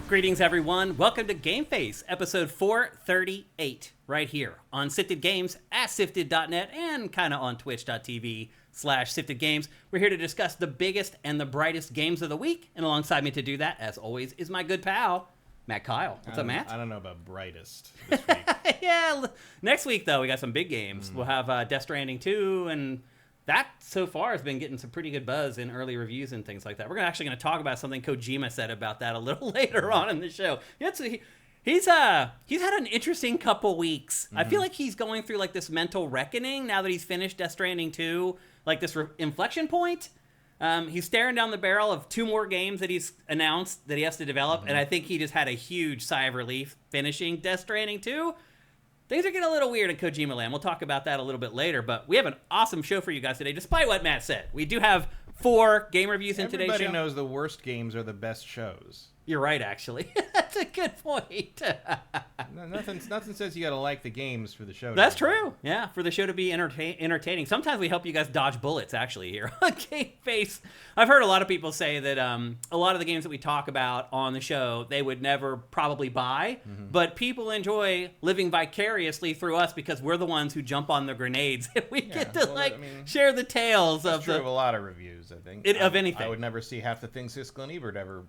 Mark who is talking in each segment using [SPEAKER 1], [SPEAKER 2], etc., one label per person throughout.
[SPEAKER 1] Greetings, everyone. Welcome to GameFace, episode 438, right here on Sifted Games at sifted.net and kind of on twitch.tv/Sifted Games. We're here to discuss the biggest and the brightest games of the week, and alongside me to do that, as always, is my good pal, Matt Keil. What's up, Matt?
[SPEAKER 2] I don't know about brightest this week.
[SPEAKER 1] Yeah, next week, though, we got some big games. We'll have Death Stranding 2, and that, so far, has been getting some pretty good buzz in early reviews and things like that. We're actually going to talk about something Kojima said about that a little later on in the show. He's had an interesting couple weeks. I feel like he's going through like this mental reckoning now that he's finished Death Stranding 2, like this inflection point. He's staring down the barrel of 2 more games that he's announced that he has to develop, and I think he just had a huge sigh of relief finishing Death Stranding 2. Things are getting a little weird in Kojima Land. We'll talk about that a little bit later, but we have an awesome show for you guys today, despite what Matt said. We do have 4 game reviews in today's show.
[SPEAKER 2] Everybody knows the worst games are the best shows.
[SPEAKER 1] You're right, actually. That's a good point.
[SPEAKER 2] Nothing says you gotta like the games for the show.
[SPEAKER 1] That's true. Yeah, for the show to be entertaining. Sometimes we help you guys dodge bullets, actually, here on GameFace. I've heard a lot of people say that a lot of the games that we talk about on the show, they would never probably buy, but people enjoy living vicariously through us because we're the ones who jump on the grenades and we get to share the tales of
[SPEAKER 2] true of a lot of reviews, I think.
[SPEAKER 1] Of anything.
[SPEAKER 2] I would never see half the things Siskel and Ebert ever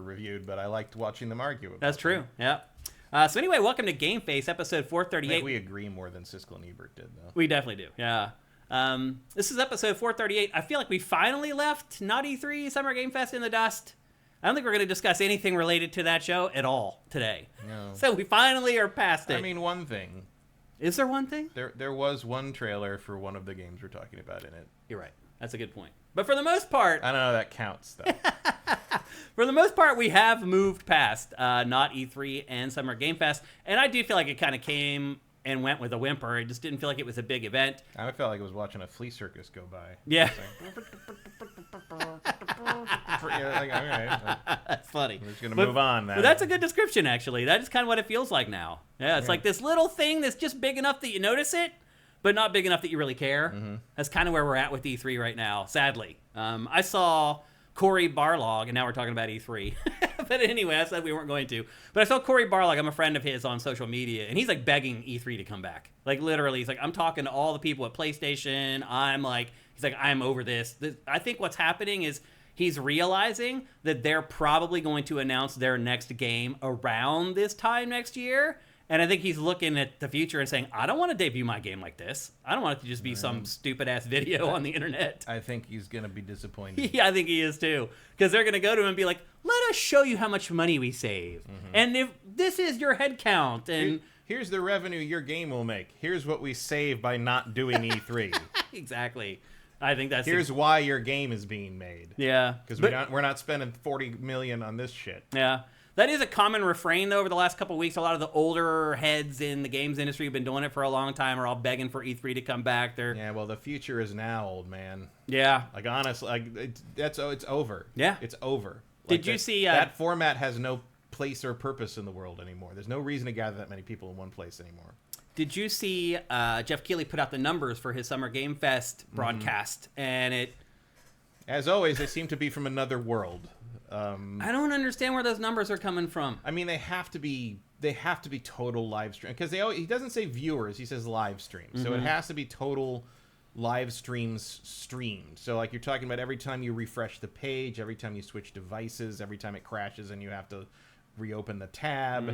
[SPEAKER 2] reviewed, but I liked watching them argue about
[SPEAKER 1] That's true,
[SPEAKER 2] them.
[SPEAKER 1] yeah. So anyway, welcome to GameFace, episode 438.
[SPEAKER 2] I think we agree more than Siskel and Ebert did, though.
[SPEAKER 1] We definitely do, yeah. This is episode 438. I feel like we finally left not E3 Summer Game Fest in the dust. I don't think we're going to discuss anything related to that show at all today.
[SPEAKER 2] No.
[SPEAKER 1] So we finally are past it.
[SPEAKER 2] I mean, one thing.
[SPEAKER 1] Is there one thing?
[SPEAKER 2] There was one trailer for one of the games we're talking about in it.
[SPEAKER 1] You're right. That's a good point. But for the most part...
[SPEAKER 2] I don't know that counts, though.
[SPEAKER 1] For the most part, we have moved past not E3 and Summer Game Fest. And I do feel like it kind of came and went with a whimper. It just didn't feel like it was a big event.
[SPEAKER 2] I felt like I was watching a flea circus go by.
[SPEAKER 1] Yeah.
[SPEAKER 2] All right.
[SPEAKER 1] That's funny.
[SPEAKER 2] We're just going to move on now.
[SPEAKER 1] But that's a good description, actually. That is kind of what it feels like now. Yeah, it's like this little thing that's just big enough that you notice it, but not big enough that you really care. That's kind of where we're at with E3 right now, sadly. I saw Cory Barlog, and now we're talking about E3. But anyway, I said we weren't going to. But I saw Cory Barlog. I'm a friend of his on social media, and he's like begging E3 to come back. Like literally, he's like, I'm talking to all the people at PlayStation. He's like, I'm over this. I think what's happening is he's realizing that they're probably going to announce their next game around this time next year. And I think he's looking at the future and saying, I don't want to debut my game like this. I don't want it to just be some stupid-ass video on the internet.
[SPEAKER 2] I think he's going to be disappointed.
[SPEAKER 1] Yeah, I think he is, too. Because they're going to go to him and be like, let us show you how much money we save. And if this is your head count. And
[SPEAKER 2] here's the revenue your game will make. Here's what we save by not doing E3.
[SPEAKER 1] Exactly. I think that's...
[SPEAKER 2] Here's why your game is being made.
[SPEAKER 1] Yeah.
[SPEAKER 2] Because we're not spending $40 million on this shit.
[SPEAKER 1] Yeah. That is a common refrain, though, over the last couple of weeks. A lot of the older heads in the games industry have been doing it for a long time, are all begging for E3 to come back.
[SPEAKER 2] Yeah, well, the future is now, old man.
[SPEAKER 1] Yeah.
[SPEAKER 2] Like, honestly, it's over.
[SPEAKER 1] Yeah.
[SPEAKER 2] It's over.
[SPEAKER 1] Did you see...
[SPEAKER 2] that format has no place or purpose in the world anymore. There's no reason to gather that many people in one place anymore.
[SPEAKER 1] Did you see Jeff Keighley put out the numbers for his Summer Game Fest broadcast? And it...
[SPEAKER 2] As always, they seem to be from another world.
[SPEAKER 1] I don't understand where those numbers are coming from.
[SPEAKER 2] I mean, they have to be total live stream, because he doesn't say viewers, he says live streams. So it has to be total live streams streamed. So like you're talking about every time you refresh the page, every time you switch devices, every time it crashes and you have to reopen the tab,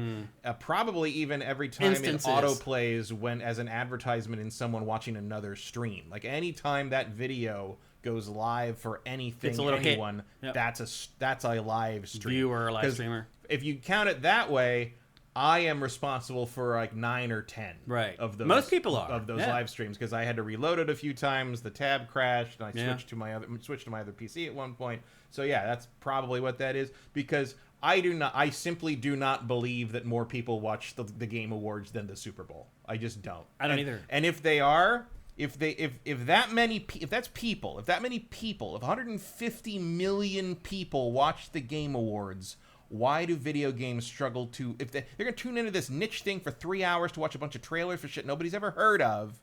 [SPEAKER 2] probably even every time
[SPEAKER 1] Instances.
[SPEAKER 2] It auto plays when as an advertisement in someone watching another stream. Like any time that video goes live for anything, anyone, that's a live stream.
[SPEAKER 1] Viewer, live streamer.
[SPEAKER 2] If you count it that way, I am responsible for like 9 or 10 of those.
[SPEAKER 1] Most people are
[SPEAKER 2] of those live streams, because I had to reload it a few times. The tab crashed, and I switched to my other PC at one point. So yeah, that's probably what that is. Because I simply do not believe that more people watch the Game Awards than the Super Bowl. I just don't.
[SPEAKER 1] I don't either.
[SPEAKER 2] And if they are, if that many people, if 150 million people watch the Game Awards, why do video games struggle to, if they're going to tune into this niche thing for 3 hours to watch a bunch of trailers for shit nobody's ever heard of,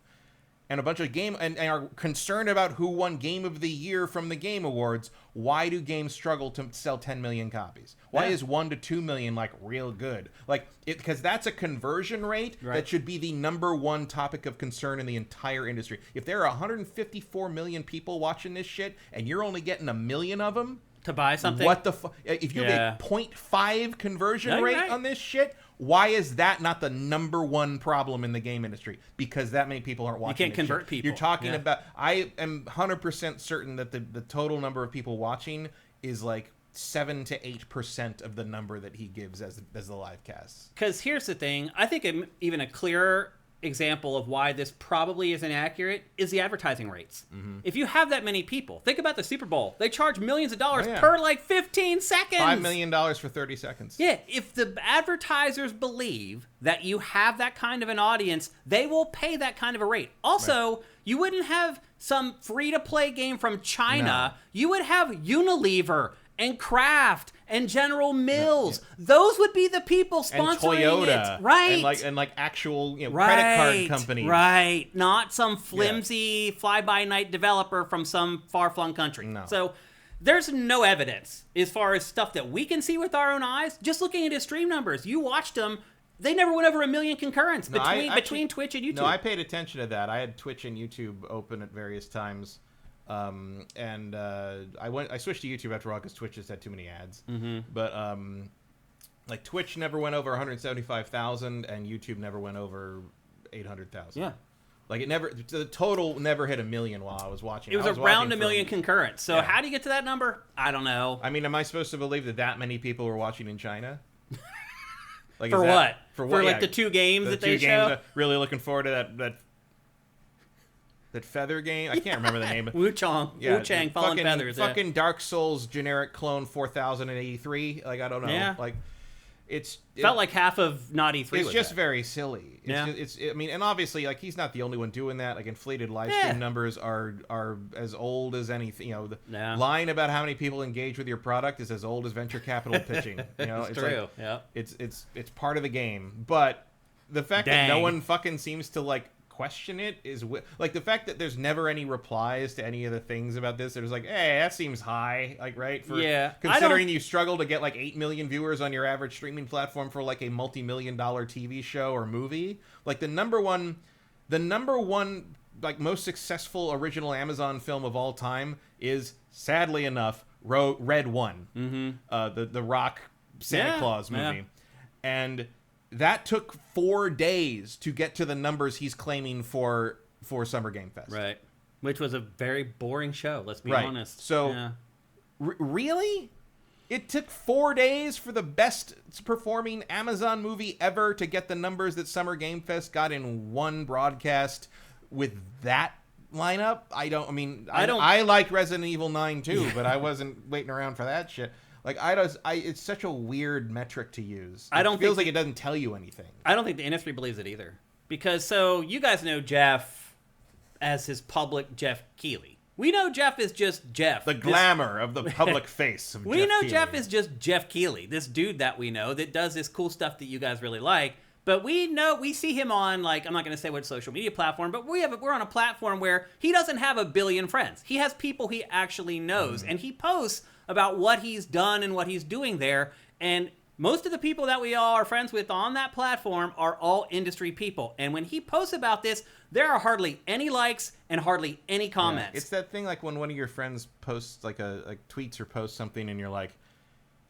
[SPEAKER 2] and a bunch of and are concerned about who won Game of the Year from the Game Awards, why do games struggle to sell 10 million copies? Why is 1 to 2 million like real good? Like because that's a conversion rate that should be the #1 topic of concern in the entire industry. If there are 154 million people watching this shit and you're only getting 1 million of them
[SPEAKER 1] to buy something,
[SPEAKER 2] what the fuck? If you get 0.5 conversion rate on this shit, why is that not the #1 problem in the game industry? Because that many people aren't watching.
[SPEAKER 1] You can't convert people.
[SPEAKER 2] You're talking about. I am 100% certain that the total number of people watching is like 7 to 8% of the number that he gives as the live casts.
[SPEAKER 1] Because here's the thing, I think even a clearer example of why this probably isn't accurate is the advertising rates. If you have that many people, think about the Super Bowl. They charge millions of dollars per like 15 seconds.
[SPEAKER 2] $5 million for 30 seconds.
[SPEAKER 1] Yeah, if the advertisers believe that you have that kind of an audience, they will pay that kind of a rate. Also, you wouldn't have some free-to-play game from China. You would have Unilever and Kraft and General Mills. Those would be the people sponsoring
[SPEAKER 2] and Toyota,
[SPEAKER 1] it. Right.
[SPEAKER 2] And like actual credit card companies.
[SPEAKER 1] Right. Not some flimsy fly-by-night developer from some far-flung country.
[SPEAKER 2] No.
[SPEAKER 1] So there's no evidence as far as stuff that we can see with our own eyes. Just looking at his stream numbers, you watched them. They never went over 1 million concurrents between Twitch and YouTube.
[SPEAKER 2] No, I paid attention to that. I had Twitch and YouTube open at various times. I switched to YouTube after all because Twitch just had too many ads. But like Twitch never went over 175,000 and YouTube never went over 800,000.
[SPEAKER 1] Yeah.
[SPEAKER 2] Like the total never hit 1 million while I was watching.
[SPEAKER 1] It was around 1 million concurrents. So how do you get to that number? I don't know.
[SPEAKER 2] I mean, am I supposed to believe that many people were watching in China? Like,
[SPEAKER 1] For what?
[SPEAKER 2] For
[SPEAKER 1] like the two games that they show?
[SPEAKER 2] Really looking forward to that feather game. I can't remember the name.
[SPEAKER 1] Wu-Chang, Fallen Feathers.
[SPEAKER 2] Fucking Dark Souls generic clone 4083. Like, I don't know.
[SPEAKER 1] Yeah.
[SPEAKER 2] Like,
[SPEAKER 1] felt like half of Naughty 3
[SPEAKER 2] It's just very silly. I mean, and obviously, like, he's not the only one doing that. Like, inflated live stream numbers are as old as anything. You know, lying about how many people engage with your product is as old as venture capital pitching. You know,
[SPEAKER 1] it's true.
[SPEAKER 2] Like, it's part of the game. But the fact that no one fucking seems to like question it is like the fact that there's never any replies to any of the things about this. There's like, hey, that seems high, like, right? Considering you struggle to get like 8 million viewers on your average streaming platform for like a multi-million-dollar TV show or movie. Like the number one like most successful original Amazon film of all time is, sadly enough, Red One, the Rock Santa Claus movie, and that took 4 days to get to the numbers he's claiming for Summer Game Fest.
[SPEAKER 1] Right. Which was a very boring show, let's be honest.
[SPEAKER 2] So, really? It took 4 days for the best performing Amazon movie ever to get the numbers that Summer Game Fest got in one broadcast with that lineup? I liked Resident Evil 9 too, but I wasn't waiting around for that shit. Like, it's such a weird metric to use. It feels like it doesn't tell you anything.
[SPEAKER 1] I don't think the industry believes it either. Because, so, you guys know Jeff as his public Jeff Keighley. We know Jeff is just Jeff.
[SPEAKER 2] The glamour of the public face of Jeff Keighley.
[SPEAKER 1] Jeff is just Jeff Keighley, this dude that we know that does this cool stuff that you guys really like. But we see him on, like, I'm not going to say what social media platform, but we're on a platform where he doesn't have 1 billion friends. He has people he actually knows, and he posts about what he's done and what he's doing there. And most of the people that we all are friends with on that platform are all industry people. And when he posts about this, there are hardly any likes and hardly any comments.
[SPEAKER 2] Yeah, it's that thing like when one of your friends posts like tweets or posts something and you're like,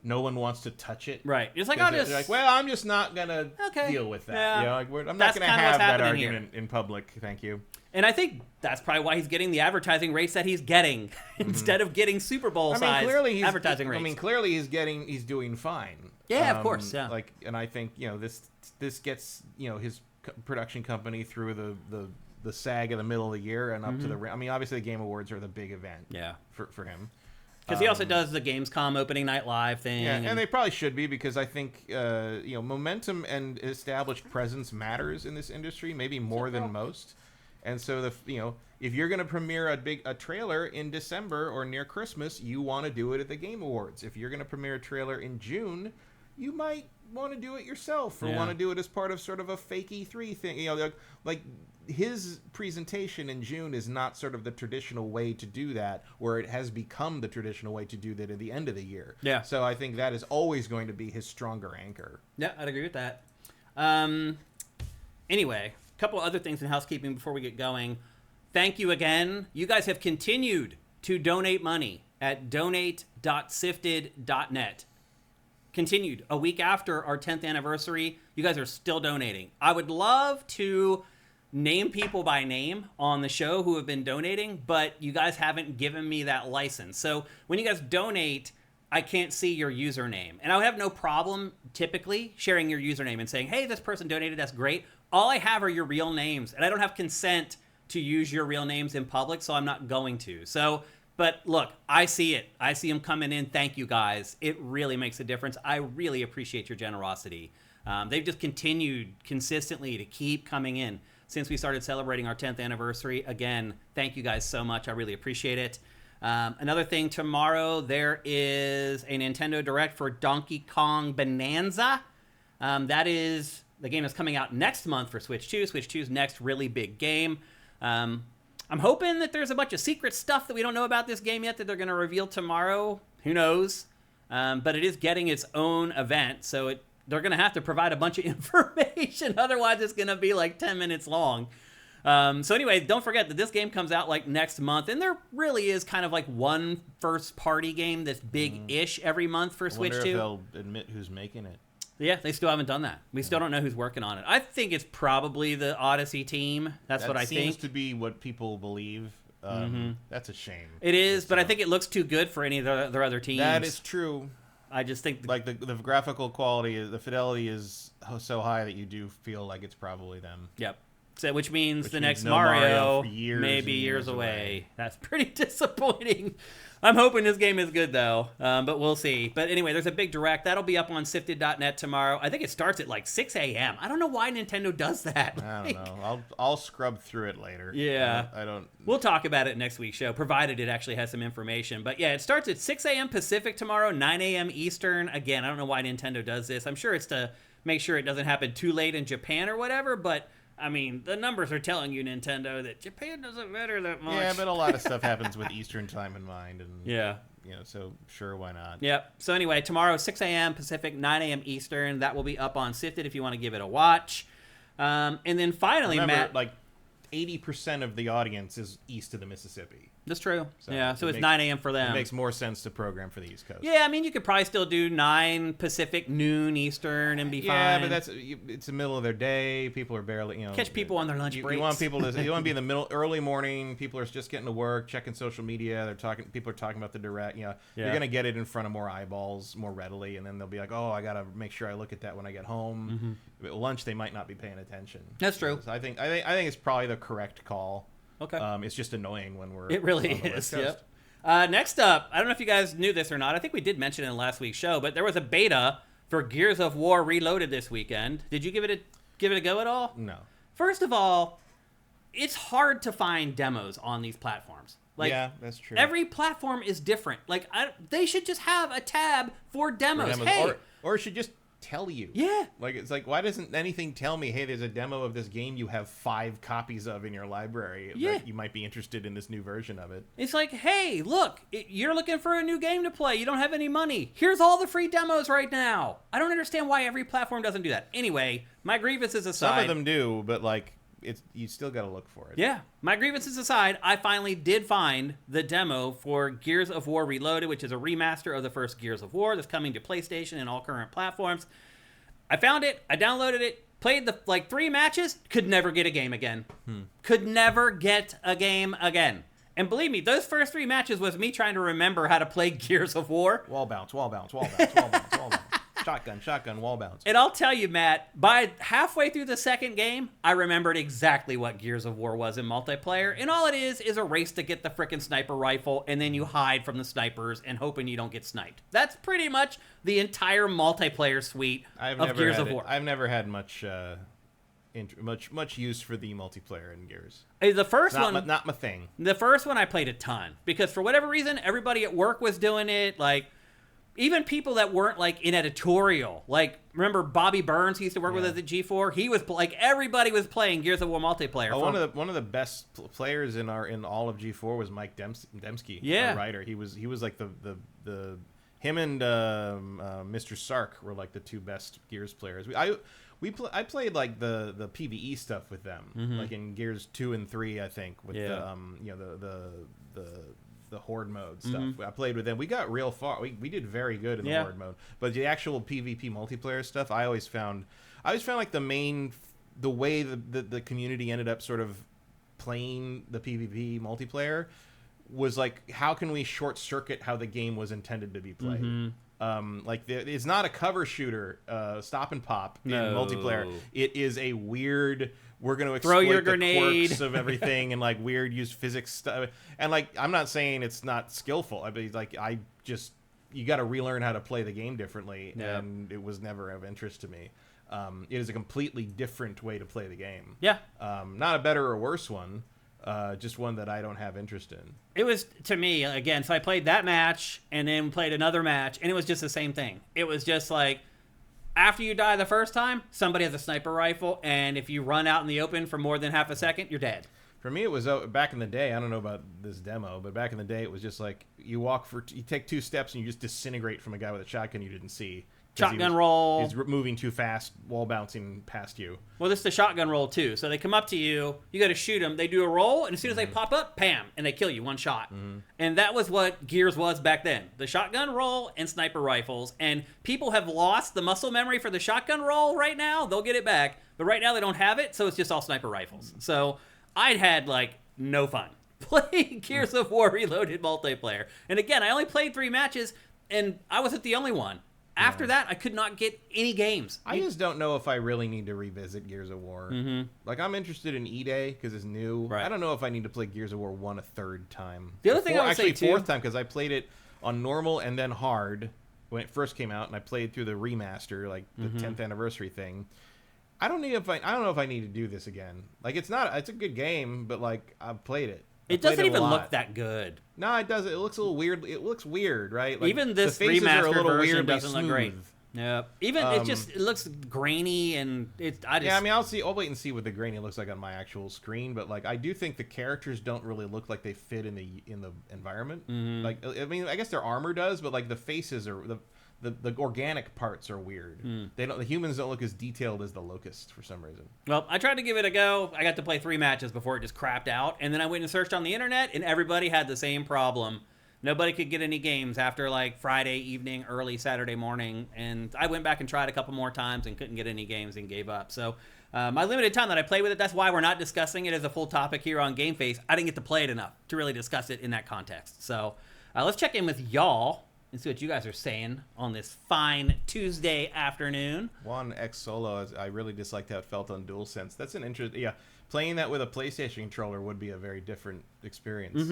[SPEAKER 2] no one wants to touch it.
[SPEAKER 1] Right. It's like,
[SPEAKER 2] I'm just not going to deal with that. Yeah. You know, like, I'm not going to have that argument in public. Thank you.
[SPEAKER 1] And I think that's probably why he's getting the advertising rates that he's getting instead of getting Super Bowl size advertising rates.
[SPEAKER 2] I mean, clearly he's doing fine.
[SPEAKER 1] Yeah, of course. Yeah.
[SPEAKER 2] Like, and I think, you know, this gets, you know, his production company through the SAG in the middle of the year and up to the. I mean, obviously the Game Awards are the big event.
[SPEAKER 1] Yeah.
[SPEAKER 2] For him.
[SPEAKER 1] Because he also does the Gamescom opening night live thing.
[SPEAKER 2] Yeah, and they probably should be, because I think you know, momentum and established presence matters in this industry, maybe more than most. And so if you're going to premiere a trailer in December or near Christmas, you want to do it at the Game Awards. If you're going to premiere a trailer in June, you might want to do it yourself or
[SPEAKER 1] Yeah.
[SPEAKER 2] want to do it as part of sort of a fake E3 thing. You know, like his presentation in June is not sort of the traditional way to do that, where it has become the traditional way to do that at the end of the year.
[SPEAKER 1] Yeah.
[SPEAKER 2] So I think that is always going to be his stronger anchor.
[SPEAKER 1] Yeah, I'd agree with that. Anyway, a couple other things in housekeeping before we get going. Thank you again. You guys have continued to donate money at donate.sifted.net. Continued. A week after our 10th anniversary, you guys are still donating. I would love to name people by name on the show who have been donating, but you guys haven't given me that license. So when you guys donate, I can't see your username. And I would have no problem typically sharing your username and saying, hey, this person donated, that's great. All I have are your real names, and I don't have consent to use your real names in public, so I'm not going to. So, but look, I see it. I see them coming in. Thank you, guys. It really makes a difference. I really appreciate your generosity. They've just continued consistently to keep coming in since we started celebrating our 10th anniversary. Again, thank you guys so much. I really appreciate it. Another thing, tomorrow there is a Nintendo Direct for Donkey Kong Bonanza. That is the game that's coming out next month for Switch 2. Switch 2's next really big game. I'm hoping that there's a bunch of secret stuff that we don't know about this game yet that they're going to reveal tomorrow. Who knows? But it is getting its own event, so they're going to have to provide a bunch of information. Otherwise, it's going to be like 10 minutes long. So anyway, don't forget that this game comes out like next month, and there really is kind of like one first-party game that's big-ish every month for Switch 2.
[SPEAKER 2] I wonder if they'll admit who's making it.
[SPEAKER 1] Yeah, they still haven't done that. We still don't know who's working on it. I think it's probably the Odyssey team. That's what I think.
[SPEAKER 2] That seems to be what people believe. That's a shame.
[SPEAKER 1] It is, but I think it looks too good for any of their other teams.
[SPEAKER 2] That is true.
[SPEAKER 1] I just think...
[SPEAKER 2] Like, the graphical quality, the fidelity is so high that you do feel like it's probably them.
[SPEAKER 1] Yep. So, which means the next
[SPEAKER 2] no
[SPEAKER 1] Mario
[SPEAKER 2] years
[SPEAKER 1] may
[SPEAKER 2] and
[SPEAKER 1] be years
[SPEAKER 2] years
[SPEAKER 1] away. That's pretty disappointing. I'm hoping this game is good, though, but we'll see. But anyway, there's a big direct. That'll be up on sifted.net tomorrow. I think it starts at like 6 a.m. I don't know why Nintendo does that.
[SPEAKER 2] I don't know. I'll scrub through it later.
[SPEAKER 1] Yeah.
[SPEAKER 2] I don't...
[SPEAKER 1] We'll talk about it next week's show, provided it actually has some information. But yeah, it starts at 6 a.m. Pacific tomorrow, 9 a.m. Eastern. Again, I don't know why Nintendo does this. I'm sure it's to make sure it doesn't happen too late in Japan or whatever, but... I mean, the numbers are telling you, Nintendo, that Japan doesn't matter that much.
[SPEAKER 2] Yeah, but a lot of stuff happens with Eastern time in mind. And,
[SPEAKER 1] yeah.
[SPEAKER 2] You know, so sure, why not?
[SPEAKER 1] Yep. So anyway, tomorrow, 6 a.m. Pacific, 9 a.m. Eastern. That will be up on Sifted if you want to give it a watch. And then finally,
[SPEAKER 2] Remember,
[SPEAKER 1] Matt...
[SPEAKER 2] like, 80% of the audience is east of the Mississippi.
[SPEAKER 1] That's true.
[SPEAKER 2] So
[SPEAKER 1] yeah, so it's 9 a.m. for them.
[SPEAKER 2] It makes more sense to program for the East Coast.
[SPEAKER 1] Yeah, I mean, you could probably still do 9 Pacific, noon Eastern, and be fine.
[SPEAKER 2] Yeah, but it's the middle of their day. People are barely,
[SPEAKER 1] catch people on their lunch breaks.
[SPEAKER 2] You want people to, you want to be in the middle, early morning. People are just getting to work, checking social media. People are talking about the direct. You're gonna get it in front of more eyeballs more readily, and then they'll be like, oh, I gotta make sure I look at that when I get home. At lunch, they might not be paying attention.
[SPEAKER 1] That's true.
[SPEAKER 2] So I think it's probably the correct call.
[SPEAKER 1] Okay.
[SPEAKER 2] It's just annoying when we're.
[SPEAKER 1] It really is. Yep. Next up, I don't know if you guys knew this or not. I think we did mention it in last week's show, but there was a beta for Gears of War Reloaded this weekend. Did you give it a go at all?
[SPEAKER 2] No.
[SPEAKER 1] First of all, it's hard to find demos on these platforms. Like,
[SPEAKER 2] yeah, that's true.
[SPEAKER 1] Every platform is different. Like, they should just have a tab for demos. Hey,
[SPEAKER 2] or it should just tell you.
[SPEAKER 1] Yeah.
[SPEAKER 2] Like, it's like, why doesn't anything tell me, hey, there's a demo of this game you have 5 copies of in your library that you might be interested in this new version of it.
[SPEAKER 1] It's like, hey, look, you're looking for a new game to play. You don't have any money. Here's all the free demos right now. I don't understand why every platform doesn't do that. Anyway, my grievances aside.
[SPEAKER 2] Some of them do, but like, you still got to look for it.
[SPEAKER 1] Yeah. My grievances aside, I finally did find the demo for Gears of War Reloaded, which is a remaster of the first Gears of War that's coming to PlayStation and all current platforms. I found it. I downloaded it. Played the 3 matches. Could never get a game again. Could never get a game again. And believe me, those first 3 matches was me trying to remember how to play Gears of War.
[SPEAKER 2] Wall bounce, wall bounce, wall bounce, wall bounce, wall bounce. Shotgun, wall bounce.
[SPEAKER 1] And I'll tell you, Matt, by halfway through the second game, I remembered exactly what Gears of War was in multiplayer. And all it is a race to get the frickin' sniper rifle, and then you hide from the snipers and hoping you don't get sniped. That's pretty much the entire multiplayer suite of Gears of War.
[SPEAKER 2] I've never had much use for the multiplayer in Gears.
[SPEAKER 1] The first one,
[SPEAKER 2] not my thing.
[SPEAKER 1] The first one I played a ton because for whatever reason, everybody at work was doing it. Like, even people that weren't like in editorial, like remember Bobby Burns, he used to work with us at G4. He was like everybody was playing Gears of War multiplayer.
[SPEAKER 2] Oh, one of the best players in all of G4 was Mike Dembski, our writer. He was like the him and Mr. Sark were like the two best Gears players. I played like the PvE stuff with them, like in Gears 2 and 3, I think, with the Horde mode stuff. I played with them. We got real far. We did very good in the Horde mode. But the actual PvP multiplayer stuff, I always found like the way the community ended up sort of playing the PvP multiplayer was like, how can we short circuit how the game was intended to be played? It's not a cover shooter, stop and pop in multiplayer. It is a weird, we're going to exploit
[SPEAKER 1] your
[SPEAKER 2] the
[SPEAKER 1] grenade.
[SPEAKER 2] quirks of everything and like weird use physics stuff. And like, I'm not saying it's not skillful. I mean, like, you got to relearn how to play the game differently, and it was never of interest to me. It is a completely different way to play the game.
[SPEAKER 1] Yeah.
[SPEAKER 2] Not a better or worse one. Just one that I don't have interest in.
[SPEAKER 1] It was, to me, again, so I played that match and then played another match, and it was just the same thing. It was just like, after you die the first time, somebody has a sniper rifle, and if you run out in the open for more than half a second, you're dead.
[SPEAKER 2] For me, it was back in the day. I don't know about this demo, but back in the day, it was just like you take 2 steps and you just disintegrate from a guy with a shotgun you didn't see.
[SPEAKER 1] Shotgun roll.
[SPEAKER 2] He's moving too fast, wall bouncing past you.
[SPEAKER 1] Well, this is the shotgun roll, too. So they come up to you, you got to shoot them, they do a roll, and as soon as they pop up, bam, and they kill you, one shot. And that was what Gears was back then. The shotgun roll and sniper rifles. And people have lost the muscle memory for the shotgun roll right now. They'll get it back. But right now they don't have it, so it's just all sniper rifles. So I'd had, like, no fun playing Gears of War Reloaded multiplayer. And again, I only played 3 matches, and I wasn't the only one. After that, I could not get any games.
[SPEAKER 2] I just don't know if I really need to revisit Gears of War. Like, I'm interested in E-Day because it's new. Right. I don't know if I need to play Gears of War 1 a third time.
[SPEAKER 1] The other thing I would say, too...
[SPEAKER 2] Actually, 4th time, because I played it on normal and then hard when it first came out, and I played through the remaster, like the 10th anniversary thing. I don't know if I need to do this again. Like, it's a good game, but, like, I've played it.
[SPEAKER 1] It doesn't even look that good.
[SPEAKER 2] No, it doesn't. It looks a little weird. It looks weird, right? Like,
[SPEAKER 1] even this remastered version doesn't look great. Yeah. Even it looks grainy, and
[SPEAKER 2] I mean, I'll wait and see what the grainy looks like on my actual screen. But like, I do think the characters don't really look like they fit in the environment. Like, I mean, I guess their armor does, but like the faces are the organic parts are weird. The humans don't look as detailed as the locusts for some reason.
[SPEAKER 1] Well, I tried to give it a go. I got to play 3 matches before it just crapped out, and then I went and searched on the internet, and everybody had the same problem. Nobody could get any games after like Friday evening, early Saturday morning, and I went back and tried a couple more times and couldn't get any games and gave up. So my limited time that I played with it, that's why we're not discussing it as a full topic here on GameFace. I didn't get to play it enough to really discuss it in that context. So let's check in with y'all and see what you guys are saying on this fine Tuesday afternoon.
[SPEAKER 2] One X Solo, I really disliked how it felt on DualSense. That's an interesting, playing that with a PlayStation controller would be a very different experience.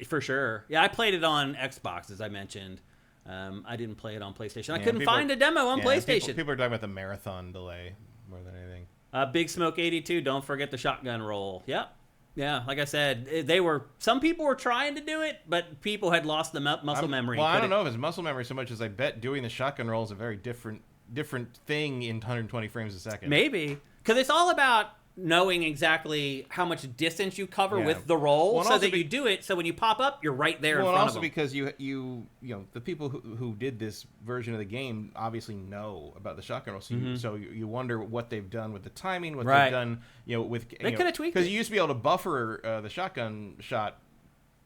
[SPEAKER 1] For sure. Yeah, I played it on Xbox, as I mentioned. I didn't play it on PlayStation. I couldn't find a demo on PlayStation.
[SPEAKER 2] People are talking about the marathon delay more than anything.
[SPEAKER 1] Big Smoke 82, don't forget the shotgun roll. Yep. Yeah, like I said, some people were trying to do it, but people had lost the muscle memory.
[SPEAKER 2] Well, I don't know if it's muscle memory so much as I bet doing the shotgun roll is a very different thing in 120 frames a second.
[SPEAKER 1] Maybe. Because it's all about knowing exactly how much distance you cover with the roll, so that you do it, so when you pop up, you're right there in front of them.
[SPEAKER 2] Also because you know the people who did this version of the game obviously know about the shotgun roll, so you wonder what they've done with the timing, what they've done, with
[SPEAKER 1] they could have tweaked it,
[SPEAKER 2] because you used to be able to buffer the shotgun shot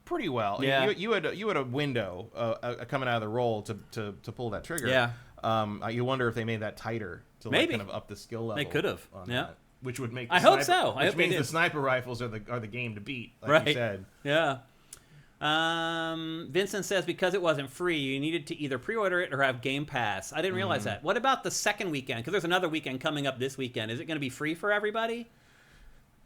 [SPEAKER 2] pretty well.
[SPEAKER 1] Yeah,
[SPEAKER 2] you had a window coming out of the roll to pull that trigger.
[SPEAKER 1] Yeah,
[SPEAKER 2] you wonder if they made that tighter to
[SPEAKER 1] maybe
[SPEAKER 2] kind of up the skill level.
[SPEAKER 1] They could have. Yeah.
[SPEAKER 2] That. Which would make
[SPEAKER 1] I hope so.
[SPEAKER 2] Which means the sniper rifles are the game to beat, like you said.
[SPEAKER 1] Yeah. Vincent says because it wasn't free, you needed to either pre-order it or have Game Pass. I didn't realize that. What about the second weekend? Because there's another weekend coming up this weekend. Is it going to be free for everybody?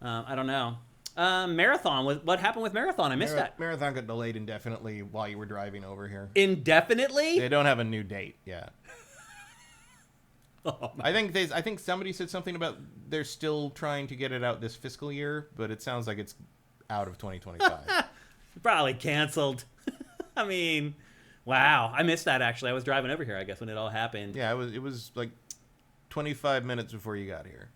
[SPEAKER 1] I don't know. Marathon. What happened with Marathon? I missed that.
[SPEAKER 2] Marathon got delayed indefinitely while you were driving over here.
[SPEAKER 1] Indefinitely?
[SPEAKER 2] They don't have a new date yet. I think somebody said something about they're still trying to get it out this fiscal year, but it sounds like it's out of 2025.
[SPEAKER 1] Probably canceled. I mean, Wow, I missed that actually. I was driving over here, I guess, when it all happened.
[SPEAKER 2] Yeah, it was like 25 minutes before you got here.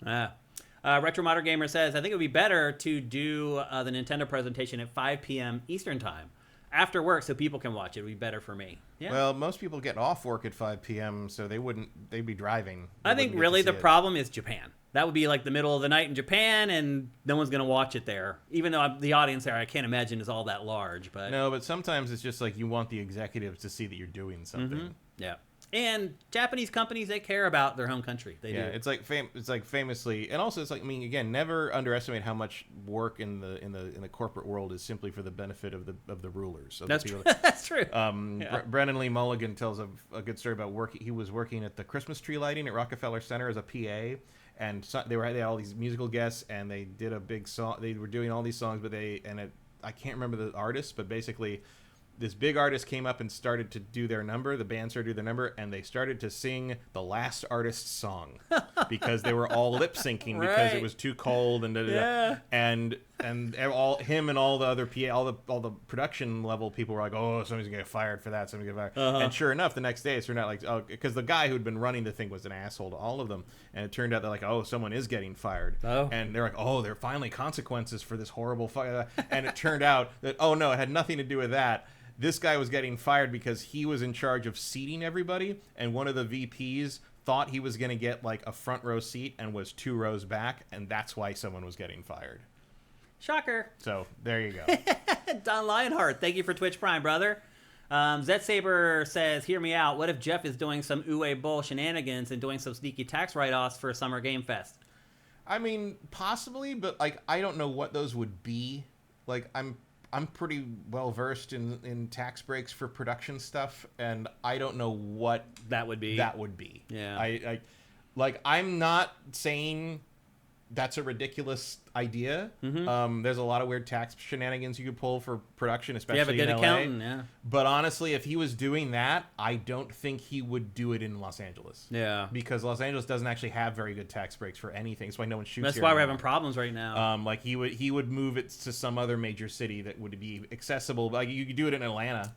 [SPEAKER 1] Retro Modern Gamer says, I think it would be better to do the Nintendo presentation at 5 p.m. Eastern Time after work so people can watch it. It would be better for me. Yeah.
[SPEAKER 2] Well, most people get off work at 5 p.m., so they'd be driving.
[SPEAKER 1] I think really the problem is Japan. That would be like the middle of the night in Japan, and no one's going to watch it there. Even though the audience there, I can't imagine, is all that large. But
[SPEAKER 2] no, but sometimes it's just like you want the executives to see that you're doing something.
[SPEAKER 1] Mm-hmm. Yeah. And Japanese companies, they care about their home country. They do.
[SPEAKER 2] It's like famously, and also it's like, I mean, again, never underestimate how much work in the corporate world is simply for the benefit of the rulers.
[SPEAKER 1] That's true. That's true.
[SPEAKER 2] Brennan Lee Mulligan tells a good story about work. He was working at the Christmas tree lighting at Rockefeller Center as a PA, and they had all these musical guests, and they did a big song. They were doing all these songs, but I can't remember the artist, but basically, this big artist came up and started to do their number. The band started to do their number, and they started to sing the last artist's song because they were all lip syncing because it was too cold and and all him and all the other PA, all the production level people were like, oh, somebody's gonna get fired for that. Somebody's gonna get fired. And sure enough, the next day it turned out like, oh, because the guy who'd been running the thing was an asshole to all of them, and it turned out they're like, oh, someone is getting fired. And they're like, oh, there are finally consequences for this horrible fire. And it turned out that, oh no, it had nothing to do with that. This guy was getting fired because he was in charge of seating everybody, and one of the VPs thought he was going to get like a front row seat and was 2 rows back, and that's why someone was getting fired.
[SPEAKER 1] Shocker.
[SPEAKER 2] So there you go.
[SPEAKER 1] Don Lionheart, thank you for Twitch Prime, brother. Zet Saber says, hear me out. What if Jeff is doing some Uwe Boll shenanigans and doing some sneaky tax write-offs for a Summer Game Fest?
[SPEAKER 2] I mean, possibly, but like I don't know what those would be. Like I'm pretty well versed in tax breaks for production stuff, and I don't know what
[SPEAKER 1] that would be.
[SPEAKER 2] Yeah. I'm not saying that's a ridiculous idea. There's a lot of weird tax shenanigans you could pull for production, especially
[SPEAKER 1] in LA. You have a good accountant, yeah.
[SPEAKER 2] But honestly, if he was doing that, I don't think he would do it in Los Angeles.
[SPEAKER 1] Yeah.
[SPEAKER 2] Because Los Angeles doesn't actually have very good tax breaks for anything. That's why no one shoots
[SPEAKER 1] That's
[SPEAKER 2] here
[SPEAKER 1] why
[SPEAKER 2] anymore.
[SPEAKER 1] we're having problems right now.
[SPEAKER 2] Like he would move it to some other major city that would be accessible. Like you could do it in Atlanta.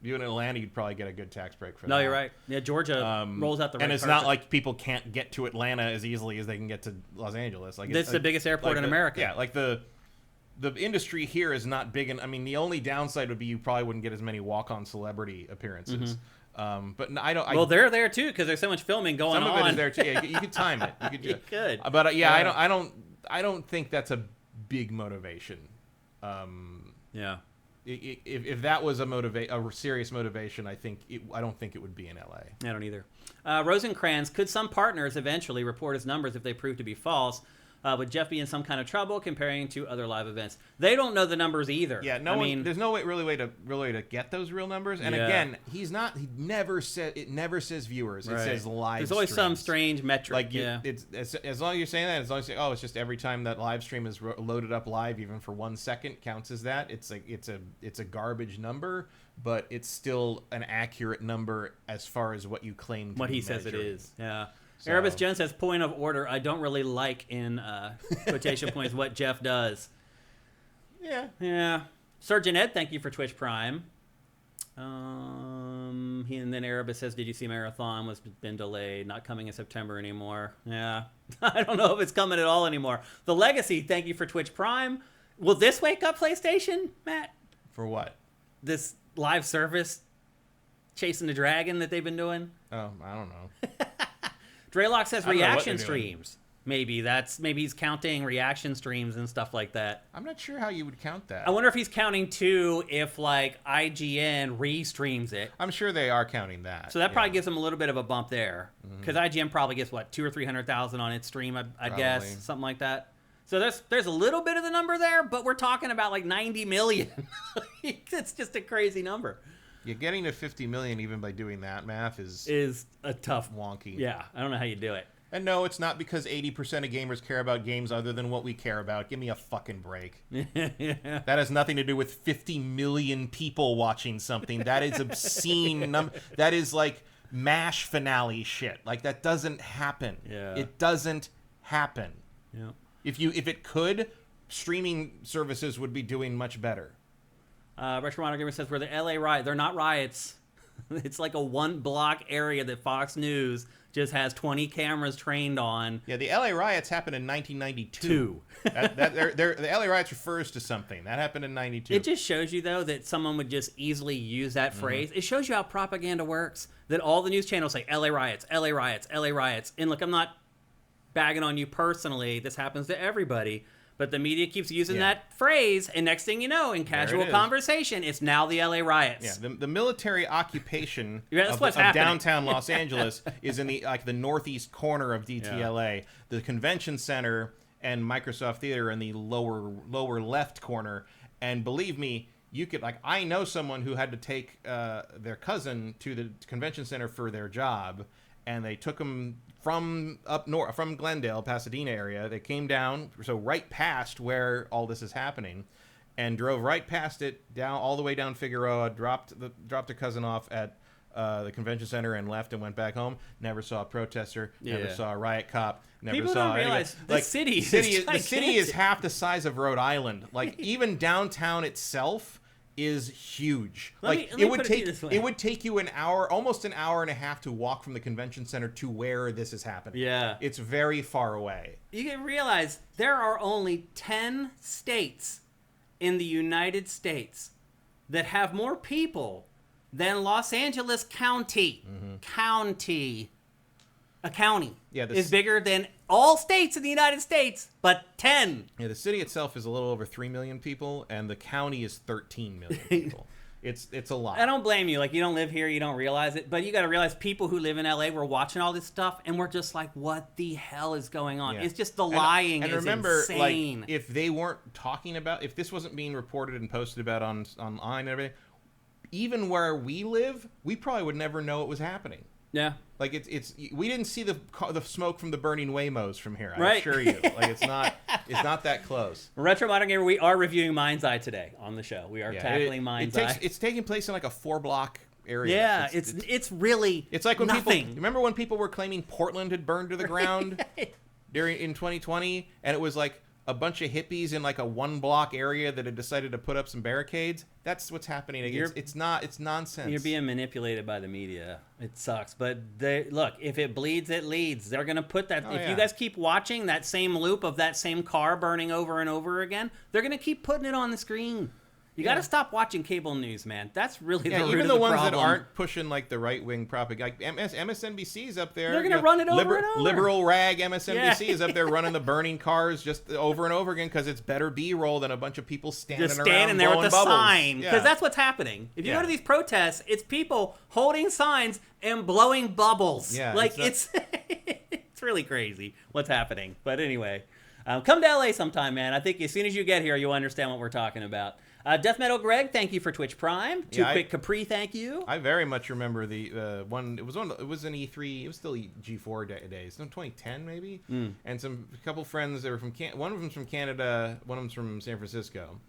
[SPEAKER 2] You in Atlanta, you'd probably get a good tax break for that.
[SPEAKER 1] No, you're right. Yeah, Georgia rolls out the red
[SPEAKER 2] and it's
[SPEAKER 1] carpet.
[SPEAKER 2] not like people can't get to Atlanta as easily as they can get to Los Angeles. Like
[SPEAKER 1] it's the biggest airport in America.
[SPEAKER 2] Yeah, like the industry here is not big. I mean, the only downside would be you probably wouldn't get as many walk-on celebrity appearances. But I don't.
[SPEAKER 1] Well, they're there too because there's so much filming going on.
[SPEAKER 2] Some of it is there too. Yeah, you could time it. You
[SPEAKER 1] could.
[SPEAKER 2] But yeah, I don't think that's a big motivation.
[SPEAKER 1] Yeah.
[SPEAKER 2] If that was a serious motivation, I don't think it would be in LA.
[SPEAKER 1] I don't either. Rosencrantz, could some partners eventually report his numbers if they prove to be false? Would Jeff be in some kind of trouble comparing to other live events? They don't know the numbers either.
[SPEAKER 2] Yeah, there's no way to get those real numbers. And again, he never says viewers. It says live.
[SPEAKER 1] There's always some strange metric.
[SPEAKER 2] Like it's as long as you're saying that, as long as you say, oh, it's just every time that live stream is loaded up live, even for 1 second, counts as that. It's like it's a garbage number, but it's still an accurate number as far as what you claim.
[SPEAKER 1] What he says it is. Yeah. So. Erebus Jones says, point of order, I don't really like in quotation points what Jeff does. Yeah. Surgeon Ed, thank you for Twitch Prime. And then Erebus says, did you see Marathon was been delayed, not coming in September anymore? Yeah. I don't know if it's coming at all anymore. The Legacy, thank you for Twitch Prime. Will this wake up PlayStation, Matt?
[SPEAKER 2] For what?
[SPEAKER 1] This live service chasing the dragon that they've been doing?
[SPEAKER 2] Oh, I don't know.
[SPEAKER 1] Draylock says reaction streams. Maybe he's counting reaction streams and stuff like that.
[SPEAKER 2] I'm not sure how you would count that.
[SPEAKER 1] I wonder if he's counting too if like IGN re-streams it.
[SPEAKER 2] I'm sure they are counting that.
[SPEAKER 1] So that probably gives him a little bit of a bump there. Because IGN probably gets what, 200,000 or 300,000 on its stream, I guess, something like that. So there's a little bit of the number there, but we're talking about like 90 million. It's just a crazy number.
[SPEAKER 2] Yeah, getting to 50 million even by doing that math is
[SPEAKER 1] a tough
[SPEAKER 2] wonky.
[SPEAKER 1] Yeah, I don't know how you do it.
[SPEAKER 2] And no, it's not because 80% of gamers care about games other than what we care about. Give me a fucking break. That has nothing to do with 50 million people watching something. That is obscene. That is like MASH finale shit. Like that doesn't happen.
[SPEAKER 1] Yeah.
[SPEAKER 2] It doesn't happen.
[SPEAKER 1] Yeah.
[SPEAKER 2] If it could, streaming services would be doing much better.
[SPEAKER 1] Retro Gamer says, we're the LA riot. They're not riots. It's like a one block area that Fox News just has 20 cameras trained on.
[SPEAKER 2] Yeah, the LA riots happened in 1992. The LA riots refers to something. That happened in 92.
[SPEAKER 1] It just shows you, though, that someone would just easily use that phrase. It shows you how propaganda works, that all the news channels say LA riots, LA riots, LA riots. And look, I'm not bagging on you personally. This happens to everybody. But the media keeps using that phrase, and next thing you know, in casual conversation, it's now the LA riots.
[SPEAKER 2] Yeah, the military occupation
[SPEAKER 1] of
[SPEAKER 2] downtown Los Angeles is in the northeast corner of DTLA. Yeah. The convention center and Microsoft Theater in the lower left corner. And believe me, you could I know someone who had to take their cousin to the convention center for their job, and they took him from up north, from Glendale, Pasadena area. They came down, so right past where all this is happening, and drove right past it, down all the way down Figueroa, dropped the cousin off at the convention center and left and went back home. Never saw a protester, never saw a riot cop, never
[SPEAKER 1] People
[SPEAKER 2] saw
[SPEAKER 1] don't realize
[SPEAKER 2] the
[SPEAKER 1] city
[SPEAKER 2] is half the size of Rhode Island. Even downtown itself is huge. It would take you almost an hour and a half to walk from the convention center to where this is happening.
[SPEAKER 1] Yeah.
[SPEAKER 2] It's very far away.
[SPEAKER 1] You can realize there are only 10 states in the United States that have more people than Los Angeles County. County. A county is bigger than all states in the United States, but 10.
[SPEAKER 2] Yeah, the city itself is a little over 3 million people, and the county is 13 million people. It's a lot.
[SPEAKER 1] I don't blame you. You don't live here, you don't realize it, but you got to realize people who live in LA were watching all this stuff, and we're just like, what the hell is going on? Yeah. It's just the lying is insane.
[SPEAKER 2] If they weren't talking about, if this wasn't being reported and posted about online and everything, even where we live, we probably would never know it was happening.
[SPEAKER 1] Yeah.
[SPEAKER 2] We didn't see the smoke from the burning Waymos from here. I
[SPEAKER 1] right.
[SPEAKER 2] assure you. It's not that close.
[SPEAKER 1] Retro Modern Gamer, we are reviewing MindsEye today on the show. We are tackling MindsEye.
[SPEAKER 2] It's taking place in a 4-block area.
[SPEAKER 1] Yeah, it's really
[SPEAKER 2] it's like when
[SPEAKER 1] nothing.
[SPEAKER 2] Remember when people were claiming Portland had burned to the ground in 2020, and it was a bunch of hippies in a 1-block area that had decided to put up some barricades? That's what's happening. It's nonsense.
[SPEAKER 1] You're being manipulated by the media. It sucks. But look, if it bleeds, it leads. They're going to put that. If you guys keep watching that same loop of that same car burning over and over again, they're going to keep putting it on the screen. You got to stop watching cable news, man. That's really the root of the problem.
[SPEAKER 2] Even the ones that aren't pushing the right-wing propaganda. MSNBC is up there.
[SPEAKER 1] They're going to run it over and over.
[SPEAKER 2] Liberal rag MSNBC is up there running the burning cars just over and over again because it's better B-roll than a bunch of people standing
[SPEAKER 1] there with the
[SPEAKER 2] bubbles.
[SPEAKER 1] sign. Because that's what's happening. If you go to these protests, it's people holding signs and blowing bubbles.
[SPEAKER 2] Yeah,
[SPEAKER 1] it's really crazy what's happening. But anyway, come to LA sometime, man. I think as soon as you get here, you'll understand what we're talking about. Death Metal Greg, thank you for Twitch Prime. Quick Capri, thank you.
[SPEAKER 2] I very much remember the one. It was an E3. It was still G4 days. 2010 maybe. And a couple friends that were from one of them's from Canada, one of them's from San Francisco.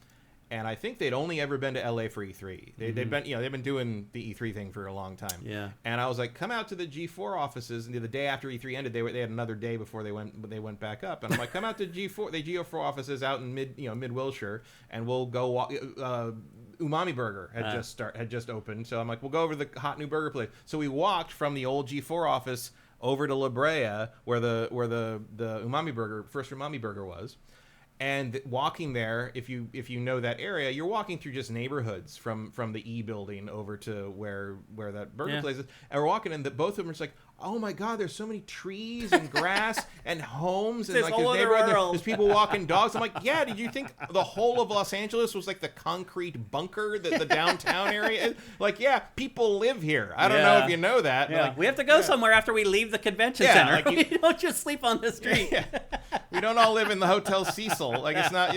[SPEAKER 2] And I think they'd only ever been to LA for E3. They'd been, they've been doing the E3 thing for a long time.
[SPEAKER 1] Yeah.
[SPEAKER 2] And I was like, come out to the G4 offices. And the day after E3 ended, they had another day before they went back up. And I'm like, come out to the G4 offices out in mid Wilshire, and we'll go walk. Umami Burger had just opened, so I'm like, we'll go over to the hot new burger place. So we walked from the old G4 office over to La Brea, where the first Umami Burger was. And walking there, if you know that area, you're walking through just neighborhoods from the E building over to where that burger place is. And we're walking, and both of them are just like, oh my God, there's so many trees and grass and homes and
[SPEAKER 1] this neighborhood.
[SPEAKER 2] There's people walking dogs. I'm like, yeah. Did you think the whole of Los Angeles was like the concrete bunker that the downtown area is? People live here. I don't know if you know that.
[SPEAKER 1] Yeah. We have to go somewhere after we leave the convention center. We don't just sleep on the street.
[SPEAKER 2] Yeah. We don't all live in the Hotel Cecil. It's not.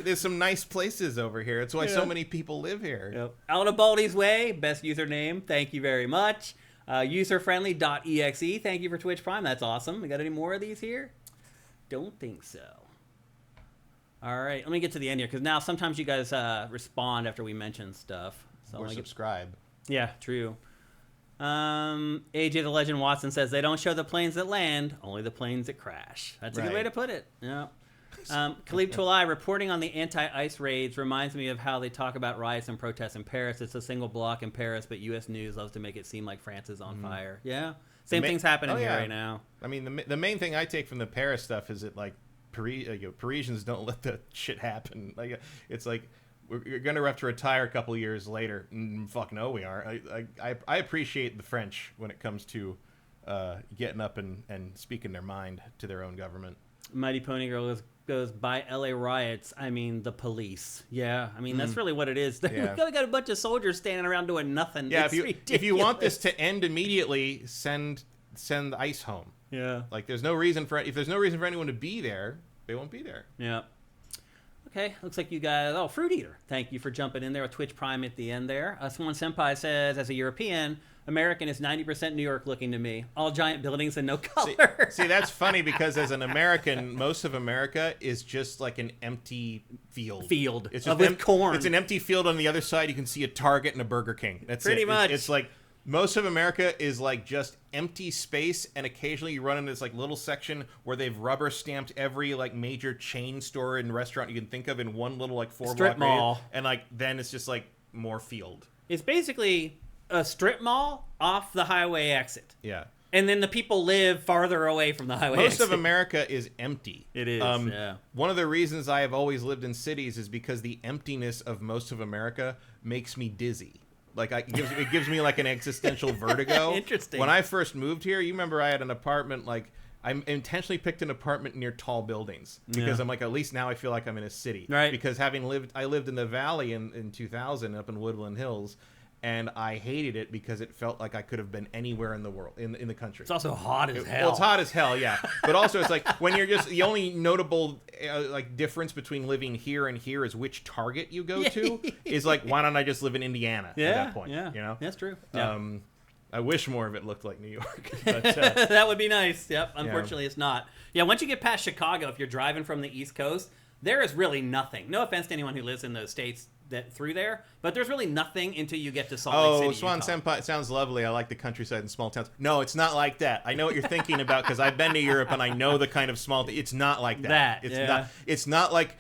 [SPEAKER 2] There's some nice places over here. It's why so many people live here.
[SPEAKER 1] Yep. Out of Baldy's Way, best username. Thank you very much. Userfriendly.exe. Thank you for Twitch Prime. That's awesome. We got any more of these here? Don't think so. All right, let me get to the end here because now sometimes you guys respond after we mention stuff. So
[SPEAKER 2] or subscribe.
[SPEAKER 1] Yeah, true. AJ the Legend Watson says they don't show the planes that land, only the planes that crash. That's a good way to put it. Yeah. Khalib Tulai reporting on the anti-ICE raids reminds me of how they talk about riots and protests in Paris. It's a single block in Paris, but U.S. News loves to make it seem like France is on fire. Yeah, same thing's happening here right now.
[SPEAKER 2] I mean, the main thing I take from the Paris stuff is that like Parisians don't let that shit happen. Like it's like you're gonna have to retire a couple years later. Fuck no, we are. I appreciate the French when it comes to getting up and speaking their mind to their own government.
[SPEAKER 1] Mighty Pony Girl goes by LA riots. I mean the police. Yeah, I mean that's really what it is.
[SPEAKER 2] Yeah.
[SPEAKER 1] We got a bunch of soldiers standing around doing nothing.
[SPEAKER 2] Yeah,
[SPEAKER 1] it's
[SPEAKER 2] if you want this to end immediately, send the ICE home.
[SPEAKER 1] Yeah,
[SPEAKER 2] like if there's no reason for anyone to be there, they won't be there.
[SPEAKER 1] Yeah. Okay, looks like you guys... Oh, Fruit Eater. Thank you for jumping in there with Twitch Prime at the end there. Swan Senpai says, as a European, American is 90% New York looking to me. All giant buildings and no color.
[SPEAKER 2] See, that's funny because as an American, most of America is just like an empty field.
[SPEAKER 1] It's just with corn.
[SPEAKER 2] It's an empty field. On the other side, you can see a Target and a Burger King. That's
[SPEAKER 1] pretty much.
[SPEAKER 2] It's like most of America is like just empty space, and occasionally you run into this like little section where they've rubber stamped every like major chain store and restaurant you can think of in one little like 4
[SPEAKER 1] strip
[SPEAKER 2] block
[SPEAKER 1] mall,
[SPEAKER 2] radius, and like then it's just like more field.
[SPEAKER 1] It's basically a strip mall off the highway exit.
[SPEAKER 2] Yeah.
[SPEAKER 1] And then the people live farther away from the highway exit.
[SPEAKER 2] Most of America is empty.
[SPEAKER 1] It is, yeah.
[SPEAKER 2] One of the reasons I have always lived in cities is because the emptiness of most of America makes me dizzy. Like it gives me like an existential vertigo.
[SPEAKER 1] Interesting.
[SPEAKER 2] When I first moved here, you remember I had an apartment, like I intentionally picked an apartment near tall buildings because I'm like, at least now I feel like I'm in a city.
[SPEAKER 1] Right.
[SPEAKER 2] Because I lived in the valley in 2000 up in Woodland Hills. And I hated it because it felt like I could have been anywhere in the world, in the country.
[SPEAKER 1] It's also hot as hell.
[SPEAKER 2] Well, it's hot as hell, yeah. But also, it's like when you're just the only notable like difference between living here and here is which Target you go to. Is like, why don't I just live in Indiana at that point?
[SPEAKER 1] Yeah,
[SPEAKER 2] you know,
[SPEAKER 1] that's true. Yeah.
[SPEAKER 2] I wish more of it looked like New York. But,
[SPEAKER 1] that would be nice. Yep. Unfortunately, it's not. Yeah. Once you get past Chicago, if you're driving from the East Coast, there is really nothing. No offense to anyone who lives in those states through there, but there's really nothing until you get to Salt Lake City.
[SPEAKER 2] Swan Senpai, sounds lovely. I like the countryside and small towns. No, it's not like that. I know what you're thinking about because I've been to Europe and I know the kind of small. It's not like that. It's not like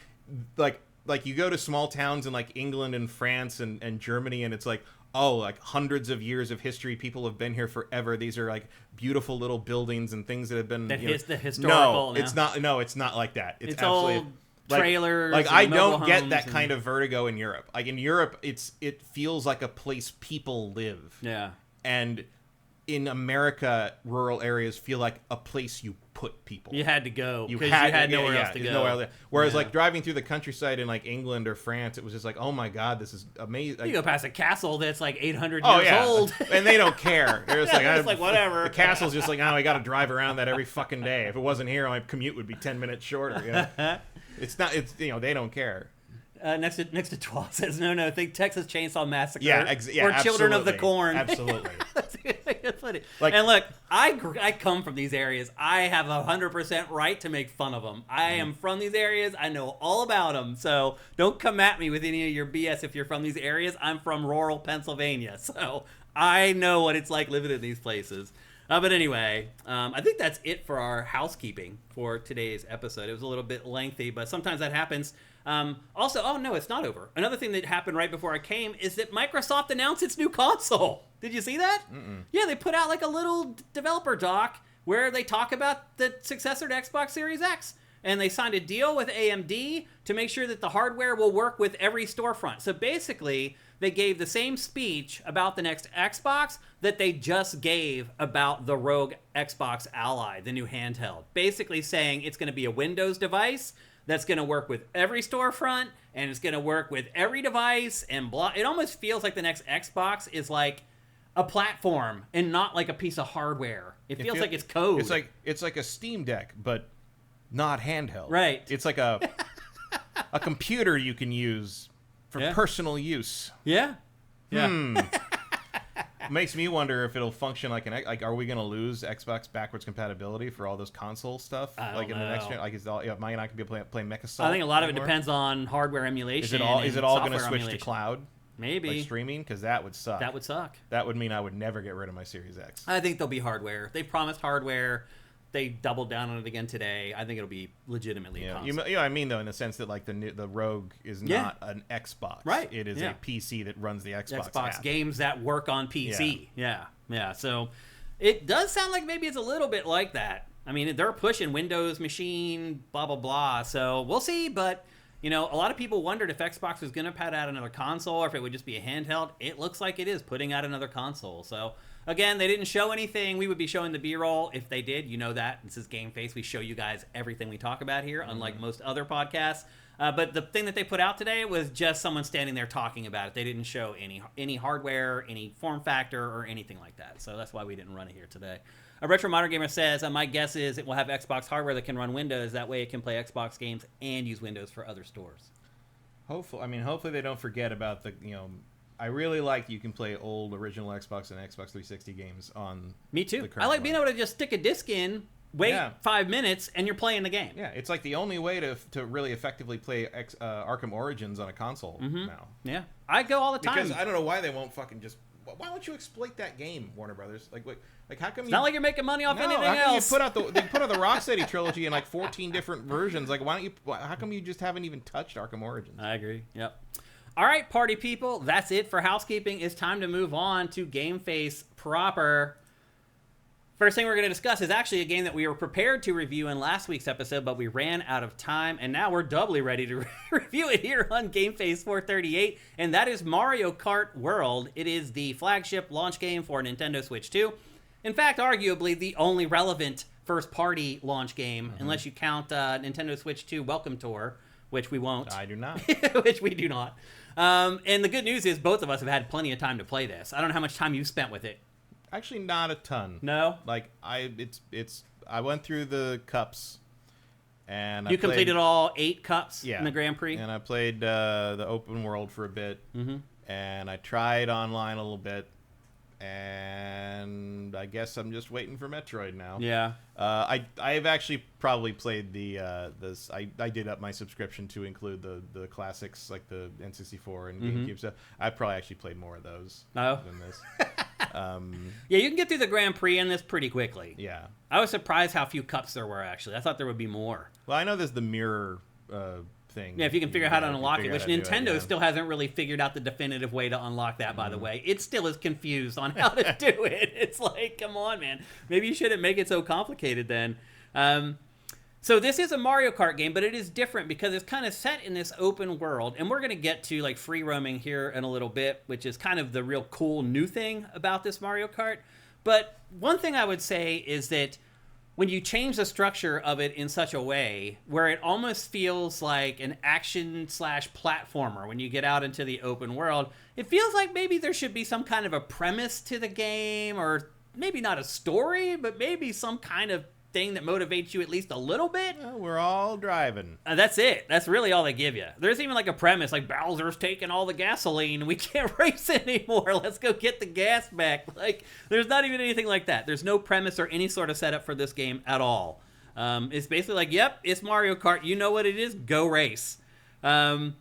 [SPEAKER 2] you go to small towns in like England and France and Germany, and it's like, oh, like hundreds of years of history. People have been here forever. These are like beautiful little buildings and things that have been
[SPEAKER 1] the historical.
[SPEAKER 2] No, it's not. No, it's not like that. It's
[SPEAKER 1] absolutely.
[SPEAKER 2] Old
[SPEAKER 1] trailers.
[SPEAKER 2] Like I don't get that kind of vertigo in Europe. Like in Europe, it feels like a place people live.
[SPEAKER 1] Yeah.
[SPEAKER 2] And in America, rural areas feel like a place you put people.
[SPEAKER 1] You had to go. You had nowhere else to go.
[SPEAKER 2] Whereas like driving through the countryside in like England or France, it was just like, oh my God, this is amazing.
[SPEAKER 1] You go past a castle that's like 800 years old.
[SPEAKER 2] And they don't care. They're just
[SPEAKER 1] it's like whatever.
[SPEAKER 2] The castle's just like, oh, I got to drive around that every fucking day. If it wasn't here, my commute would be 10 minutes shorter. You know? It's not. It's they don't care.
[SPEAKER 1] Next to Twa says no. Think Texas Chainsaw Massacre.
[SPEAKER 2] Yeah,
[SPEAKER 1] or Children of the Corn.
[SPEAKER 2] Absolutely.
[SPEAKER 1] That's funny. And look, I come from these areas. I have 100% right to make fun of them. I am from these areas. I know all about them. So don't come at me with any of your BS if you're from these areas. I'm from rural Pennsylvania, so I know what it's like living in these places. But anyway, I think that's it for our housekeeping for today's episode. It was a little bit lengthy, but sometimes that happens. Also, oh no, it's not over. Another thing that happened right before I came is that Microsoft announced its new console. Did you see that?
[SPEAKER 2] Mm-mm.
[SPEAKER 1] Yeah, they put out like a little developer doc where they talk about the successor to Xbox Series X. And they signed a deal with AMD to make sure that the hardware will work with every storefront. So basically, they gave the same speech about the next Xbox that they just gave about the Rogue Xbox Ally, the new handheld. Basically saying it's going to be a Windows device that's going to work with every storefront, and it's going to work with every device, and blah. It almost feels like the next Xbox is like a platform and not like a piece of hardware. It feels like it's code.
[SPEAKER 2] It's like a Steam Deck, but not handheld.
[SPEAKER 1] Right.
[SPEAKER 2] It's like a computer you can use for personal use.
[SPEAKER 1] Yeah. Yeah.
[SPEAKER 2] Makes me wonder if it'll function like are we going to lose Xbox backwards compatibility for all this console stuff?
[SPEAKER 1] I
[SPEAKER 2] like
[SPEAKER 1] don't
[SPEAKER 2] in the next
[SPEAKER 1] know.
[SPEAKER 2] gen, like is all am I not going to be playing Mecha Assault?
[SPEAKER 1] I think a lot of it
[SPEAKER 2] anymore?
[SPEAKER 1] depends on hardware emulation.
[SPEAKER 2] Is it all going to
[SPEAKER 1] software
[SPEAKER 2] switch
[SPEAKER 1] emulation.
[SPEAKER 2] to cloud?
[SPEAKER 1] Maybe.
[SPEAKER 2] Like streaming? Because that would suck.
[SPEAKER 1] That would suck.
[SPEAKER 2] That would mean I would never get rid of my Series X.
[SPEAKER 1] I think there'll be hardware. They promised hardware. they doubled down on it again today. I think it'll be legitimately a console.
[SPEAKER 2] I mean, though, in the sense that like the Rogue is not an Xbox.
[SPEAKER 1] Right.
[SPEAKER 2] It is a PC that runs the Xbox app.
[SPEAKER 1] Games that work on PC. Yeah. So it does sound like maybe it's a little bit like that. I mean, they're pushing Windows machine, blah, blah, blah. So we'll see. But, a lot of people wondered if Xbox was going to put out another console or if it would just be a handheld. It looks like it is putting out another console. So, again, they didn't show anything. We would be showing the B-roll if they did. You know that. This is GameFace. We show you guys everything we talk about here, unlike most other podcasts. But the thing that they put out today was just someone standing there talking about it. They didn't show any hardware, any form factor, or anything like that. So that's why we didn't run it here today. A Retro Modern Gamer says, my guess is it will have Xbox hardware that can run Windows. That way it can play Xbox games and use Windows for other stores.
[SPEAKER 2] Hopefully they don't forget about I really like you can play old original Xbox and Xbox 360 games on.
[SPEAKER 1] Me too.
[SPEAKER 2] The current
[SPEAKER 1] I like being able to just stick a disc in, wait 5 minutes, and you're playing the game.
[SPEAKER 2] Yeah, it's like the only way to really effectively play Arkham Origins on a console now.
[SPEAKER 1] Yeah, I go all the time.
[SPEAKER 2] Because I don't know why they won't fucking just. Why don't you exploit that game, Warner Brothers? Like how come?
[SPEAKER 1] It's not like you're making money off anything
[SPEAKER 2] else.
[SPEAKER 1] You
[SPEAKER 2] they put out the Rocksteady trilogy in like 14 different versions. Like, why don't you? How come you just haven't even touched Arkham Origins?
[SPEAKER 1] I agree. Yep. All right, party people. That's it for housekeeping. It's time to move on to GameFace proper. First thing we're going to discuss is actually a game that we were prepared to review in last week's episode, but we ran out of time, and now we're doubly ready to review it here on GameFace 438, and that is Mario Kart World. It is the flagship launch game for Nintendo Switch 2. In fact, arguably the only relevant first-party launch game, unless you count Nintendo Switch 2 Welcome Tour, which we won't.
[SPEAKER 2] I do not.
[SPEAKER 1] Which we do not. And the good news is both of us have had plenty of time to play this. I don't know how much time you've spent with it.
[SPEAKER 2] Actually, not a ton.
[SPEAKER 1] No?
[SPEAKER 2] Like, I went through the cups, and
[SPEAKER 1] you completed all 8 cups in the Grand Prix?
[SPEAKER 2] And I played the open world for a bit, and I tried online a little bit, and I guess I'm just waiting for Metroid now.
[SPEAKER 1] Yeah.
[SPEAKER 2] I've actually probably played this. I did up my subscription to include the classics, like the N64 and GameCube stuff. I've probably actually played more of those than this.
[SPEAKER 1] Yeah, you can get through the Grand Prix in this pretty quickly.
[SPEAKER 2] Yeah.
[SPEAKER 1] I was surprised how few cups there were, actually. I thought there would be more.
[SPEAKER 2] Well, I know there's the mirror thing.
[SPEAKER 1] Yeah, if you can figure out how to unlock it, which Nintendo still hasn't really figured out the definitive way to unlock that, by the way. It still is confused on how to do it. It's like, come on, man. Maybe you shouldn't make it so complicated then. So this is a Mario Kart game, but it is different because it's kind of set in this open world. And we're going to get to like free roaming here in a little bit, which is kind of the real cool new thing about this Mario Kart. But one thing I would say is that when you change the structure of it in such a way where it almost feels like an action/platformer when you get out into the open world, it feels like maybe there should be some kind of a premise to the game, or maybe not a story, but maybe some kind of thing that motivates you at least a little bit.
[SPEAKER 2] Well, we're all driving.
[SPEAKER 1] That's it. That's really all they give you. There's even like a premise, like Bowser's taking all the gasoline and we can't race anymore. Let's go get the gas back. Like, there's not even anything like that. There's no premise or any sort of setup for this game at all. It's basically like, yep, it's Mario Kart. You know what it is. Go race. The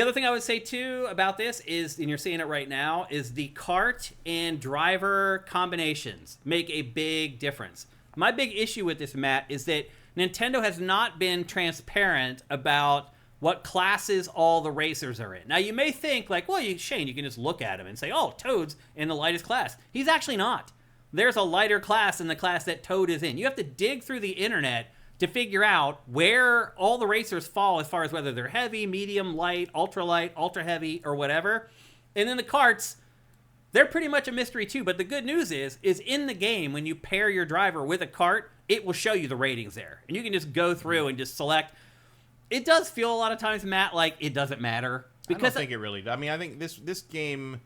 [SPEAKER 1] other thing I would say, too, about this is, and you're seeing it right now, is the kart and driver combinations make a big difference. My big issue with this, Matt, is that Nintendo has not been transparent about what classes all the racers are in. Now, you may think, like, well, Shane, you can just look at him and say, oh, Toad's in the lightest class. He's actually not. There's a lighter class in the class that Toad is in. You have to dig through the internet to figure out where all the racers fall as far as whether they're heavy, medium, light, ultra heavy, or whatever. And then the karts, they're pretty much a mystery too, but the good news is in the game, when you pair your driver with a kart, it will show you the ratings there. And you can just go through and just select. It does feel a lot of times, Matt, like it doesn't matter.
[SPEAKER 2] Because I don't think it really does. I mean, I think this game,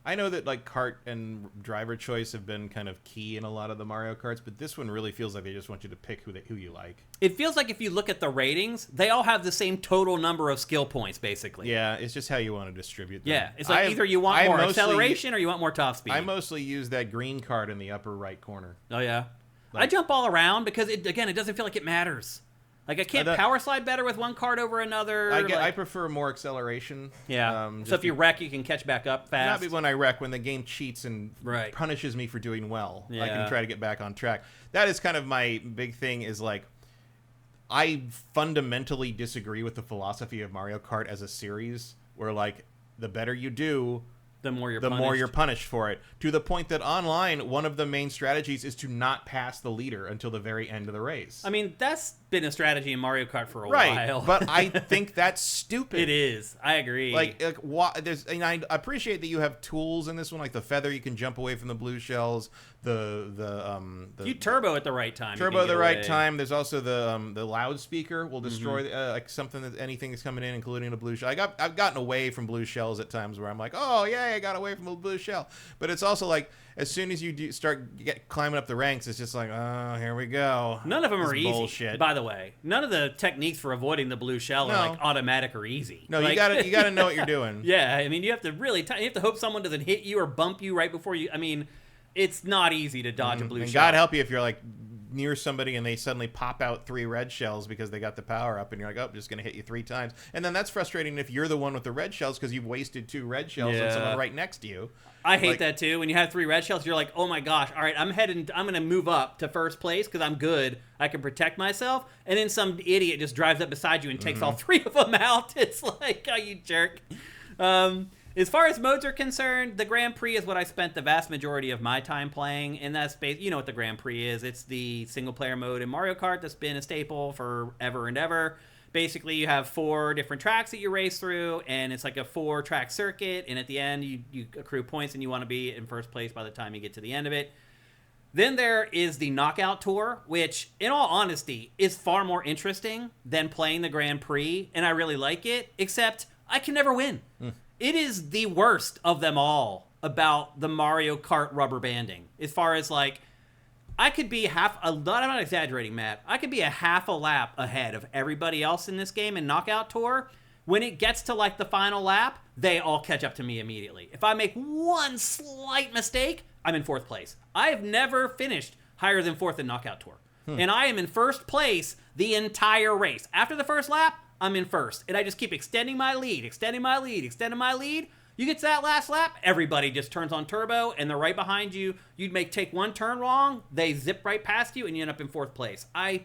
[SPEAKER 2] I know that like kart and driver choice have been kind of key in a lot of the Mario Karts, but this one really feels like they just want you to pick who you like.
[SPEAKER 1] It feels like if you look at the ratings, they all have the same total number of skill points, basically.
[SPEAKER 2] Yeah, it's just how you want to distribute them.
[SPEAKER 1] Yeah, it's like either you want more acceleration or you want more top speed.
[SPEAKER 2] I mostly use that green card in the upper right corner.
[SPEAKER 1] Oh, yeah. I jump all around because, it doesn't feel like it matters. Like, I can't power slide better with one cart over another.
[SPEAKER 2] I prefer more acceleration.
[SPEAKER 1] Yeah. So if you wreck, you can catch back up fast.
[SPEAKER 2] Not when I wreck, when the game cheats and punishes me for doing well. I can try to get back on track. That is kind of my big thing, is like, I fundamentally disagree with the philosophy of Mario Kart as a series, where like the better you do, the more you're punished for it. To the point that online, one of the main strategies is to not pass the leader until the very end of the race.
[SPEAKER 1] I mean, that's been a strategy in Mario Kart for a while.
[SPEAKER 2] But I think that's stupid.
[SPEAKER 1] It is. I agree.
[SPEAKER 2] I appreciate that you have tools in this one, like the feather. You can jump away from the blue shells.
[SPEAKER 1] You turbo at the right time.
[SPEAKER 2] Time. There's also the loudspeaker will destroy like anything that's coming in, including a blue shell. I've gotten away from blue shells at times where I'm like, oh yeah, I got away from a blue shell. But it's also like, as soon as you start climbing up the ranks, it's just like, oh, here we go.
[SPEAKER 1] None of them are easy.
[SPEAKER 2] Bullshit.
[SPEAKER 1] By the way, none of the techniques for avoiding the blue shell are like automatic or easy.
[SPEAKER 2] No, you gotta know what you're doing.
[SPEAKER 1] Yeah, I mean, you have to really you have to hope someone doesn't hit you or bump you right before you. I mean, it's not easy to dodge a blue shell.
[SPEAKER 2] God help you if you're like near somebody and they suddenly pop out 3 red shells because they got the power up, and you're like, oh, I'm just gonna hit you 3 times, and then that's frustrating if you're the one with the red shells because you've wasted 2 red shells on someone right next to you.
[SPEAKER 1] I hate that too. When you have 3 red shells, you're like, oh my gosh, all right, I'm going to move up to first place because I'm good. I can protect myself. And then some idiot just drives up beside you and takes all 3 of them out. It's like, oh, you jerk. As far as modes are concerned, the Grand Prix is what I spent the vast majority of my time playing in that space. You know what the Grand Prix is. It's the single-player mode in Mario Kart that's been a staple forever and ever. Basically, you have 4 different tracks that you race through, and it's like a 4-track circuit, and at the end, you accrue points, and you want to be in first place by the time you get to the end of it. Then there is the Knockout Tour, which, in all honesty, is far more interesting than playing the Grand Prix, and I really like it, except I can never win. It is the worst of them all about the Mario Kart rubber banding, as far as, like, I could be I'm not exaggerating, Matt. I could be a half a lap ahead of everybody else in this game in Knockout Tour. When it gets to, like, the final lap, they all catch up to me immediately. If I make one slight mistake, I'm in 4th place. I have never finished higher than 4th in Knockout Tour. And I am in first place the entire race. After the first lap, I'm in first. And I just keep extending my lead. You get to that last lap, everybody just turns on turbo, and they're right behind you. You'd take one turn wrong, they zip right past you, and you end up in 4th place. I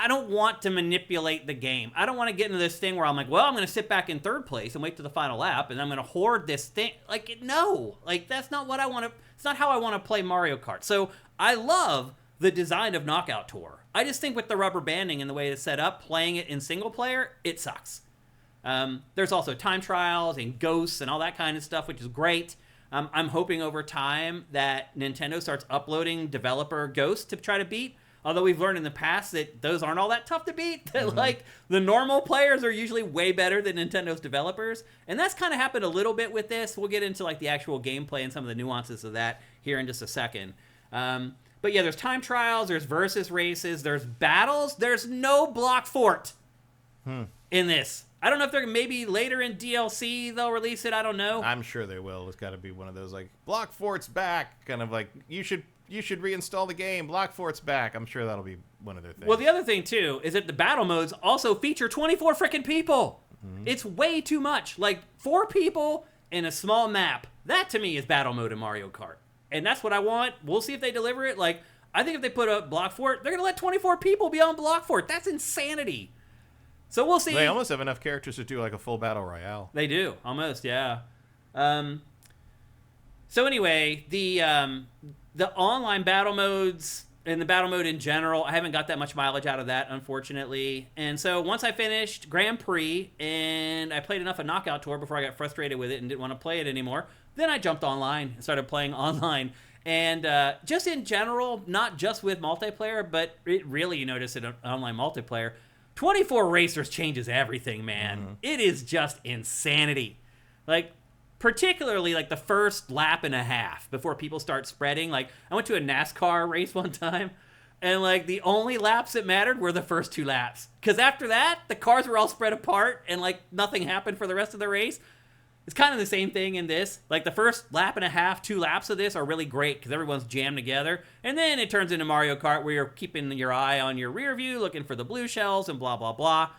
[SPEAKER 1] don't want to manipulate the game. I don't want to get into this thing where I'm like, well, I'm going to sit back in 3rd place and wait to the final lap, and I'm going to hoard this thing. Like, no. Like, that's not what I want to... It's not how I want to play Mario Kart. So, I love the design of Knockout Tour. I just think with the rubber banding and the way it's set up, playing it in single player, it sucks. There's also time trials and ghosts and all that kind of stuff, which is great. I'm hoping over time that Nintendo starts uploading developer ghosts to try to beat. Although we've learned in the past that those aren't all that tough to beat. That like the normal players are usually way better than Nintendo's developers. And that's kind of happened a little bit with this. We'll get into like the actual gameplay and some of the nuances of that here in just a second. But yeah, there's time trials, there's versus races, there's battles. There's no block fort in this. I don't know if they're maybe later in DLC they'll release it. I don't know.
[SPEAKER 2] I'm sure they will. It's got to be one of those like block fort's back, kind of like you should reinstall the game. Block fort's back. I'm sure that'll be one of their things.
[SPEAKER 1] Well, the other thing too is that the battle modes also feature 24 freaking people. It's way too much. Like 4 people in a small map. That to me is battle mode in Mario Kart, and that's what I want. We'll see if they deliver it. Like I think if they put a block fort, they're gonna let 24 people be on block fort. That's insanity. So we'll see.
[SPEAKER 2] They almost have enough characters to do like a full battle royale.
[SPEAKER 1] They do, almost, yeah. So anyway, the online battle modes and the battle mode in general, I haven't got that much mileage out of that, unfortunately. And so once I finished Grand Prix and I played enough of Knockout Tour before I got frustrated with it and didn't want to play it anymore, then I jumped online and started playing online. And just in general, not just with multiplayer, but it really, you notice it in online multiplayer, 24 racers changes everything, man. It is just insanity. Like, particularly, like, the first lap and a half before people start spreading. Like, I went to a NASCAR race one time, and, like, the only laps that mattered were the first 2 laps. Because after that, the cars were all spread apart, and, like, nothing happened for the rest of the race. It's kind of the same thing in this. Like the first lap and a half, 2 laps of this are really great because everyone's jammed together. And then it turns into Mario Kart where you're keeping your eye on your rear view, looking for the blue shells and blah, blah, blah.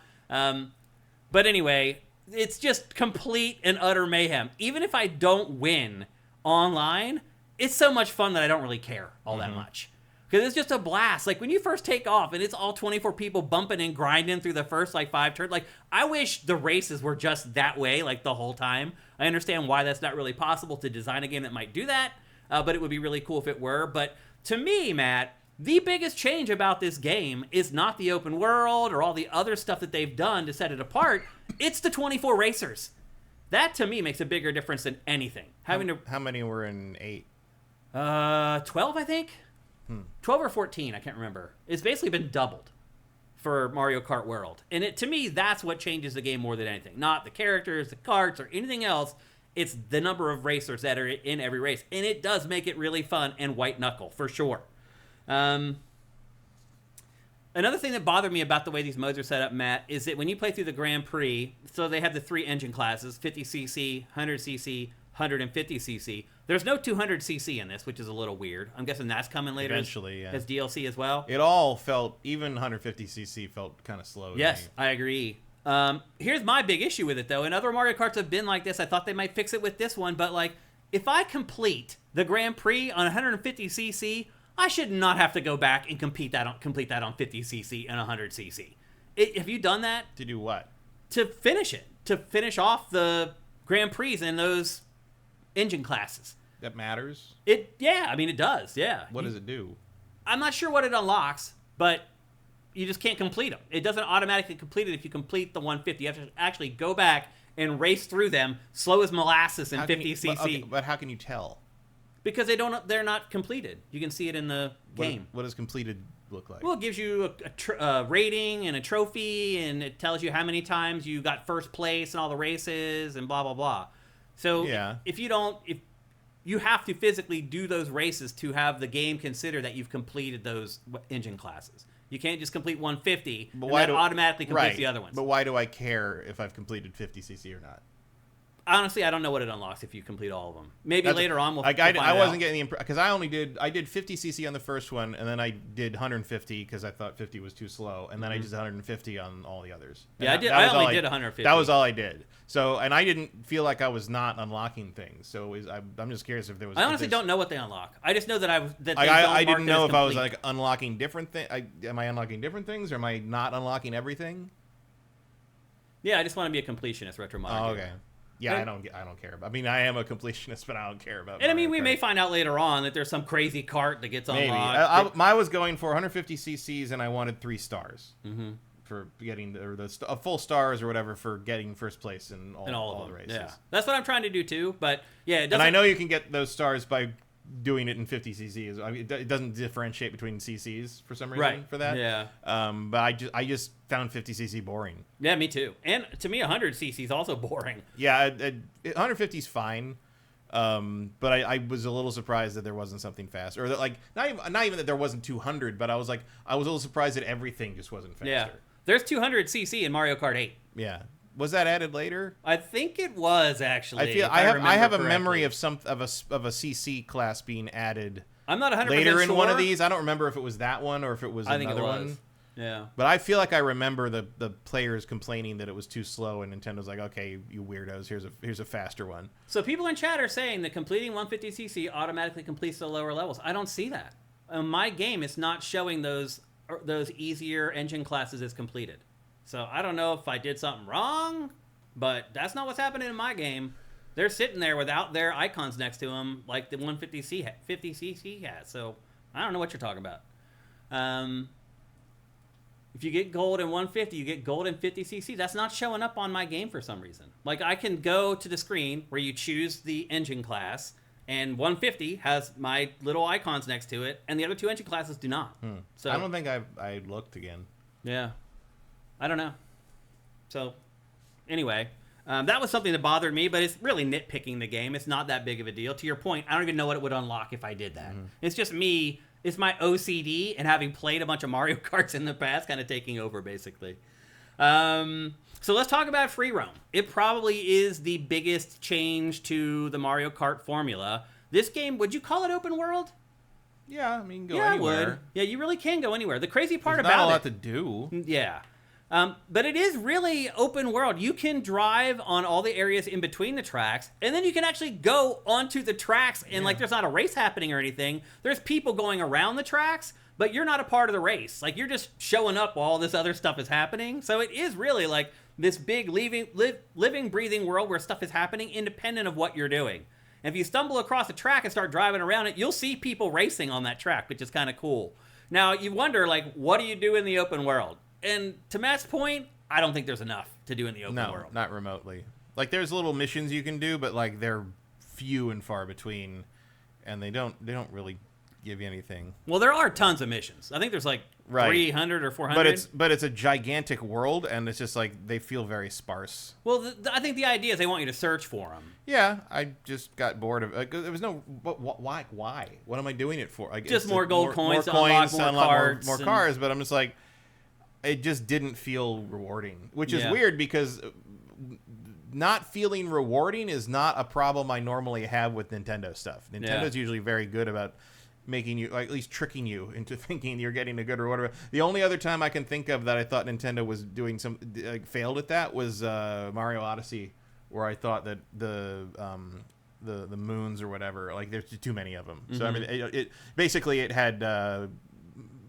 [SPEAKER 1] But anyway, it's just complete and utter mayhem. Even if I don't win online, it's so much fun that I don't really care all that much. Because it's just a blast. Like, when you first take off and it's all 24 people bumping and grinding through the first, 5 turns. Like, I wish the races were just that way, the whole time. I understand why that's not really possible to design a game that might do that. But it would be really cool if it were. But to me, Matt, the biggest change about this game is not the open world or all the other stuff that they've done to set it apart. It's the 24 racers. That, to me, makes a bigger difference than anything.
[SPEAKER 2] How many were in 8?
[SPEAKER 1] 12, I think. 12 or 14, I can't remember. It's basically been doubled for Mario Kart World. And to me, that's what changes the game more than anything. Not the characters, the carts, or anything else. It's the number of racers that are in every race. And it does make it really fun and white knuckle, for sure. Another thing that bothered me about the way these modes are set up, Matt, is that when you play through the Grand Prix, so they have the 3 engine classes, 50cc, 100cc, 150cc. There's no 200cc in this, which is a little weird. I'm guessing that's coming later
[SPEAKER 2] eventually,
[SPEAKER 1] as DLC as well.
[SPEAKER 2] It all felt, even 150cc felt kind of slow.
[SPEAKER 1] Yes, I agree. Here's my big issue with it, though. And other Mario Karts have been like this. I thought they might fix it with this one. But, if I complete the Grand Prix on 150cc, I should not have to go back and complete that on 50cc and 100cc. Have you done that?
[SPEAKER 2] To do what?
[SPEAKER 1] To finish it. To finish off the Grand Prix in those engine classes.
[SPEAKER 2] That matters?
[SPEAKER 1] Yeah, I mean, it does, yeah.
[SPEAKER 2] What does it do?
[SPEAKER 1] I'm not sure what it unlocks, but you just can't complete them. It doesn't automatically complete it if you complete the 150. You have to actually go back and race through them, slow as molasses in 50cc.
[SPEAKER 2] But how can you tell?
[SPEAKER 1] Because they're not completed. You can see it in the game.
[SPEAKER 2] What does completed look like?
[SPEAKER 1] Well, it gives you a rating and a trophy, and it tells you how many times you got first place in all the races and blah, blah, blah. So if you have to physically do those races to have the game consider that you've completed those engine classes. You can't just complete 150 and that automatically completes the other ones.
[SPEAKER 2] But why do I care if I've completed 50cc or not?
[SPEAKER 1] Honestly, I don't know what it unlocks if you complete all of them. Maybe later on we'll find
[SPEAKER 2] I wasn't
[SPEAKER 1] out.
[SPEAKER 2] getting the impression, because I did 50cc on the first one, and then I did 150 because I thought 50 was too slow, and then I did 150 on all the others.
[SPEAKER 1] Yeah, I only did 150.
[SPEAKER 2] That was all I did. So, and I didn't feel like I was not unlocking things. So I'm just curious if there was.
[SPEAKER 1] I honestly don't know what they unlock. I just know that
[SPEAKER 2] I didn't know if I was unlocking different things. Am I unlocking different things, or am I not unlocking everything?
[SPEAKER 1] Yeah, I just want to be a completionist, retro modern.
[SPEAKER 2] Oh, okay. Yeah, I don't care about. I mean, I am a completionist, but I don't care about.
[SPEAKER 1] And I mean, we may find out later on that there's some crazy cart that gets unlocked.
[SPEAKER 2] I was going for 150 cc's, and I wanted 3 stars for getting the full stars or whatever for getting first place in all the races.
[SPEAKER 1] Yeah, that's what I'm trying to do too. But yeah,
[SPEAKER 2] and I know you can get those stars by doing it in 50cc. I mean, it doesn't differentiate between cc's for some reason for that.
[SPEAKER 1] Yeah.
[SPEAKER 2] But I just found 50cc boring.
[SPEAKER 1] Yeah, me too. And to me, 100cc is also boring.
[SPEAKER 2] Yeah, 150 is fine. But I was a little surprised that there wasn't something fast, or that not even that there wasn't 200, but I was a little surprised that everything just wasn't faster.
[SPEAKER 1] Yeah. There's 200cc in Mario Kart 8.
[SPEAKER 2] Yeah. Was that added later?
[SPEAKER 1] I think it was actually.
[SPEAKER 2] I have a memory of a CC class being added.
[SPEAKER 1] I'm not 100%
[SPEAKER 2] later in
[SPEAKER 1] sure.
[SPEAKER 2] One of these. I don't remember if it was that one or if it was another one.
[SPEAKER 1] Yeah.
[SPEAKER 2] But I feel like I remember the players complaining that it was too slow, and Nintendo's like, okay, you weirdos, here's a faster one.
[SPEAKER 1] So people in chat are saying that completing 150cc automatically completes the lower levels. I don't see that. In my game, it's not showing those easier engine classes as completed. So I don't know if I did something wrong, but that's not what's happening in my game. They're sitting there without their icons next to them like the 150cc has. So I don't know what you're talking about. If you get gold in 150, you get gold in 50cc. That's not showing up on my game for some reason. Like, I can go to the screen where you choose the engine class, and 150 has my little icons next to it, and the other 2 engine classes do not. So
[SPEAKER 2] I don't think I looked again.
[SPEAKER 1] Yeah. I don't know. So, anyway, that was something that bothered me, but it's really nitpicking the game. It's not that big of a deal. To your point, I don't even know what it would unlock if I did that. It's just me. It's my OCD and having played a bunch of Mario Karts in the past kind of taking over, basically. So let's talk about free roam. It probably is the biggest change to the Mario Kart formula. This game, would you call it open world?
[SPEAKER 2] Yeah, I mean, go
[SPEAKER 1] Yeah,
[SPEAKER 2] anywhere.
[SPEAKER 1] I would. Yeah, you really can go anywhere. The crazy part
[SPEAKER 2] There's
[SPEAKER 1] about
[SPEAKER 2] not a lot
[SPEAKER 1] it,
[SPEAKER 2] to do.
[SPEAKER 1] yeah. But it is really open world. You can drive on all the areas in between the tracks, and then you can actually go onto the tracks, and like there's not a race happening or anything. There's people going around the tracks, but you're not a part of the race. Like, you're just showing up while all this other stuff is happening. So it is really like this big living, breathing world where stuff is happening independent of what you're doing. And if you stumble across a track and start driving around it, you'll see people racing on that track, which is kind of cool. Now, you wonder, like, what do you do in the open world? And to Matt's point, I don't think there's enough to do in the open world.
[SPEAKER 2] No, not remotely. Like, there's little missions you can do, but like they're few and far between, and they don't really give you anything.
[SPEAKER 1] Well, there are tons of missions. I think there's like 300 or 400.
[SPEAKER 2] But it's a gigantic world, and it's just like they feel very sparse.
[SPEAKER 1] Well, I think the idea is they want you to search for them.
[SPEAKER 2] Yeah, I just got bored of it. There was no why? What am I doing it for?
[SPEAKER 1] Just more gold coins to unlock more cards.
[SPEAKER 2] More cars, but I'm just like, it just didn't feel rewarding, which is weird because not feeling rewarding is not a problem I normally have with Nintendo stuff. Nintendo's usually very good about making you, like, at least tricking you into thinking you're getting a good reward. The only other time I can think of that I thought Nintendo was doing failed at that was Mario Odyssey, where I thought that the moons or whatever, like, there's too many of them. So I mean, it basically had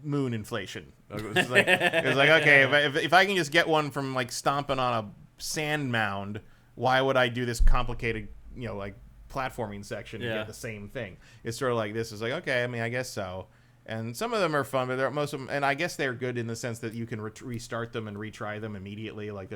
[SPEAKER 2] moon inflation. It was like okay, if I can just get one from like stomping on a sand mound, why would I do this complicated, like, platforming section to get the same thing? It's sort of like, this is like, okay, I mean, I guess so. And some of them are fun, but most of them, and I guess they're good in the sense that you can restart them and retry them immediately. Like,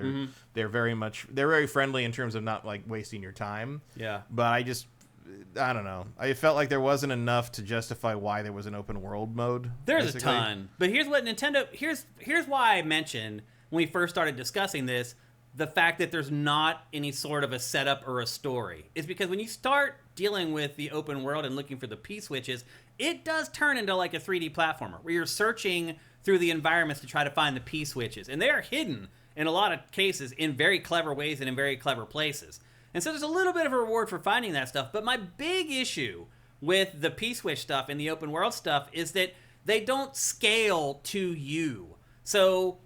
[SPEAKER 2] they're very friendly in terms of not like wasting your time. Yeah. But I don't know. I felt like there wasn't enough to justify why there was an open world mode.
[SPEAKER 1] There's basically a ton. But here's what Nintendo, here's why I mentioned when we first started discussing this, the fact that there's not any sort of a setup or a story is because when you start dealing with the open world and looking for the P-switches, it does turn into like a 3D platformer where you're searching through the environments to try to find the P-switches. And they are hidden in a lot of cases in very clever ways and in very clever places. And so there's a little bit of a reward for finding that stuff. But my big issue with the P-switch stuff and the open world stuff is that they don't scale to you. So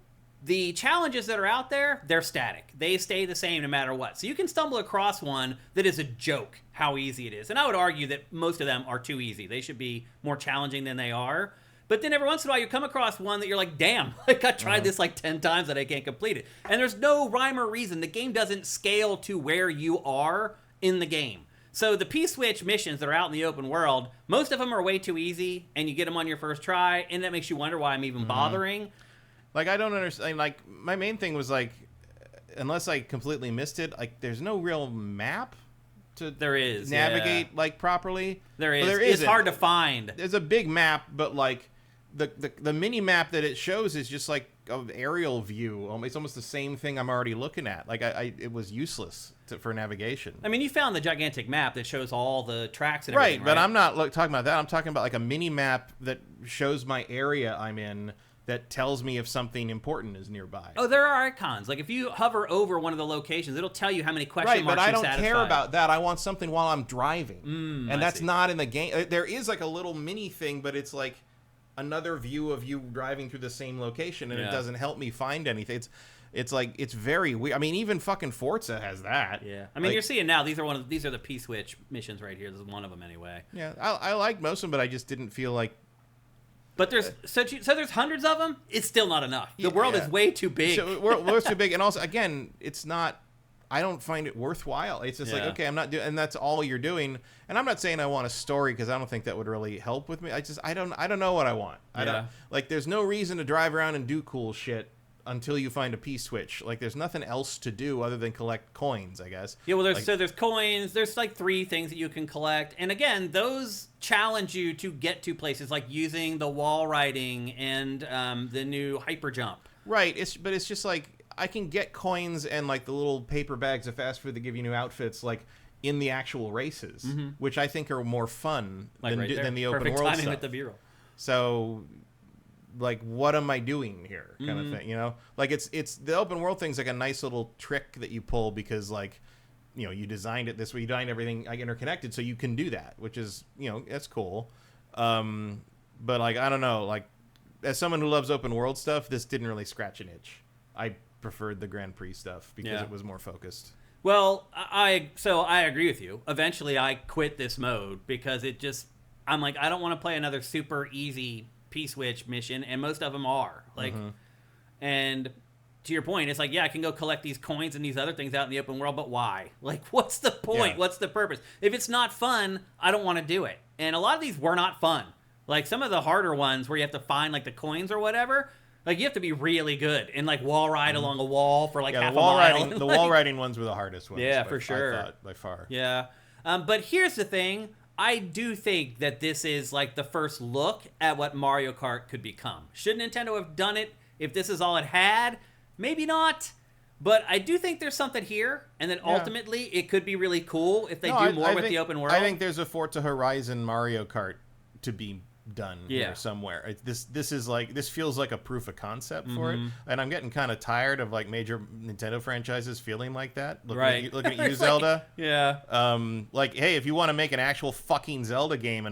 [SPEAKER 1] the challenges that are out there, they're static. They stay the same no matter what. So you can stumble across one that is a joke how easy it is. And I would argue that most of them are too easy. They should be more challenging than they are. But then every once in a while you come across one that you're like, damn, like I tried this like 10 times and I can't complete it. And there's no rhyme or reason. The game doesn't scale to where you are in the game. So the P-switch missions that are out in the open world, most of them are way too easy, and you get them on your first try, and that makes you wonder why I'm even bothering.
[SPEAKER 2] Like, I don't understand. Like, my main thing was, like, unless I completely missed it, like, there's no real map to navigate, like, properly.
[SPEAKER 1] There is. It's hard to find.
[SPEAKER 2] There's a big map, but, like, the mini map that it shows is just, like, an aerial view. It's almost the same thing I'm already looking at. Like, it was useless for navigation.
[SPEAKER 1] I mean, you found the gigantic map that shows all the tracks and everything,
[SPEAKER 2] right? But I'm not talking about that. I'm talking about, like, a mini map that shows my area I'm in, that tells me if something important is nearby.
[SPEAKER 1] Oh, there are icons. Like, if you hover over one of the locations, it'll tell you how many question marks
[SPEAKER 2] you've
[SPEAKER 1] you satisfied.
[SPEAKER 2] Right, but I don't care about that. I want something while I'm driving. And that's not in the game. There is, like, a little mini thing, but it's, like, another view of you driving through the same location, and it doesn't help me find anything. It's like, it's very weird. I mean, even fucking Forza has that.
[SPEAKER 1] Yeah. I mean, you're seeing now, these are the P-switch missions right here. This is one of them anyway.
[SPEAKER 2] Yeah, I like most of them, but I just didn't feel like...
[SPEAKER 1] But there's so there's hundreds of them. It's still not enough. The world is way too big.
[SPEAKER 2] So world's too big, and also, again, it's not. I don't find it worthwhile. It's just like, okay, I'm not doing, and that's all you're doing. And I'm not saying I want a story because I don't think that would really help with me. I don't know what I want. I don't, like, there's no reason to drive around and do cool shit until you find a P-switch. Like, there's nothing else to do other than collect coins, I guess.
[SPEAKER 1] Yeah, well, there's coins. There's like 3 things that you can collect, and again, those challenge you to get to places, like using the wall riding and the new hyper jump.
[SPEAKER 2] Right. But it's just like, I can get coins and, like, the little paper bags of fast food that give you new outfits, like, in the actual races, which I think are more fun than the open world stuff.
[SPEAKER 1] Perfect timing with the B-roll.
[SPEAKER 2] So like, what am I doing here, kind of thing, you know? Like, it's the open world thing's like a nice little trick that you pull because, like, you know, you designed it this way, you designed everything like interconnected, so you can do that, which is, you know, that's cool. But like, I don't know, like, as someone who loves open world stuff, this didn't really scratch an itch. I preferred the Grand Prix stuff because it was more focused.
[SPEAKER 1] Well, I agree with you. Eventually, I quit this mode because I'm like, I don't want to play another super easy P-switch mission, and most of them are. Like, and to your point, it's like, yeah, I can go collect these coins and these other things out in the open world, but why? Like, what's the point?
[SPEAKER 2] Yeah.
[SPEAKER 1] What's the purpose? If it's not fun, I don't want to do it. And a lot of these were not fun. Like, some of the harder ones where you have to find, like, the coins or whatever, like, you have to be really good and, like, wall ride along a wall for, like, half a mile.
[SPEAKER 2] The wall riding ones were the hardest ones.
[SPEAKER 1] Yeah, for sure.
[SPEAKER 2] I thought, by far.
[SPEAKER 1] Yeah. But here's the thing. I do think that this is, like, the first look at what Mario Kart could become. Should Nintendo have done it if this is all it had? Maybe not. But I do think there's something here, and then ultimately it could be really cool if they do more with the open world.
[SPEAKER 2] I think there's a Forza Horizon Mario Kart to be done here somewhere. This feels like a proof of concept for it, and I'm getting kind of tired of like major Nintendo franchises feeling like that. Looking at you, Zelda. Like, hey, if you want to make an actual fucking Zelda game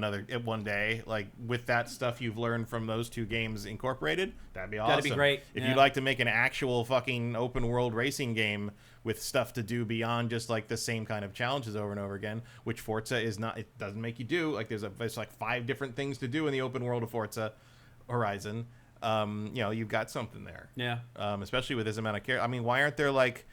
[SPEAKER 2] one day, like with that stuff you've learned from those two games incorporated, that'd be awesome.
[SPEAKER 1] That'd be great.
[SPEAKER 2] If you'd like to make an actual fucking open world racing game with stuff to do beyond just like the same kind of challenges over and over again, which Forza is not. It doesn't make you do. Like, there's like 5 different things to do in the open world of Forza Horizon. You know, you've got something there.
[SPEAKER 1] Yeah.
[SPEAKER 2] Especially with this amount of character. I mean, why aren't there like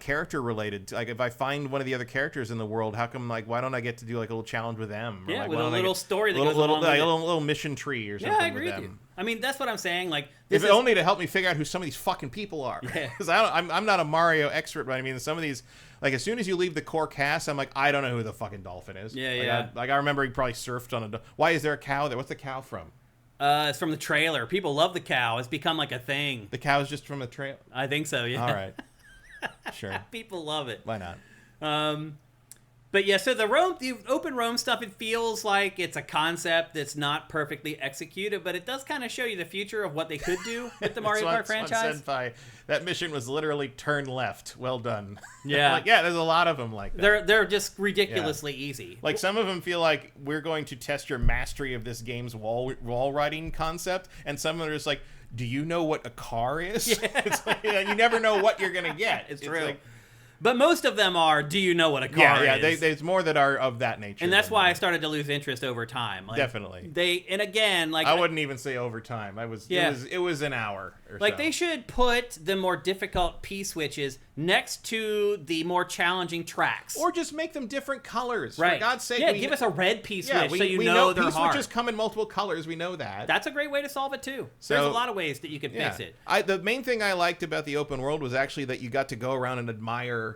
[SPEAKER 2] character related? Like, if I find one of the other characters in the world, how come, like, why don't I get to do like a little challenge with them?
[SPEAKER 1] Or,
[SPEAKER 2] like,
[SPEAKER 1] with a little story that goes along with it.
[SPEAKER 2] A little mission tree or something.
[SPEAKER 1] Yeah, I agree
[SPEAKER 2] with
[SPEAKER 1] with
[SPEAKER 2] them.
[SPEAKER 1] you. I mean, that's what I'm saying. Like,
[SPEAKER 2] if only to help me figure out who some of these fucking people are. Because I'm not a Mario expert, but I mean, some of these, like, as soon as you leave the core cast, I'm like, I don't know who the fucking dolphin is. I remember he probably surfed on a. Why is there a cow there? What's the cow from?
[SPEAKER 1] It's from the trailer. People love the cow. It's become like a thing.
[SPEAKER 2] The cow's just from a trailer.
[SPEAKER 1] I think so. Yeah.
[SPEAKER 2] All right. Sure.
[SPEAKER 1] People love it.
[SPEAKER 2] Why not?
[SPEAKER 1] But yeah, so the open roam stuff, it feels like it's a concept that's not perfectly executed, but it does kind of show you the future of what they could do with the Mario Kart franchise.
[SPEAKER 2] That mission was literally turn left. Well done.
[SPEAKER 1] Yeah.
[SPEAKER 2] Like, yeah, there's a lot of them like that.
[SPEAKER 1] They're just ridiculously easy.
[SPEAKER 2] Like, some of them feel like we're going to test your mastery of this game's wall riding concept, and some of them are just like, do you know what a car is? Yeah. It's like, you never know what you're going to get.
[SPEAKER 1] It's true. Like, but most of them are, do you know what a car is?
[SPEAKER 2] Yeah, there's more that are of that nature.
[SPEAKER 1] And that's why I started to lose interest over time. Like,
[SPEAKER 2] definitely.
[SPEAKER 1] And again, like,
[SPEAKER 2] I wouldn't even say over time. It was an hour or so.
[SPEAKER 1] Like, they should put the more difficult P-switches next to the more challenging tracks.
[SPEAKER 2] Or just make them different colors.
[SPEAKER 1] Right.
[SPEAKER 2] For God's sake.
[SPEAKER 1] Yeah, give us a red P-switch so you know they're hard.
[SPEAKER 2] P-switches come in multiple colors. We know that.
[SPEAKER 1] That's a great way to solve it, too. So, there's a lot of ways that you can fix it.
[SPEAKER 2] The main thing I liked about the open world was actually that you got to go around and admire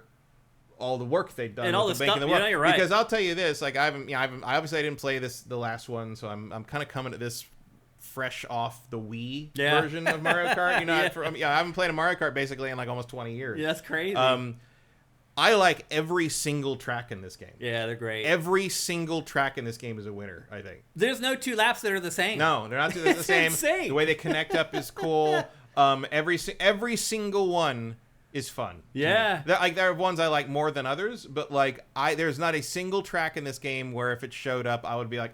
[SPEAKER 2] all the work they've done
[SPEAKER 1] and all the stuff. You're right.
[SPEAKER 2] Because I'll tell you this, like, I obviously I didn't play the last one, so I'm kind of coming at this fresh off the Wii version of Mario Kart. You know, I haven't played a Mario Kart basically in like almost 20 years.
[SPEAKER 1] Yeah, that's crazy.
[SPEAKER 2] I like every single track in this game.
[SPEAKER 1] Yeah, they're great.
[SPEAKER 2] Every single track in this game is a winner, I think.
[SPEAKER 1] There's no 2 laps that are the same.
[SPEAKER 2] No, they're not the same.
[SPEAKER 1] Insane.
[SPEAKER 2] The way they connect up is cool. Every single one is fun.
[SPEAKER 1] Yeah.
[SPEAKER 2] There are ones I like more than others, but like there's not a single track in this game where if it showed up, I would be like,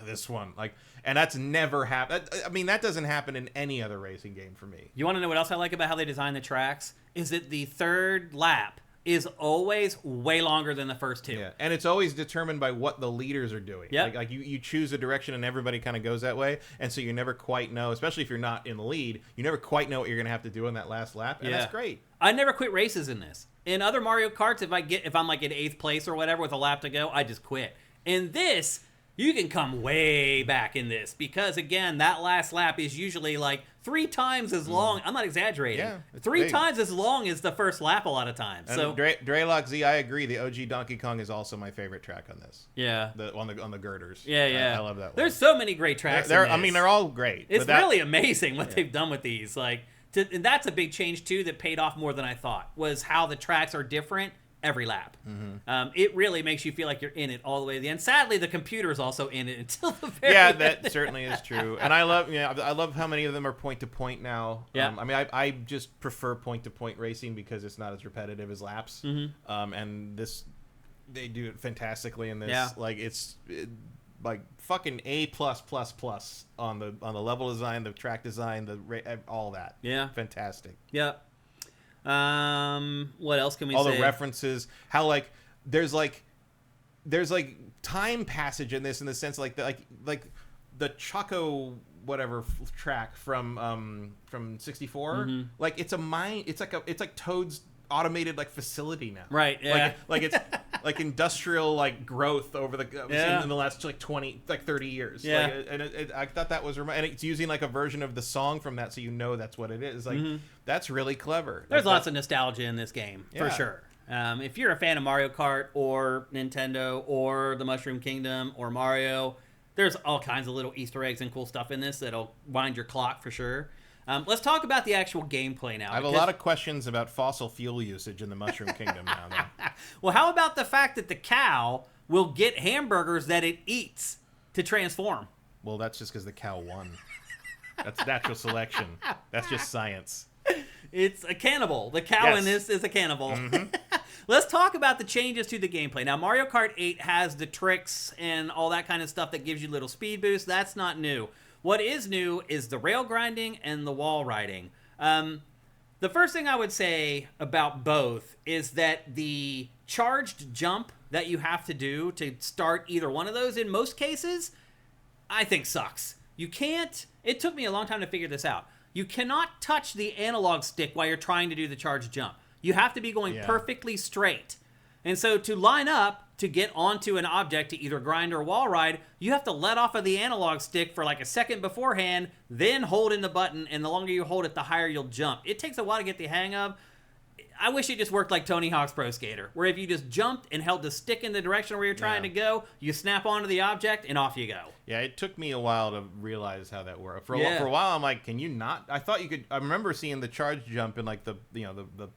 [SPEAKER 2] this one. Like, and that's never happened. I mean, that doesn't happen in any other racing game for me.
[SPEAKER 1] You want to know what else I like about how they design the tracks? Is that the third lap is always way longer than the first 2.
[SPEAKER 2] Yeah, and it's always determined by what the leaders are doing.
[SPEAKER 1] Yeah.
[SPEAKER 2] Like you choose a direction and everybody kind of goes that way, and so you never quite know, especially if you're not in the lead, you never quite know what you're going to have to do in that last lap, and that's great.
[SPEAKER 1] I never quit races in this. In other Mario Karts, if I'm like in 8th place or whatever with a lap to go, I just quit. In this, you can come way back in this because, again, that last lap is usually like 3 times as long. I'm not exaggerating. Yeah, 3 times as long as the first lap a lot of times.
[SPEAKER 2] And
[SPEAKER 1] so
[SPEAKER 2] Draylock Z, I agree. The OG Donkey Kong is also my favorite track on this.
[SPEAKER 1] Yeah.
[SPEAKER 2] On the girders.
[SPEAKER 1] Yeah.
[SPEAKER 2] I love that one.
[SPEAKER 1] There's so many great tracks in this.
[SPEAKER 2] I mean, they're all great.
[SPEAKER 1] It's really amazing what they've done with these. Like, and that's a big change, too, that paid off more than I thought, was how the tracks are different every lap. It really makes you feel like you're in it all the way to the end. Sadly, the computer is also in it until the very end.
[SPEAKER 2] That certainly is true. And I love how many of them are point to point now.
[SPEAKER 1] Yeah.
[SPEAKER 2] I just prefer point to point racing because it's not as repetitive as laps. And they do it fantastically in this.
[SPEAKER 1] Yeah.
[SPEAKER 2] Like like fucking A+++ on the level design, the track design, all that.
[SPEAKER 1] Yeah.
[SPEAKER 2] Fantastic.
[SPEAKER 1] Yep. What else can we say?
[SPEAKER 2] All the references, how like there's time passage in this, in the sense like the Choco whatever track from 64. Like it's like Toad's automated like facility now.
[SPEAKER 1] Right. Yeah.
[SPEAKER 2] Like it's like industrial like growth over in the last like 30 years.
[SPEAKER 1] Yeah.
[SPEAKER 2] Like, I thought that was and it's using like a version of the song from that, so that's what it is. Like that's really clever.
[SPEAKER 1] There's lots of nostalgia in this game for sure. If you're a fan of Mario Kart or Nintendo or the Mushroom Kingdom or Mario, there's all kinds of little Easter eggs and cool stuff in this that'll wind your clock for sure. Let's talk about the actual gameplay now.
[SPEAKER 2] I have a lot of questions about fossil fuel usage in the Mushroom Kingdom now.
[SPEAKER 1] Well, how about the fact that the cow will get hamburgers that it eats to transform?
[SPEAKER 2] Well, that's just because the cow won. That's natural selection. That's just science.
[SPEAKER 1] It's a cannibal. The cow in this is a cannibal. Let's talk about the changes to the gameplay. Now, Mario Kart 8 has the tricks and all that kind of stuff that gives you little speed boosts. That's not new. What is new is the rail grinding and the wall riding. The first thing I would say about both is that the charged jump that you have to do to start either one of those, in most cases, I think sucks. You can't... It took me a long time to figure this out. You cannot touch the analog stick while you're trying to do the charged jump. You have to be going perfectly straight. And so to line up to get onto an object to either grind or wall ride, you have to let off of the analog stick for like a second beforehand, then hold in the button, and the longer you hold it, the higher you'll jump. It takes a while to get the hang of. I wish it just worked like Tony Hawk's Pro Skater, where if you just jumped and held the stick in the direction where you're trying to go, you snap onto the object, and off you go. Yeah,
[SPEAKER 2] it took me a while to realize how that worked. For a while, I'm like, can you not? I thought you could. I remember seeing the charge jump in like the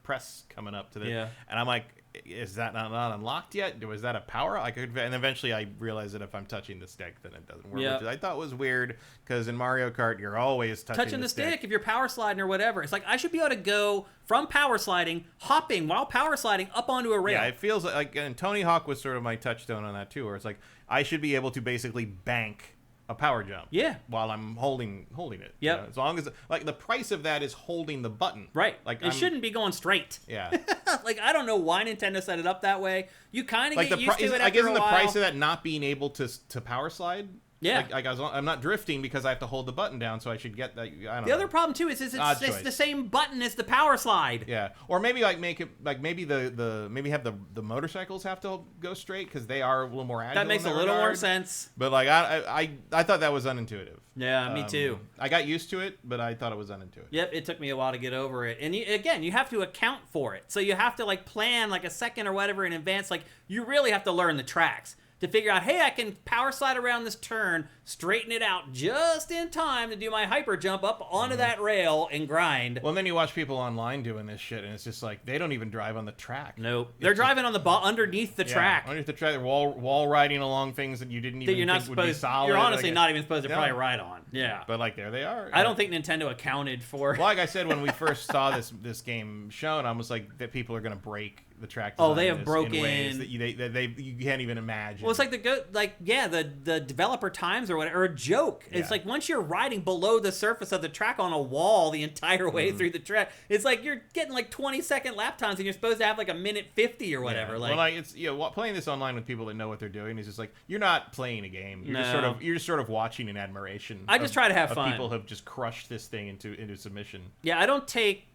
[SPEAKER 2] press coming up to the, and I'm like, is that not unlocked yet? Was that a power? And eventually I realized that if I'm touching the stick, then it doesn't work. Which I thought was weird, because in Mario Kart, you're always touching the stick.
[SPEAKER 1] If you're power sliding or whatever. It's like, I should be able to go from power sliding, hopping while power sliding up onto a rail.
[SPEAKER 2] Yeah, it feels like, and Tony Hawk was sort of my touchstone on that too, where it's like, I should be able to basically bank a power jump.
[SPEAKER 1] Yeah.
[SPEAKER 2] While I'm holding it.
[SPEAKER 1] Yep.
[SPEAKER 2] You know, as long as like the price of that is holding the button.
[SPEAKER 1] Right. Like it shouldn't be going straight.
[SPEAKER 2] Yeah.
[SPEAKER 1] Like, I don't know why Nintendo set it up that way. You kind of
[SPEAKER 2] like
[SPEAKER 1] get used to it after a while.
[SPEAKER 2] I guess the price of that not being able to power slide.
[SPEAKER 1] Yeah.
[SPEAKER 2] Like I'm not drifting because I have to hold the button down, so I should get that. I don't know.
[SPEAKER 1] The other problem too is it's the same button as the power slide.
[SPEAKER 2] Yeah. Or maybe like make it like maybe maybe have the motorcycles have to go straight because they are a little more agile.
[SPEAKER 1] That makes a little more sense.
[SPEAKER 2] But like I thought that was unintuitive.
[SPEAKER 1] Yeah, me too.
[SPEAKER 2] I got used to it, but I thought it was unintuitive.
[SPEAKER 1] Yep, it took me a while to get over it. And you have to account for it. So you have to like plan like a second or whatever in advance. Like, you really have to learn the tracks to figure out, hey, I can power slide around this turn, straighten it out just in time to do my hyper jump up onto that rail and grind.
[SPEAKER 2] Well, and then you watch people online doing this shit, and it's just like, they don't even drive on the track.
[SPEAKER 1] Nope. They're driving on the underneath the track.
[SPEAKER 2] Underneath the track. They're wall riding along things that you didn't even think would be solid.
[SPEAKER 1] You're honestly not even supposed to probably ride on. Yeah.
[SPEAKER 2] But like, there they are.
[SPEAKER 1] I don't think Nintendo accounted for...
[SPEAKER 2] Well, like I said, when we first saw this game shown, I was like, that people are going to break the track.
[SPEAKER 1] Oh, they have broken
[SPEAKER 2] in ways that you can't even imagine.
[SPEAKER 1] Well, it's like the developer times or whatever, or a joke. It's like, once you're riding below the surface of the track on a wall the entire way through the track, it's like you're getting like 20-second lap times, and you're supposed to have like a minute 50 or whatever.
[SPEAKER 2] Well, like it's playing this online with people that know what they're doing is just like, you're not playing a game. You're just sort of watching in admiration.
[SPEAKER 1] I just try to have fun.
[SPEAKER 2] People have just crushed this thing into submission.
[SPEAKER 1] Yeah, I don't take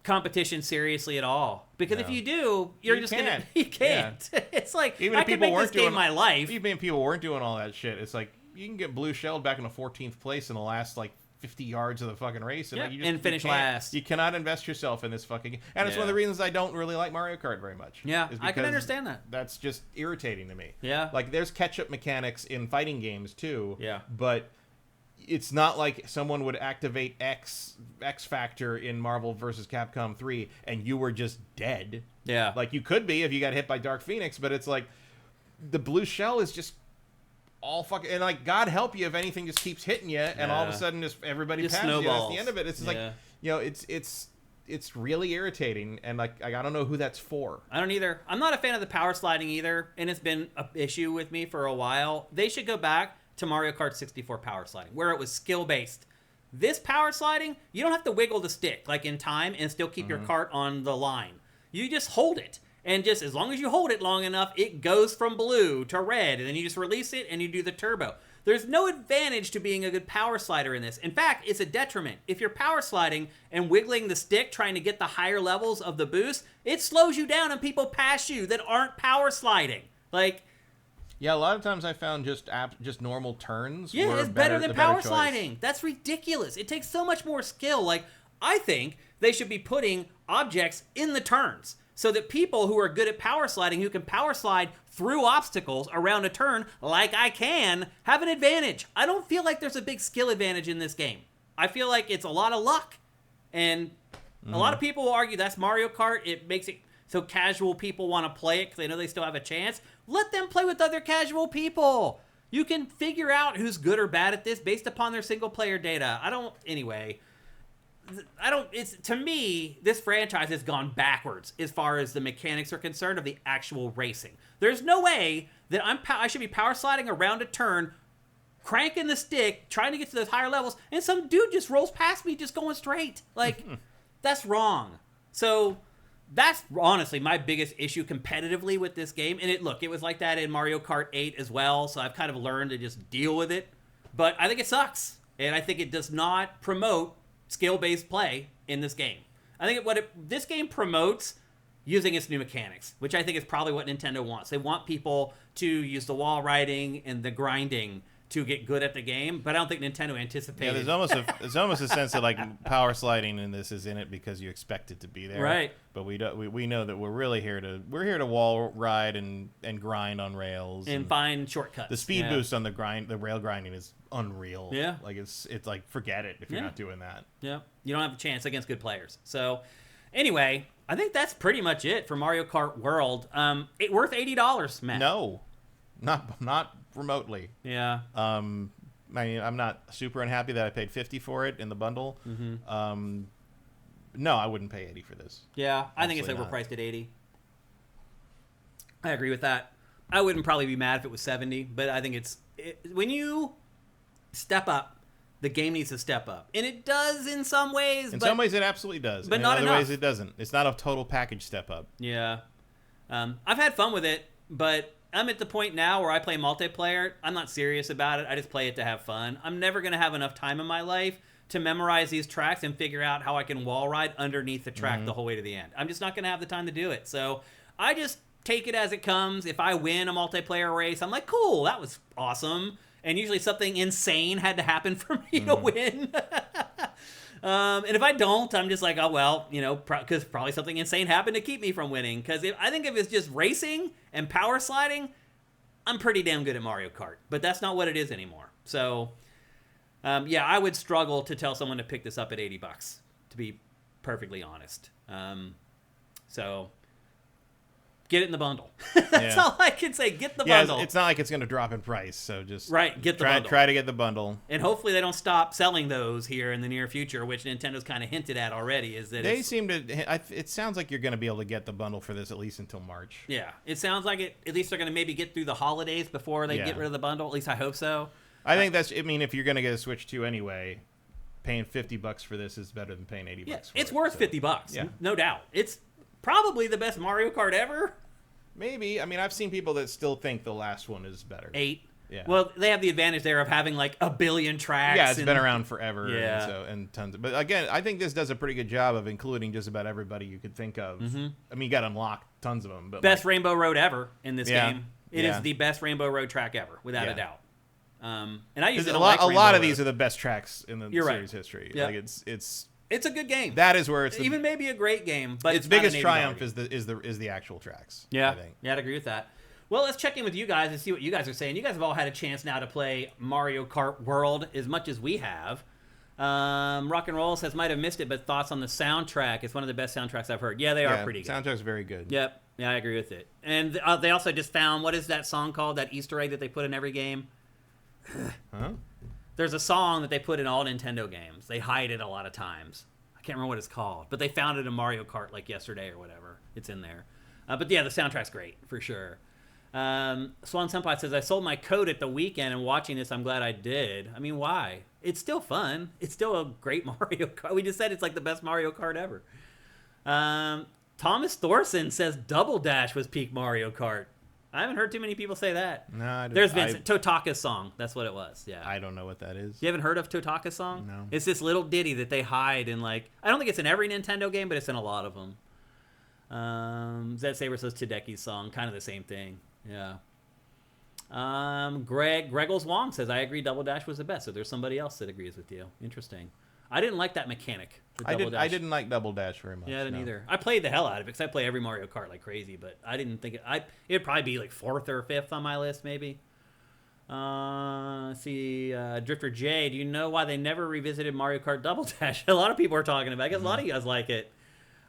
[SPEAKER 1] competition seriously at all, because if you do, you can't. Yeah. It's like, even if people weren't doing my life.
[SPEAKER 2] Even if people weren't doing all that shit, it's like, you can get blue shelled back in the 14th place in the last like 50 yards of the fucking race, and
[SPEAKER 1] and finish last.
[SPEAKER 2] You cannot invest yourself in this fucking game. And it's one of the reasons I don't really like Mario Kart very much.
[SPEAKER 1] Yeah, I can understand that.
[SPEAKER 2] That's just irritating to me.
[SPEAKER 1] Yeah.
[SPEAKER 2] Like, there's catch-up mechanics in fighting games too.
[SPEAKER 1] Yeah.
[SPEAKER 2] But it's not like someone would activate X Factor in Marvel vs. Capcom 3 and you were just dead.
[SPEAKER 1] Yeah.
[SPEAKER 2] Like, you could be if you got hit by Dark Phoenix, but it's like the blue shell is just all fucking... And, like, God help you if anything just keeps hitting you, and all of a sudden just everybody
[SPEAKER 1] just
[SPEAKER 2] passes you.
[SPEAKER 1] snowballs.
[SPEAKER 2] That's the end of it. It's like, you know, it's really irritating, and, like, I don't know who that's for.
[SPEAKER 1] I don't either. I'm not a fan of the power sliding either, and it's been an issue with me for a while. They should go back to Mario Kart 64 power sliding, where it was skill-based. This power sliding, you don't have to wiggle the stick, like in time, and still keep your cart on the line. You just hold it, and just as long as you hold it long enough, it goes from blue to red, and then you just release it, and you do the turbo. There's no advantage to being a good power slider in this. In fact, it's a detriment. If you're power sliding and wiggling the stick, trying to get the higher levels of the boost, it slows you down, and people pass you that aren't power sliding. Like...
[SPEAKER 2] Yeah, a lot of times I found just normal turns.
[SPEAKER 1] Yeah,
[SPEAKER 2] were
[SPEAKER 1] it's better than power
[SPEAKER 2] choice.
[SPEAKER 1] sliding. That's ridiculous. It takes so much more skill. Like, I think they should be putting objects in the turns so that people who are good at power sliding, who can power slide through obstacles around a turn like I can, have an advantage. I don't feel like there's a big skill advantage in this game. I feel like it's a lot of luck. And a lot of people will argue that's Mario Kart. It makes it so casual people want to play it because they know they still have a chance. Let them play with other casual people. You can figure out who's good or bad at this based upon their single player data. To me, this franchise has gone backwards as far as the mechanics are concerned of the actual racing. There's no way that I should be power sliding around a turn, cranking the stick, trying to get to those higher levels, and some dude just rolls past me just going straight. Like, that's wrong. So that's honestly my biggest issue competitively with this game. And it was like that in Mario Kart 8 as well, so I've kind of learned to just deal with it. But I think it sucks, and I think it does not promote skill-based play in this game. I think this game promotes using its new mechanics, which I think is probably what Nintendo wants. They want people to use the wall riding and the grinding to get good at the game, but I don't think Nintendo anticipated.
[SPEAKER 2] Yeah, there's almost a sense that like power sliding in this is in it because you expect it to be there,
[SPEAKER 1] right?
[SPEAKER 2] But we know that we're really here to wall ride and grind on rails
[SPEAKER 1] and find shortcuts.
[SPEAKER 2] The speed boost on the rail grinding is unreal.
[SPEAKER 1] Yeah,
[SPEAKER 2] like it's like forget it if you're not doing that.
[SPEAKER 1] Yeah, you don't have a chance against good players. So anyway, I think that's pretty much it for Mario Kart World. It worth $80, Matt?
[SPEAKER 2] No, not remotely.
[SPEAKER 1] Yeah.
[SPEAKER 2] I mean, I'm not super unhappy that I paid $50 for it in the bundle. Mm-hmm. No, I wouldn't pay $80 for this.
[SPEAKER 1] Yeah, I think it's overpriced at $80. I agree with that. I wouldn't probably be mad if it was $70, but I think when you step up, the game needs to step up, and it does in some ways.
[SPEAKER 2] In some ways, it absolutely does,
[SPEAKER 1] but
[SPEAKER 2] in
[SPEAKER 1] not
[SPEAKER 2] other
[SPEAKER 1] enough.
[SPEAKER 2] ways, it doesn't. It's not a total package step up.
[SPEAKER 1] Yeah, I've had fun with it, but I'm at the point now where I play multiplayer. I'm not serious about it. I just play it to have fun. I'm never going to have enough time in my life to memorize these tracks and figure out how I can wall ride underneath the track the whole way to the end. I'm just not going to have the time to do it. So I just take it as it comes. If I win a multiplayer race, I'm like, cool, that was awesome. And usually something insane had to happen for me to win. And if I don't, I'm just like, oh, well, because probably something insane happened to keep me from winning. Because I think if it's just racing and power sliding, I'm pretty damn good at Mario Kart. But that's not what it is anymore. So, I would struggle to tell someone to pick this up at $80, to be perfectly honest. So, get it in the bundle. That's all I can say. Get the bundle.
[SPEAKER 2] It's not like it's going to drop in price, so just
[SPEAKER 1] get the bundle.
[SPEAKER 2] Try to get the bundle.
[SPEAKER 1] And hopefully they don't stop selling those here in the near future, which Nintendo's kind of hinted at already. Is that
[SPEAKER 2] they seem to? It sounds like you're going to be able to get the bundle for this at least until March.
[SPEAKER 1] Yeah, it sounds like it. At least they're going to maybe get through the holidays before they get rid of the bundle. At least I hope so.
[SPEAKER 2] I think that's. I mean, if you're going to get a Switch 2 anyway, paying $50 for this is better than paying $80.
[SPEAKER 1] Yeah,
[SPEAKER 2] for
[SPEAKER 1] it's
[SPEAKER 2] it,
[SPEAKER 1] worth $50. Yeah. No doubt. It's probably the best Mario Kart ever.
[SPEAKER 2] Maybe. I mean, I've seen people that still think the last one is better.
[SPEAKER 1] 8.
[SPEAKER 2] Yeah.
[SPEAKER 1] Well, they have the advantage there of having like a billion tracks.
[SPEAKER 2] Yeah, it's been around forever.
[SPEAKER 1] Yeah.
[SPEAKER 2] And tons of. But again, I think this does a pretty good job of including just about everybody you could think of. Mm-hmm. I mean, you got to unlock tons of them. But
[SPEAKER 1] best Rainbow Road ever in this game. It is the best Rainbow Road track ever, without a doubt. And I usually don't like
[SPEAKER 2] a lot of
[SPEAKER 1] Road.
[SPEAKER 2] these are the best tracks in the series history.
[SPEAKER 1] Yeah.
[SPEAKER 2] Like
[SPEAKER 1] it's a good game.
[SPEAKER 2] That is where it's
[SPEAKER 1] even maybe a great game, but
[SPEAKER 2] its biggest triumph is the actual tracks.
[SPEAKER 1] Yeah,
[SPEAKER 2] I think.
[SPEAKER 1] Yeah, I'd agree with that. Well, let's check in with you guys and see what you guys are saying. You guys have all had a chance now to play Mario Kart World as much as we have. Rock and Roll says, might have missed it, but thoughts on the soundtrack. It's one of the best soundtracks I've heard. Yeah, they are pretty good.
[SPEAKER 2] Soundtrack's very good.
[SPEAKER 1] Yep. Yeah, I agree with it. And they also just found, what is that song called, that Easter egg that they put in every game?
[SPEAKER 2] Huh?
[SPEAKER 1] There's a song that they put in all Nintendo games. They hide it a lot of times. I can't remember what it's called, but they found it in Mario Kart like yesterday or whatever. It's in there. But yeah, the soundtrack's great, for sure. Swan Senpai says, I sold my code at the weekend, and watching this, I'm glad I did. I mean, why? It's still fun. It's still a great Mario Kart. We just said it's like the best Mario Kart ever. Thomas Thorson says Double Dash was peak Mario Kart. I haven't heard too many people say that.
[SPEAKER 2] No, I
[SPEAKER 1] There's Vincent. Totaka's song. That's what it was. Yeah.
[SPEAKER 2] I don't know what that is.
[SPEAKER 1] You haven't heard of Totaka's song?
[SPEAKER 2] No.
[SPEAKER 1] It's this little ditty that they hide in, like, I don't think it's in every Nintendo game, but it's in a lot of them. Zed Saber says Tadeki's song. Kind of the same thing. Yeah. Greggles Wong says, I agree Double Dash was the best. So there's somebody else that agrees with you. Interesting. I didn't like that mechanic.
[SPEAKER 2] I didn't like Double Dash very much.
[SPEAKER 1] Yeah, I didn't either. I played the hell out of it because I play every Mario Kart like crazy, but I didn't think it'd probably be like 4th or 5th on my list, maybe. Let's see, Drifter J, do you know why they never revisited Mario Kart Double Dash? A lot of people are talking about it. I guess a lot of you guys like it.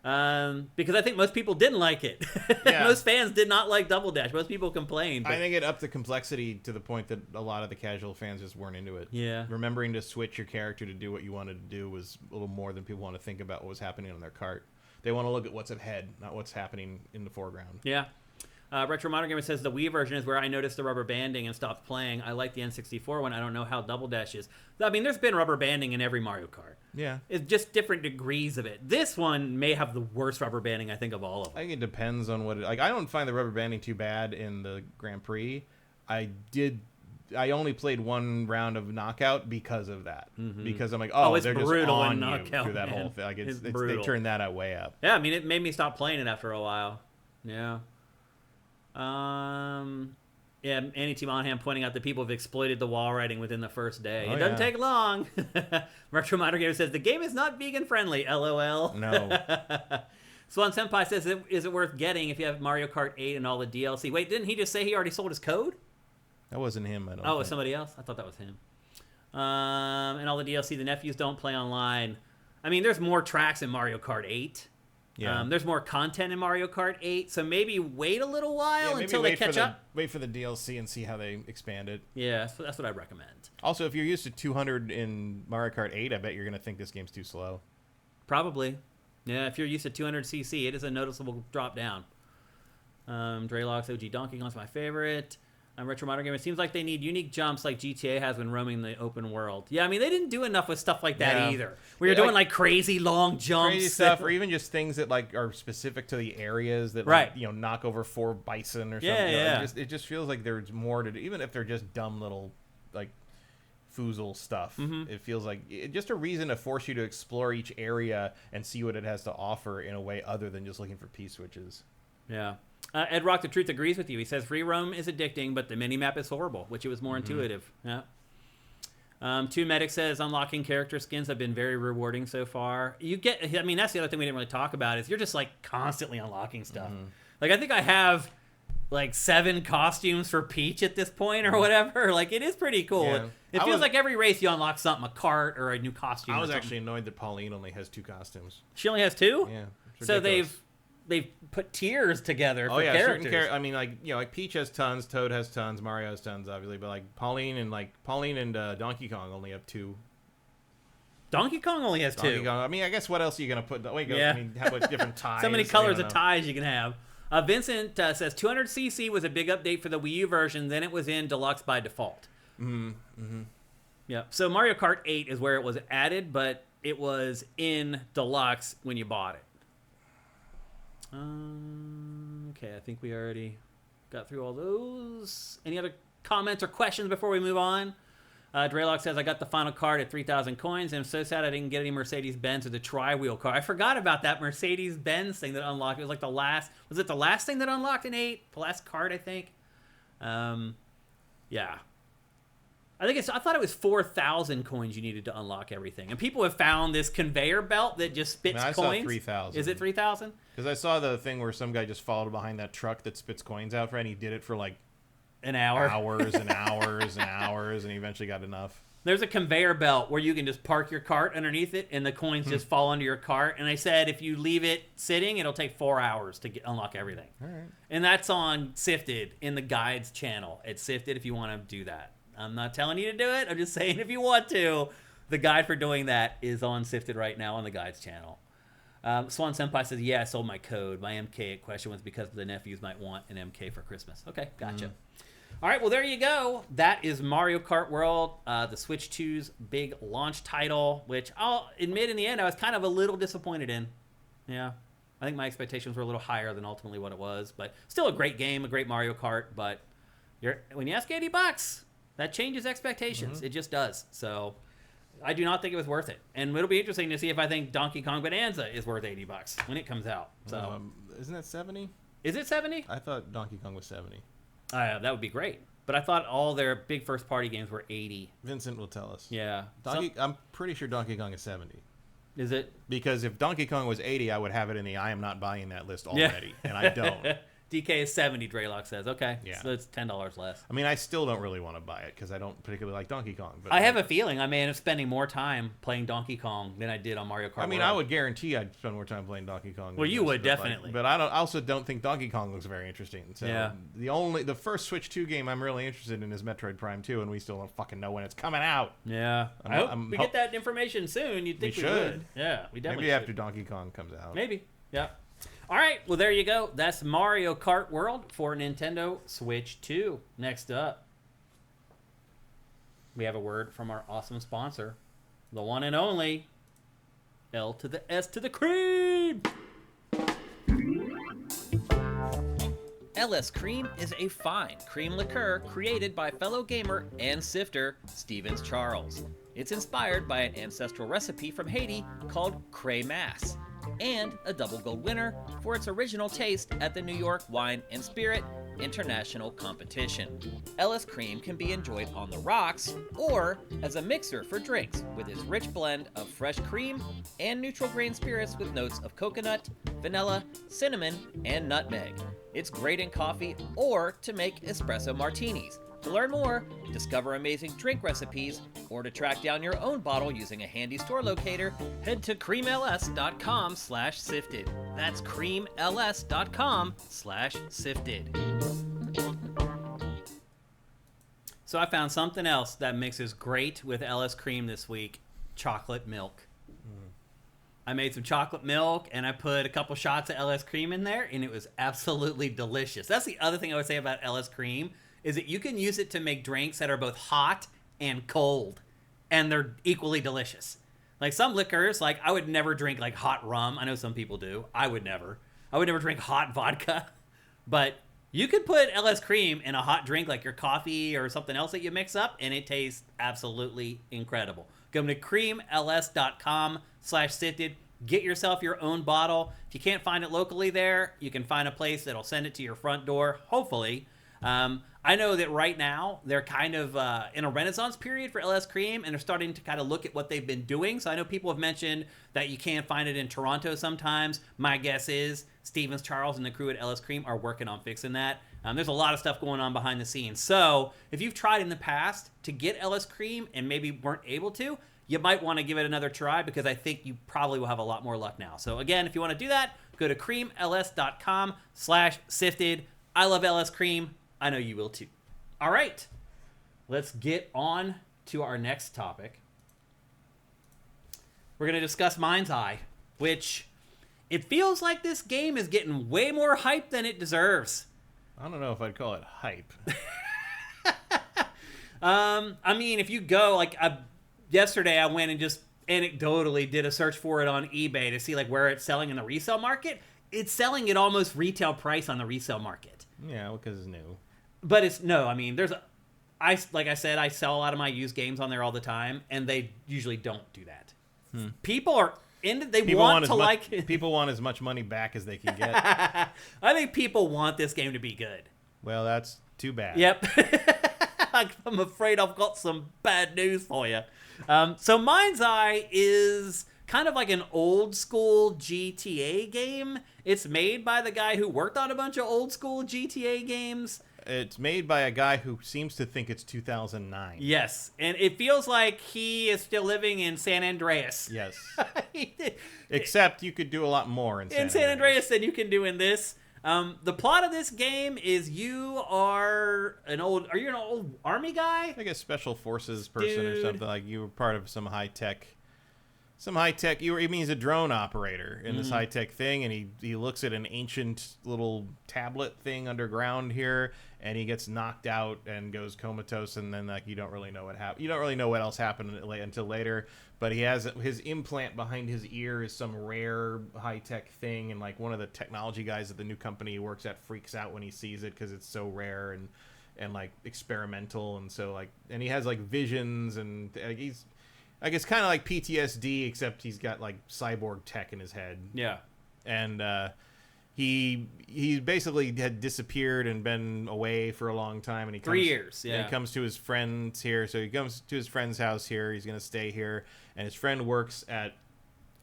[SPEAKER 1] Because I think most people didn't like it. Yeah. Most fans did not like Double Dash. Most people complained.
[SPEAKER 2] I think it upped the complexity to the point that a lot of the casual fans just weren't into it.
[SPEAKER 1] Yeah.
[SPEAKER 2] Remembering to switch your character to do what you wanted to do was a little more than people want to think about what was happening on their cart. They want to look at what's ahead, not what's happening in the foreground.
[SPEAKER 1] Yeah. Retro Modern Gamer says the Wii version is where I noticed the rubber banding and stopped playing. I like the N64 one. I don't know how Double Dash is. I mean, there's been rubber banding in every Mario Kart.
[SPEAKER 2] Yeah.
[SPEAKER 1] It's just different degrees of it. This one may have the worst rubber banding, I think, of all of them.
[SPEAKER 2] I think it depends on what it... Like, I don't find the rubber banding too bad in the Grand Prix. I only played one round of Knockout because of that. Mm-hmm. Because I'm like,
[SPEAKER 1] it's
[SPEAKER 2] they're
[SPEAKER 1] brutal
[SPEAKER 2] just on
[SPEAKER 1] Knockout,
[SPEAKER 2] you through that
[SPEAKER 1] man.
[SPEAKER 2] whole thing. Like,
[SPEAKER 1] it's
[SPEAKER 2] they turned that out way up.
[SPEAKER 1] Yeah, I mean, it made me stop playing it after a while. Yeah. Yeah, Annie T. Monham pointing out that people have exploited the wall writing within the first day. It doesn't take long. Retro Modern Gamer says, the game is not vegan friendly, LOL.
[SPEAKER 2] No.
[SPEAKER 1] Swan Senpai says, is it worth getting if you have Mario Kart 8 and all the DLC? Wait, didn't he just say he already sold his code?
[SPEAKER 2] That wasn't him, I don't
[SPEAKER 1] think. It was somebody else? I thought that was him. And all the DLC, the nephews don't play online. I mean, there's more tracks in Mario Kart 8. Yeah. There's more content in Mario Kart 8, so maybe wait a little while until they catch up.
[SPEAKER 2] Wait for the DLC and see how they expand it.
[SPEAKER 1] Yeah, so that's what I recommend.
[SPEAKER 2] Also, if you're used to 200 in Mario Kart 8, I bet you're going to think this game's too slow.
[SPEAKER 1] Probably. Yeah, if you're used to 200cc, it is a noticeable drop down. Dreylox OG Donkey Kong's my favorite. Retro Modern Gamer, it seems like they need unique jumps like GTA has when roaming the open world. Yeah, I mean, they didn't do enough with stuff like that either. We were doing like crazy long jumps.
[SPEAKER 2] Crazy stuff, or even just things that like are specific to the areas that like, knock over 4 bison or something.
[SPEAKER 1] Yeah.
[SPEAKER 2] It just feels like there's more to do, even if they're just dumb little like foozle stuff. Mm-hmm. It feels like just a reason to force you to explore each area and see what it has to offer in a way other than just looking for P-switches.
[SPEAKER 1] Yeah. Ed Rock the Truth agrees with you. He says free roam is addicting, but the mini-map is horrible, which it was more intuitive. Yeah. Two Medic says unlocking character skins have been very rewarding so far. That's the other thing we didn't really talk about is you're just like constantly unlocking stuff. Mm-hmm. Like I think I have like 7 costumes for Peach at this point or whatever. Like it is pretty cool. Yeah. It feels like every race you unlock something, a cart or a new costume.
[SPEAKER 2] I was actually annoyed that Pauline only has 2 costumes.
[SPEAKER 1] She only has 2?
[SPEAKER 2] Yeah.
[SPEAKER 1] So they've put tiers together for characters.
[SPEAKER 2] Like Peach has tons, Toad has tons, Mario has tons, obviously, but like Pauline and Donkey Kong only have 2.
[SPEAKER 1] Donkey Kong only has 2.
[SPEAKER 2] I mean, I guess what else are you gonna put? I mean, how much different ties?
[SPEAKER 1] So many colors of ties you can have. Vincent says 200cc was a big update for the Wii U version. Then it was in Deluxe by default.
[SPEAKER 2] Mm-hmm.
[SPEAKER 1] Yeah. So Mario Kart 8 is where it was added, but it was in Deluxe when you bought it. Okay, I think we already got through all those. Any other comments or questions before we move on? Dreylock says, I got the final card at 3,000 coins, and I'm so sad I didn't get any Mercedes-Benz or the tri-wheel car. I forgot about that Mercedes-Benz thing that unlocked. It was like the last thing that unlocked in 8? The last card, I think. Yeah. I thought it was 4,000 coins you needed to unlock everything. And people have found this conveyor belt that just spits
[SPEAKER 2] I
[SPEAKER 1] coins.
[SPEAKER 2] saw 3,000.
[SPEAKER 1] Is it 3,000?
[SPEAKER 2] Because I saw the thing where some guy just followed behind that truck that spits coins out for, and he did it for like
[SPEAKER 1] an hour,
[SPEAKER 2] hours and hours and hours, and he eventually got enough.
[SPEAKER 1] There's a conveyor belt where you can just park your cart underneath it, and the coins just fall under your cart. And they said if you leave it sitting, it'll take 4 hours to unlock everything.
[SPEAKER 2] All right.
[SPEAKER 1] And that's on SIFTD in the guides channel. It's SIFTD if you want to do that. I'm not telling you to do it. I'm just saying if you want to. The guide for doing that is on SIFTD right now on the guides channel. Swan Senpai says, yeah, I sold my code. My MK question was because the nephews might want an MK for Christmas. Okay, gotcha. All right, well, there you go. That is Mario Kart World, the Switch 2's big launch title, which I'll admit in the end I was kind of a little disappointed in. Yeah, I think my expectations were a little higher than ultimately what it was. But still a great game, a great Mario Kart. But when you ask $80, that changes expectations. It just does. So I do not think it was worth it. And it'll be interesting to see if I think Donkey Kong Bonanza is worth $80 when it comes out. So
[SPEAKER 2] isn't that 70?
[SPEAKER 1] Is it 70?
[SPEAKER 2] I thought Donkey Kong was 70.
[SPEAKER 1] That would be great. But I thought all their big first-party games were 80.
[SPEAKER 2] Vincent will tell us.
[SPEAKER 1] Yeah.
[SPEAKER 2] I'm pretty sure Donkey Kong is 70.
[SPEAKER 1] Is it?
[SPEAKER 2] Because if Donkey Kong was 80, I would have it in the I am not buying that list already, and I don't.
[SPEAKER 1] DK is 70, Draylock says. Okay,
[SPEAKER 2] yeah.
[SPEAKER 1] So it's $10 less.
[SPEAKER 2] I mean, I still don't really want to buy it because I don't particularly like Donkey Kong. But
[SPEAKER 1] I have a feeling I may end up spending more time playing Donkey Kong than I did on Mario Kart.
[SPEAKER 2] I mean,
[SPEAKER 1] World.
[SPEAKER 2] I would guarantee I'd spend more time playing Donkey Kong.
[SPEAKER 1] Well, you would definitely.
[SPEAKER 2] But I also don't think Donkey Kong looks very interesting. So
[SPEAKER 1] yeah.
[SPEAKER 2] The first Switch 2 game I'm really interested in is Metroid Prime 2, and we still don't fucking know when it's coming out.
[SPEAKER 1] Yeah. I hope we get that information soon. You'd think we would. Yeah, we definitely
[SPEAKER 2] Maybe after Donkey Kong comes out.
[SPEAKER 1] Maybe. Yeah. All right, well, there you go. That's Mario Kart World for Nintendo Switch 2. Next up, we have a word from our awesome sponsor, the one and only L to the S to the cream.
[SPEAKER 3] LS Cream is a fine cream liqueur created by fellow gamer and sifter Stevens Charles. It's inspired by an ancestral recipe from Haiti called Cray Mass, and a double gold winner for its original taste at the New York Wine and Spirit International Competition. LS Cream can be enjoyed on the rocks or as a mixer for drinks with its rich blend of fresh cream and neutral grain spirits with notes of coconut, vanilla, cinnamon, and nutmeg. It's great in coffee or to make espresso martinis. To learn more, discover amazing drink recipes, or to track down your own bottle using a handy store locator, head to creamls.com/sifted. That's creamls.com/sifted.
[SPEAKER 1] So I found something else that mixes great with LS Cream this week, chocolate milk. I made some chocolate milk, and I put a couple shots of LS Cream in there, and it was absolutely delicious. That's the other thing I would say about LS Cream, is that you can use it to make drinks that are both hot and cold, and they're equally delicious. Like some liquors, like I would never drink like hot rum. I know some people do. I would never drink hot vodka. But you could put LS Cream in a hot drink like your coffee or something else that you mix up, and it tastes absolutely incredible. Go to creamls.com/sifted. Get yourself your own bottle. If you can't find it locally there, you can find a place that'll send it to your front door, hopefully. I know that right now they're kind of in a renaissance period for LS Cream, and they're starting to kind of look at what they've been doing. So I know people have mentioned that you can't find it in Toronto sometimes. My guess is Stevens Charles and the crew at LS Cream are working on fixing that. There's a lot of stuff going on behind the scenes. So if you've tried in the past to get LS Cream and maybe weren't able to, you might want to give it another try, because I think you probably will have a lot more luck now. So again, if you want to do that, go to creamls.com/sifted. I love LS Cream. I know you will too. All right, let's get on to our next topic. We're going to discuss MindsEye, which it feels like this game is getting way more hype than it deserves.
[SPEAKER 2] I don't know if I'd call it hype.
[SPEAKER 1] I mean, if you go, yesterday I went and just anecdotally did a search for it on eBay to see like where it's selling in the resale market. It's selling at almost retail price on the resale market.
[SPEAKER 2] Yeah, because it's new.
[SPEAKER 1] But like I said, I sell a lot of my used games on there all the time, and they usually don't do that. People are into, people
[SPEAKER 2] want as much money back as they can get.
[SPEAKER 1] I think people want this game to be good.
[SPEAKER 2] Well, that's too bad.
[SPEAKER 1] Yep. I'm afraid I've got some bad news for you. So MindsEye is kind of like an old school GTA game. It's made by the guy who worked on a bunch of old school GTA games.
[SPEAKER 2] It's made by a guy who seems to think it's 2009.
[SPEAKER 1] Yes, and it feels like he is still living in San Andreas.
[SPEAKER 2] Yes. Except you could do a lot more in
[SPEAKER 1] San Andreas than you can do in this. The plot of this game is you are an old army guy?
[SPEAKER 2] Like a special forces person or
[SPEAKER 1] Dude.
[SPEAKER 2] something. Like you were part of some high tech. I mean, he's a drone operator in this high tech thing, and he looks at an ancient little tablet thing underground here, and he gets knocked out and goes comatose, and then like you don't really know what happened. You don't really know what else happened until later. But he has his implant behind his ear is some rare high tech thing, and like one of the technology guys at the new company he works at freaks out when he sees it because it's so rare and like experimental, and so like and he has like visions, and he's. I guess kind of like PTSD, except he's got like cyborg tech in his head.
[SPEAKER 1] Yeah.
[SPEAKER 2] And he basically had disappeared and been away for a long time. And he comes,
[SPEAKER 1] 3 years, yeah.
[SPEAKER 2] And he comes to his friends here. So he comes to his friend's house here. He's going to stay here. And his friend works at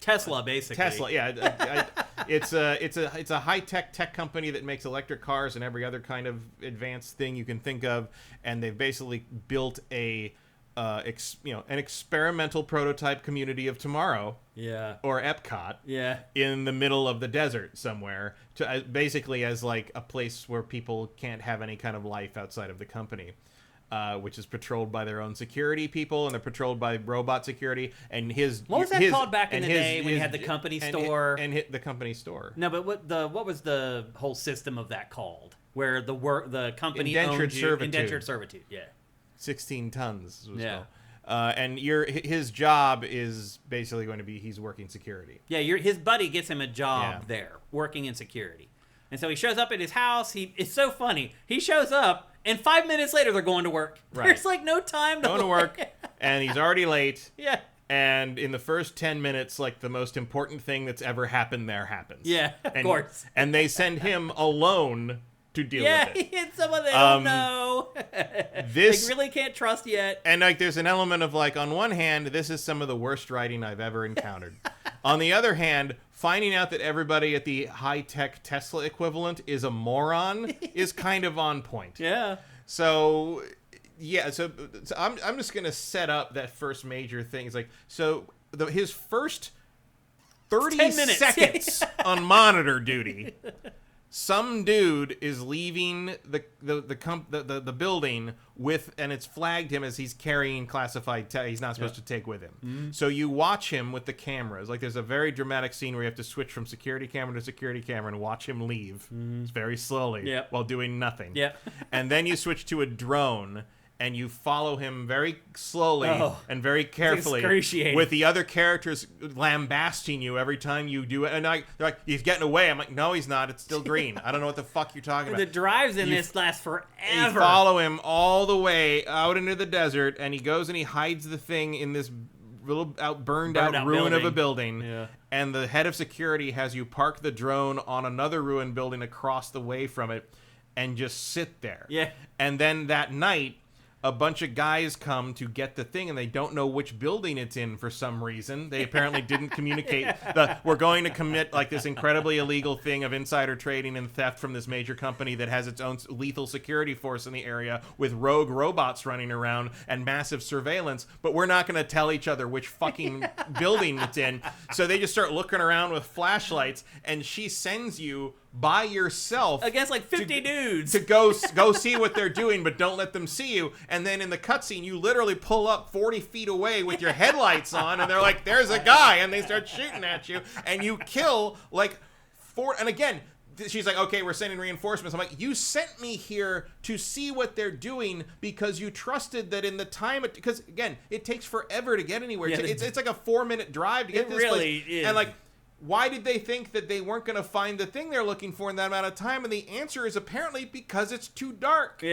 [SPEAKER 1] Tesla, basically.
[SPEAKER 2] Tesla, yeah. It's a high-tech company that makes electric cars and every other kind of advanced thing you can think of. And they've basically built an experimental prototype community of tomorrow, or Epcot, in the middle of the desert somewhere, basically as like a place where people can't have any kind of life outside of the company, which is patrolled by their own security people, and they're patrolled by robot security. And what
[SPEAKER 1] was that called back in the day when you had the company store?
[SPEAKER 2] And hit the company store.
[SPEAKER 1] No, but what was the whole system of that called? Where the company
[SPEAKER 2] indentured
[SPEAKER 1] servitude, yeah.
[SPEAKER 2] 16 tons was called. And his job is basically going to be he's working security.
[SPEAKER 1] Yeah, his buddy gets him a job there, working in security. And so he shows up at his house. It's so funny. He shows up, and 5 minutes later they're going to work. Right. There's like no time to
[SPEAKER 2] going to work, and he's already late.
[SPEAKER 1] Yeah.
[SPEAKER 2] And in the first 10 minutes, like the most important thing that's ever happened there happens.
[SPEAKER 1] Yeah, of course.
[SPEAKER 2] And they send him alone to deal with it.
[SPEAKER 1] Yeah, he hit someone they don't know. They really can't trust yet.
[SPEAKER 2] And like, there's an element of like, on one hand, this is some of the worst writing I've ever encountered. On the other hand, finding out that everybody at the high-tech Tesla equivalent is a moron is kind of on point.
[SPEAKER 1] Yeah.
[SPEAKER 2] So I'm just gonna set up that first major thing. It's like, his first 30 seconds on monitor duty. Some dude is leaving the building and it's flagged him as he's carrying classified tech he's not supposed to take with him. Mm-hmm. So you watch him with the cameras. Like there's a very dramatic scene where you have to switch from security camera to security camera and watch him leave very slowly while doing nothing. Yeah. And then you switch to a drone and you follow him very slowly and very carefully with the other characters lambasting you every time you do it. And they're like, he's getting away. I'm like, no, he's not. It's still green. I don't know what the fuck you're talking about.
[SPEAKER 1] The drives in this last forever.
[SPEAKER 2] You follow him all the way out into the desert, and he goes and he hides the thing in this little burned out ruin of a building. Yeah. And the head of security has you park the drone on another ruined building across the way from it and just sit there. Yeah. And then that night, a bunch of guys come to get the thing, and they don't know which building it's in for some reason. They apparently didn't communicate. We're going to commit like this incredibly illegal thing of insider trading and theft from this major company that has its own lethal security force in the area with rogue robots running around and massive surveillance, but we're not going to tell each other which fucking building it's in. So they just start looking around with flashlights, and she sends you by yourself
[SPEAKER 1] against like 50 dudes
[SPEAKER 2] to go see what they're doing, but don't let them see you. And then in the cutscene, you literally pull up 40 feet away with your headlights on, and they're like, "There's a guy," and they start shooting at you, and you kill like 4. And again, she's like, "Okay, we're sending reinforcements." I'm like, "You sent me here to see what they're doing because you trusted that in the time because again, it takes forever to get anywhere. Yeah, it's like a 4-minute drive to get this
[SPEAKER 1] really
[SPEAKER 2] place.
[SPEAKER 1] Is.
[SPEAKER 2] And like, why did they think that they weren't going to find the thing they're looking for in that amount of time? And the answer is apparently because it's too dark.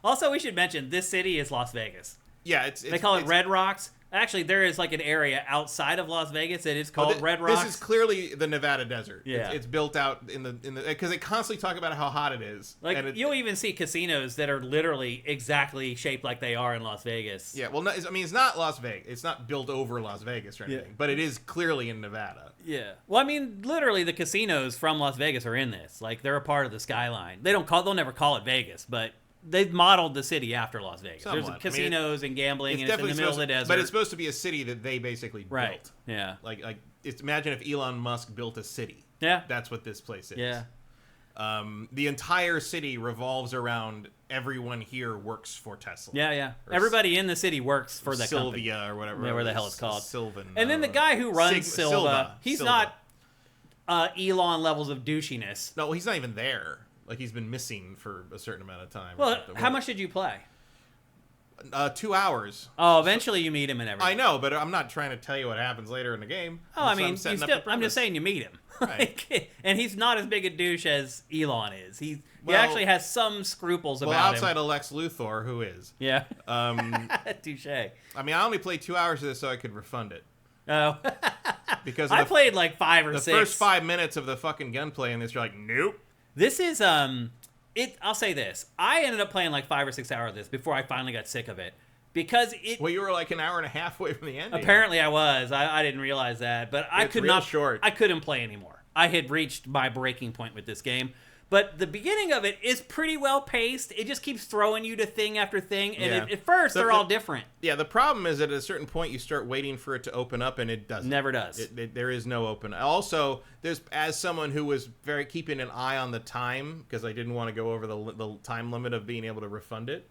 [SPEAKER 1] Also, we should mention this city is Las Vegas.
[SPEAKER 2] Yeah,
[SPEAKER 1] they call it Red Rocks. Actually, there is like an area outside of Las Vegas that is called Red Rocks.
[SPEAKER 2] This is clearly the Nevada desert.
[SPEAKER 1] Yeah.
[SPEAKER 2] It's built out in the because they constantly talk about how hot it is.
[SPEAKER 1] Like you'll even see casinos that are literally exactly shaped like they are in Las Vegas.
[SPEAKER 2] Yeah, well, I mean, it's not Las Vegas. It's not built over Las Vegas or anything, but it is clearly in Nevada.
[SPEAKER 1] Yeah. Well, I mean, literally the casinos from Las Vegas are in this. Like they're a part of the skyline. They'll never call it Vegas, but they've modeled the city after Las Vegas.
[SPEAKER 2] Somewhat.
[SPEAKER 1] There's casinos and gambling, and it's in the middle of the desert.
[SPEAKER 2] But it's supposed to be a city that they basically built.
[SPEAKER 1] Yeah.
[SPEAKER 2] Like imagine if Elon Musk built a city.
[SPEAKER 1] Yeah.
[SPEAKER 2] That's what this place is.
[SPEAKER 1] Yeah.
[SPEAKER 2] The entire city revolves around everyone here works for Tesla.
[SPEAKER 1] Yeah, yeah. Everybody in the city works for the
[SPEAKER 2] Sylvia
[SPEAKER 1] company.
[SPEAKER 2] or whatever.
[SPEAKER 1] Whatever the hell it's called.
[SPEAKER 2] Sylvan.
[SPEAKER 1] And then the guy who runs Silva, he's
[SPEAKER 2] Silva.
[SPEAKER 1] not Elon levels of douchiness.
[SPEAKER 2] No, he's not even there. Like he's been missing for a certain amount of time.
[SPEAKER 1] Well, how much did you play?
[SPEAKER 2] 2 hours.
[SPEAKER 1] Oh, eventually you meet him and everything.
[SPEAKER 2] I know, but I'm not trying to tell you what happens later in the game.
[SPEAKER 1] Oh, I mean, I'm just saying you meet him.
[SPEAKER 2] Right.
[SPEAKER 1] And he's not as big a douche as Elon is. He actually has some scruples about him.
[SPEAKER 2] Well, outside of Lex Luthor, who is.
[SPEAKER 1] Yeah. Touche.
[SPEAKER 2] I mean, I only played 2 hours of this so I could refund it.
[SPEAKER 1] Oh.
[SPEAKER 2] Because
[SPEAKER 1] I played like 5 or 6.
[SPEAKER 2] The first 5 minutes of the fucking gunplay in this, you're like, nope.
[SPEAKER 1] This is I'll say this. I ended up playing like 5 or 6 hours of this before I finally got sick of it. Because
[SPEAKER 2] Well, you were like an hour and a half away from the end.
[SPEAKER 1] Apparently I was. I didn't realize that. But I couldn't play anymore. I had reached my breaking point with this game. But the beginning of it is pretty well paced. It just keeps throwing you to thing after thing. And at first, they're all different.
[SPEAKER 2] Yeah, the problem is that at a certain point, you start waiting for it to open up, and it doesn't.
[SPEAKER 1] Never does.
[SPEAKER 2] There is no open. Also, as someone who was very keeping an eye on the time, because I didn't want to go over the time limit of being able to refund it,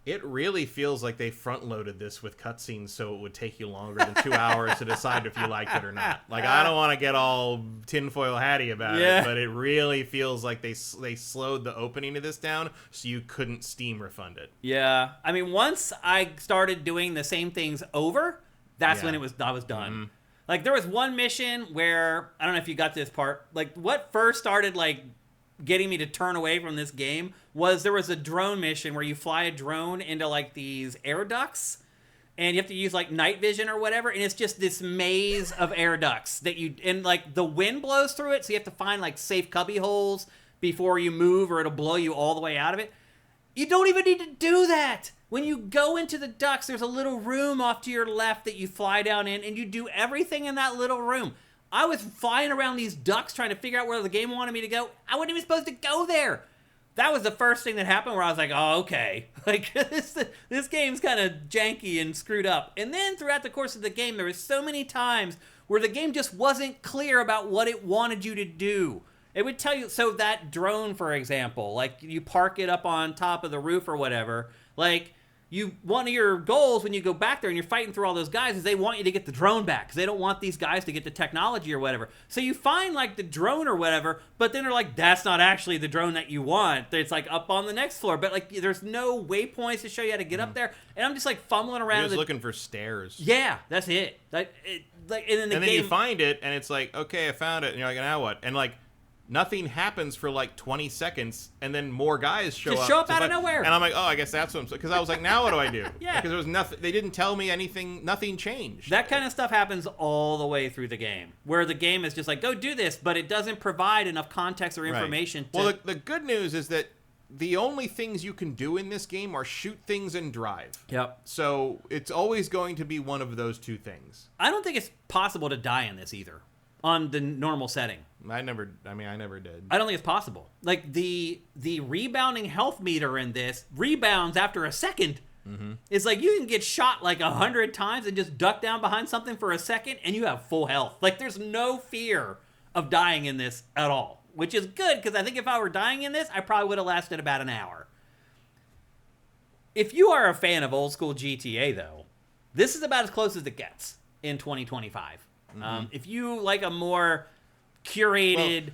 [SPEAKER 2] it really feels like they front-loaded this with cutscenes so it would take you longer than 2 hours to decide if you liked it or not. Like, I don't want to get all tinfoil hatty about it, but it really feels like they slowed the opening of this down so you couldn't Steam refund it.
[SPEAKER 1] Yeah. I mean, once I started doing the same things over, that's when I was done. Mm-hmm. Like, there was one mission where, I don't know if you got this part, like, what first started, like, getting me to turn away from this game was there was a drone mission where you fly a drone into like these air ducts and you have to use like night vision or whatever, and it's just this maze of air ducts that and like the wind blows through it, so you have to find like safe cubby holes before you move or it'll blow you all the way out of it. You don't even need to do that. When you go into the ducts, there's a little room off to your left that you fly down in, and you do everything in that little room. I was flying around these ducts trying to figure out where the game wanted me to go. I wasn't even supposed to go there. That was the first thing that happened where I was like, oh, okay. Like, this game's kind of janky and screwed up. And then throughout the course of the game, there was so many times where the game just wasn't clear about what it wanted you to do. It would tell you, so that drone, for example, like you park it up on top of the roof or whatever, like one of your goals when you go back there and you're fighting through all those guys is they want you to get the drone back because they don't want these guys to get the technology or whatever. So you find like the drone or whatever, but then they're like, that's not actually the drone that you want. It's like up on the next floor, but like there's no waypoints to show you how to get up there. And I'm just like fumbling around.
[SPEAKER 2] You're just looking for stairs.
[SPEAKER 1] Yeah, that's it. And then
[SPEAKER 2] you find it and it's like, okay, I found it. And you're like, now what? And like, nothing happens for like 20 seconds, and then more guys show up
[SPEAKER 1] out of nowhere.
[SPEAKER 2] And I'm like, oh, I guess that's what I'm saying. Because I was like, now what do I do?
[SPEAKER 1] Yeah.
[SPEAKER 2] Because there was nothing. They didn't tell me anything. Nothing changed.
[SPEAKER 1] That kind of stuff happens all the way through the game, where the game is just like, go do this, but it doesn't provide enough context or information.
[SPEAKER 2] Right. Well, the good news is that the only things you can do in this game are shoot things and drive.
[SPEAKER 1] Yep.
[SPEAKER 2] So it's always going to be one of those two things.
[SPEAKER 1] I don't think it's possible to die in this either. On the normal setting.
[SPEAKER 2] I never did.
[SPEAKER 1] I don't think it's possible. Like, the rebounding health meter in this rebounds after a second. Mm-hmm. It's like you can get shot like 100 times and just duck down behind something for a second and you have full health. Like, there's no fear of dying in this at all. Which is good, because I think if I were dying in this, I probably would have lasted about an hour. If you are a fan of old school GTA, though, this is about as close as it gets in 2025. Mm-hmm. If you like a more curated,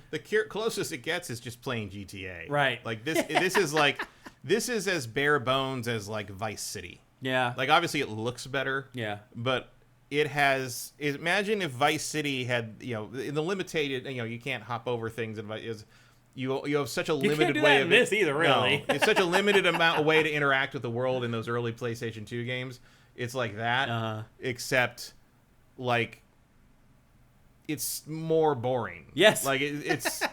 [SPEAKER 2] closest it gets is just playing GTA.
[SPEAKER 1] Right.
[SPEAKER 2] Like this is like this is as bare bones as like Vice City.
[SPEAKER 1] Yeah.
[SPEAKER 2] Like obviously it looks better.
[SPEAKER 1] Yeah.
[SPEAKER 2] But it has. Imagine if Vice City had the limited. You can't hop over things and you have such a limited
[SPEAKER 1] can't do
[SPEAKER 2] way
[SPEAKER 1] that
[SPEAKER 2] of
[SPEAKER 1] in this either. Really.
[SPEAKER 2] No, it's such a limited amount of way to interact with the world in those early PlayStation 2 games. It's like that, except like it's more boring.
[SPEAKER 1] Yes,
[SPEAKER 2] like it's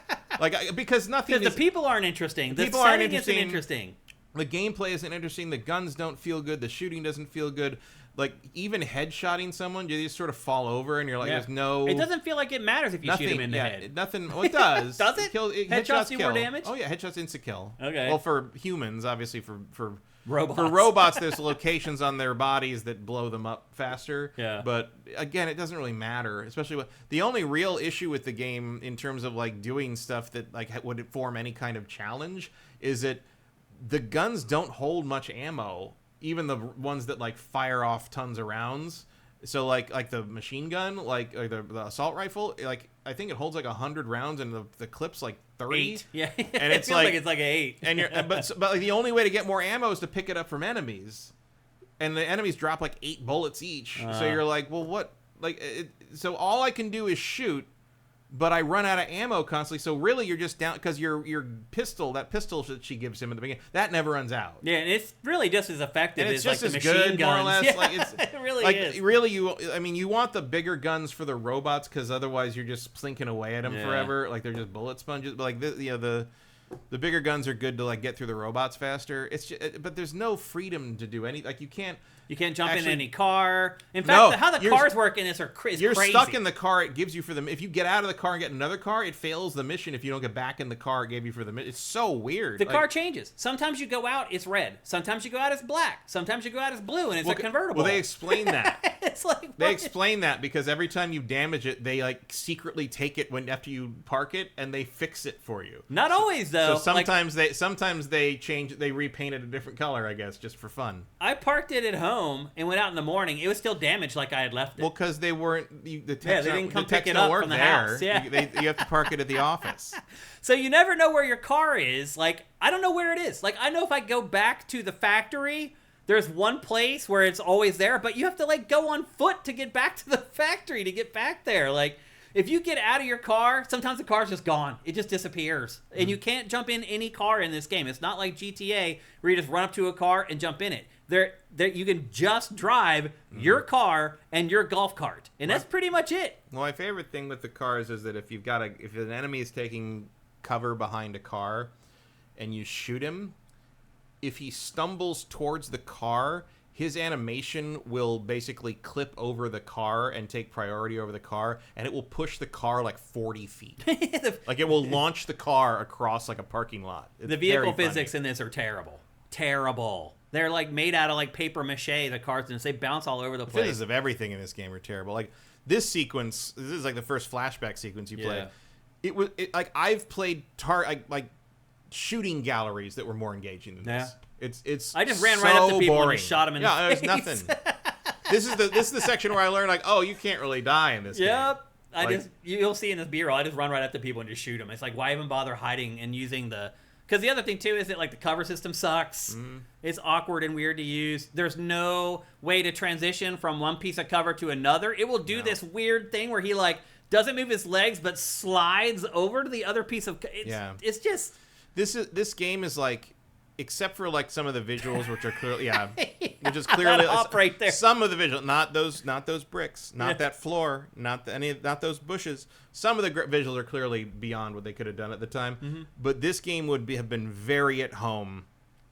[SPEAKER 2] like because nothing.
[SPEAKER 1] Because the people aren't interesting. The
[SPEAKER 2] people aren't
[SPEAKER 1] setting isn't interesting.
[SPEAKER 2] The gameplay isn't interesting. The guns don't feel good. The shooting doesn't feel good. Like, even headshotting someone, you just sort of fall over, and you're like, there's no...
[SPEAKER 1] It doesn't feel like it matters if you shoot him in the head.
[SPEAKER 2] Nothing... Well, it does.
[SPEAKER 1] Does it? Headshots do more damage?
[SPEAKER 2] Oh, yeah, headshots insta-kill.
[SPEAKER 1] Okay.
[SPEAKER 2] Well, for humans, obviously, for
[SPEAKER 1] robots.
[SPEAKER 2] For robots, there's locations on their bodies that blow them up faster.
[SPEAKER 1] Yeah.
[SPEAKER 2] But, again, it doesn't really matter, especially with... The only real issue with the game, in terms of, like, doing stuff that, like, would form any kind of challenge, is that the guns don't hold much ammo. Even the ones that like fire off tons of rounds. So like the machine gun, like the assault rifle, like I think it holds like 100 rounds and the clip's like 30.
[SPEAKER 1] 8. Yeah.
[SPEAKER 2] And
[SPEAKER 1] it feels like it's like an 8.
[SPEAKER 2] And you're but like the only way to get more ammo is to pick it up from enemies. And the enemies drop like 8 bullets each. So you're like, well, what? Like so all I can do is shoot. But I run out of ammo constantly, so really you're just down because your pistol, that pistol that she gives him at the beginning, that never runs out.
[SPEAKER 1] Yeah, and it's really just as effective
[SPEAKER 2] and it's
[SPEAKER 1] as
[SPEAKER 2] just
[SPEAKER 1] like the
[SPEAKER 2] as
[SPEAKER 1] machine
[SPEAKER 2] good,
[SPEAKER 1] guns.
[SPEAKER 2] more or less.
[SPEAKER 1] Yeah,
[SPEAKER 2] like it's
[SPEAKER 1] it really
[SPEAKER 2] like,
[SPEAKER 1] is.
[SPEAKER 2] Really, you want the bigger guns for the robots because otherwise you're just plinking away at them forever. Like they're just bullet sponges. But like the bigger guns are good to like get through the robots faster. It's just, but there's no freedom to do any. Like you can't jump
[SPEAKER 1] in any car. In fact, how the cars work in this is crazy.
[SPEAKER 2] You're stuck in the car. It gives you for the. If you get out of the car and get another car, it fails the mission. If you don't get back in the car, it gave you for the mission. It's so weird.
[SPEAKER 1] The car changes. Sometimes you go out, it's red. Sometimes you go out, it's black. Sometimes you go out, it's blue, and it's a convertible.
[SPEAKER 2] Well, they explain that.
[SPEAKER 1] It's like
[SPEAKER 2] they explain that because every time you damage it, they like secretly take it after you park it, and they fix it for you.
[SPEAKER 1] Not always though.
[SPEAKER 2] So sometimes they change. They repaint it a different color, I guess, just for fun.
[SPEAKER 1] I parked it at home and went out in the morning. It was still damaged like I had left it.
[SPEAKER 2] Well, because they weren't. They
[SPEAKER 1] didn't come pick it up from the house. Yeah,
[SPEAKER 2] you have to park it at the office.
[SPEAKER 1] So you never know where your car is. Like, I don't know where it is. Like, I know if I go back to the factory, there's one place where it's always there, but you have to like go on foot to get back to the factory to get back there. Like, if you get out of your car, sometimes the car's just gone. It just disappears. And you can't jump in any car in this game. It's not like GTA where you just run up to a car and jump in it. There, you can just drive your car and your golf cart, and that's pretty much it.
[SPEAKER 2] Well, my favorite thing with the cars is that if an enemy is taking cover behind a car, and you shoot him, if he stumbles towards the car, his animation will basically clip over the car and take priority over the car, and it will push the car like 40 feet. Like it will launch the car across like a parking lot. It's
[SPEAKER 1] the vehicle physics in this are terrible. Terrible. They're like made out of like paper mache, the cars, and they bounce all over the place. The
[SPEAKER 2] physics of everything in this game are terrible. Like this sequence, this is like the first flashback sequence you play. It was like I've played like shooting galleries that were more engaging than this. It's
[SPEAKER 1] I just ran right up to people
[SPEAKER 2] boring.
[SPEAKER 1] and just shot them in the face.
[SPEAKER 2] There's nothing. This is the section where I learned like, oh, you can't really die in this game.
[SPEAKER 1] Yep. You'll see in this B-roll, I just run right up to people and just shoot them. It's like, why even bother hiding and using the... Because the other thing, too, is that like the cover system sucks. It's awkward and weird to use. There's no way to transition from one piece of cover to another. It will do this weird thing where he like doesn't move his legs but slides over to the other piece of... It's just...
[SPEAKER 2] This game is like... Except for like some of the visuals, which are clearly, which is clearly
[SPEAKER 1] right there.
[SPEAKER 2] Some of the visuals, not those bricks, not that floor, not those bushes. Some of the visuals are clearly beyond what they could have done at the time. But this game would have been very at home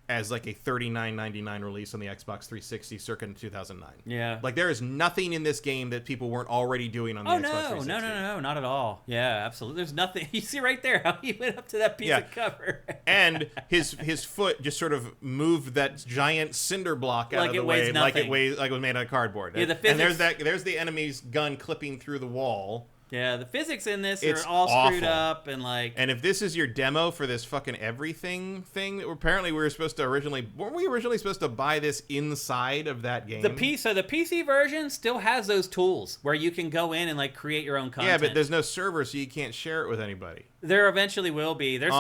[SPEAKER 2] as like a $39.99 release on the Xbox 360 circa in 2009.
[SPEAKER 1] Yeah,
[SPEAKER 2] like there is nothing in this game that people weren't already doing on the Xbox 360.
[SPEAKER 1] No, not at all. Yeah, absolutely. There's nothing. You see right there how he went up to that piece of cover,
[SPEAKER 2] and his foot just sort of moved that giant cinder block out
[SPEAKER 1] like
[SPEAKER 2] of the way,
[SPEAKER 1] like
[SPEAKER 2] it was made out of cardboard.
[SPEAKER 1] Yeah, the physics,
[SPEAKER 2] and there's the enemy's gun clipping through the wall.
[SPEAKER 1] Yeah, the physics in this are all screwed up and like...
[SPEAKER 2] And if this is your demo for this fucking everything thing, that apparently we were supposed to weren't we originally supposed to buy this inside of that game?
[SPEAKER 1] So the PC version still has those tools where you can go in and like create your own content.
[SPEAKER 2] Yeah, but there's no server, so you can't share it with anybody.
[SPEAKER 1] There eventually will be. They're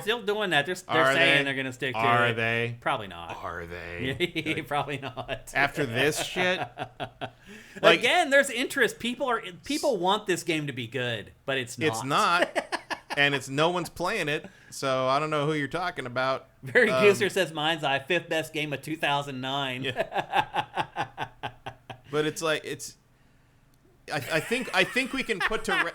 [SPEAKER 1] still doing that. They're saying they're going to stick to it.
[SPEAKER 2] Are they?
[SPEAKER 1] Probably not.
[SPEAKER 2] Are they?
[SPEAKER 1] Probably not.
[SPEAKER 2] After this shit?
[SPEAKER 1] Like, again, there's interest. People want this game to be good, but it's not.
[SPEAKER 2] It's not. And no one's playing it, so I don't know who you're talking about.
[SPEAKER 1] Barry Gooser says MindsEye, 5th best game of 2009.
[SPEAKER 2] But it's like I think we can put to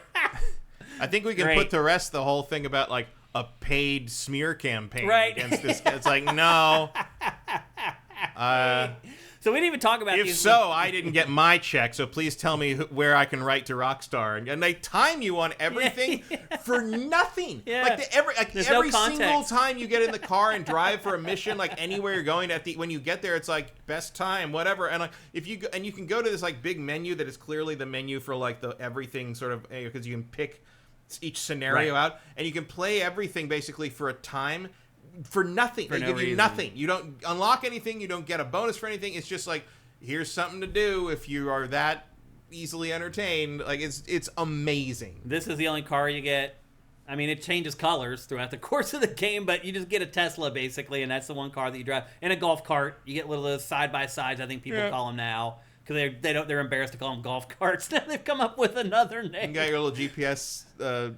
[SPEAKER 2] I think we can put to rest the whole thing about like a paid smear campaign against this. It's like no.
[SPEAKER 1] So we didn't even talk about
[SPEAKER 2] if
[SPEAKER 1] these.
[SPEAKER 2] So, I didn't get my check, so please tell me where I can write to Rockstar. And they time you on everything for nothing.
[SPEAKER 1] Yeah.
[SPEAKER 2] Every single time you get in the car and drive for a mission, like anywhere you're going, when you get there, it's like best time, whatever. And like you can go to this like big menu that is clearly the menu for like the everything sort of, because you can pick each scenario out, and you can play everything basically for a time. For nothing. They give you nothing. You don't unlock anything. You don't get a bonus for anything. It's just like, here's something to do if you are that easily entertained. Like, it's amazing.
[SPEAKER 1] This is the only car you get. I mean, it changes colors throughout the course of the game, but you just get a Tesla, basically, and that's the one car that you drive. And a golf cart. You get one of those side-by-sides, I think people call them now. Because they're embarrassed to call them golf carts. Now they've come up with another name.
[SPEAKER 2] You got your little GPS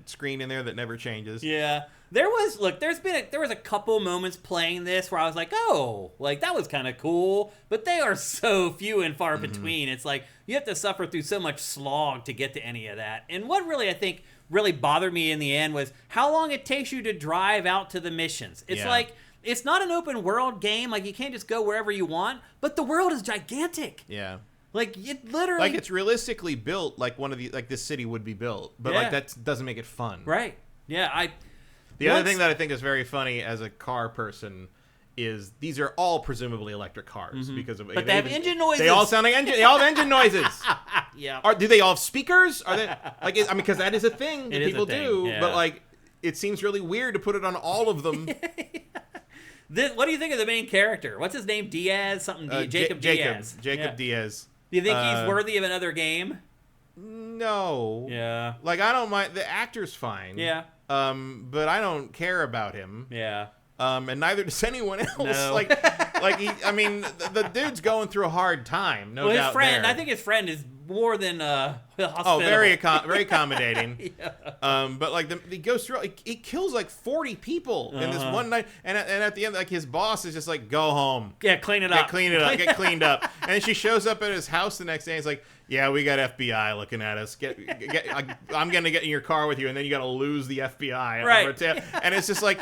[SPEAKER 2] screen in there that never changes.
[SPEAKER 1] Yeah. There was a couple moments playing this where I was like, oh, like that was kind of cool, but they are so few and far between. It's like you have to suffer through so much slog to get to any of that. And what really, I think, really bothered me in the end was how long it takes you to drive out to the missions. It's like, it's not an open world game. Like you can't just go wherever you want, but the world is gigantic.
[SPEAKER 2] Yeah.
[SPEAKER 1] Like it literally,
[SPEAKER 2] like it's realistically built like one of the like this city would be built, but like that doesn't make it fun.
[SPEAKER 1] Right. Yeah.
[SPEAKER 2] The other thing that I think is very funny as a car person is these are all presumably electric cars because of.
[SPEAKER 1] But they have engine noises.
[SPEAKER 2] They all sound like engine. They all have engine noises.
[SPEAKER 1] Yeah.
[SPEAKER 2] Do they all have speakers? Are they like? I mean, because that is a thing that people do.
[SPEAKER 1] Yeah.
[SPEAKER 2] But like, it seems really weird to put it on all of them.
[SPEAKER 1] What do you think of the main character? What's his name? Diaz? Something? Jacob Diaz.
[SPEAKER 2] Jacob Diaz.
[SPEAKER 1] Do you think he's worthy of another game?
[SPEAKER 2] No.
[SPEAKER 1] Yeah.
[SPEAKER 2] Like, I don't mind. The actor's fine.
[SPEAKER 1] Yeah.
[SPEAKER 2] But I don't care about him.
[SPEAKER 1] Yeah.
[SPEAKER 2] And neither does anyone else.
[SPEAKER 1] No.
[SPEAKER 2] The dude's going through a hard time. No doubt.
[SPEAKER 1] His friend,
[SPEAKER 2] there.
[SPEAKER 1] I think his friend is more than hospitable.
[SPEAKER 2] Oh, very accommodating.
[SPEAKER 1] Yeah.
[SPEAKER 2] But like he goes through, he kills like 40 people in this one night, and at the end, like his boss is just like, go home.
[SPEAKER 1] Yeah, clean it up.
[SPEAKER 2] Get cleaned up. And then she shows up at his house the next day. And he's like, yeah, we got FBI looking at us. I'm gonna get in your car with you, and then you got to lose the FBI.
[SPEAKER 1] Right.
[SPEAKER 2] And it's just like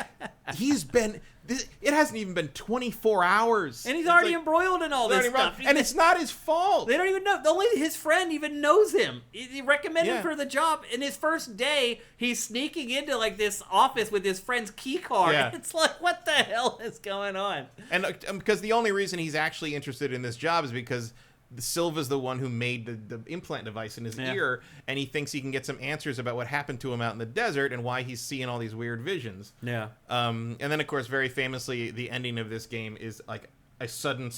[SPEAKER 2] it hasn't even been 24 hours,
[SPEAKER 1] and he's already embroiled in all this stuff.
[SPEAKER 2] And it's not his fault.
[SPEAKER 1] They don't even know. Only his friend even knows him. He recommended him for the job. In his first day, he's sneaking into like this office with his friend's key card.
[SPEAKER 2] Yeah.
[SPEAKER 1] It's like, what the hell is going on?
[SPEAKER 2] And because the only reason he's actually interested in this job is because Silva's the one who made the implant device in his ear, and he thinks he can get some answers about what happened to him out in the desert and why he's seeing all these weird visions.
[SPEAKER 1] Yeah.
[SPEAKER 2] And then, of course, very famously, the ending of this game is like a sudden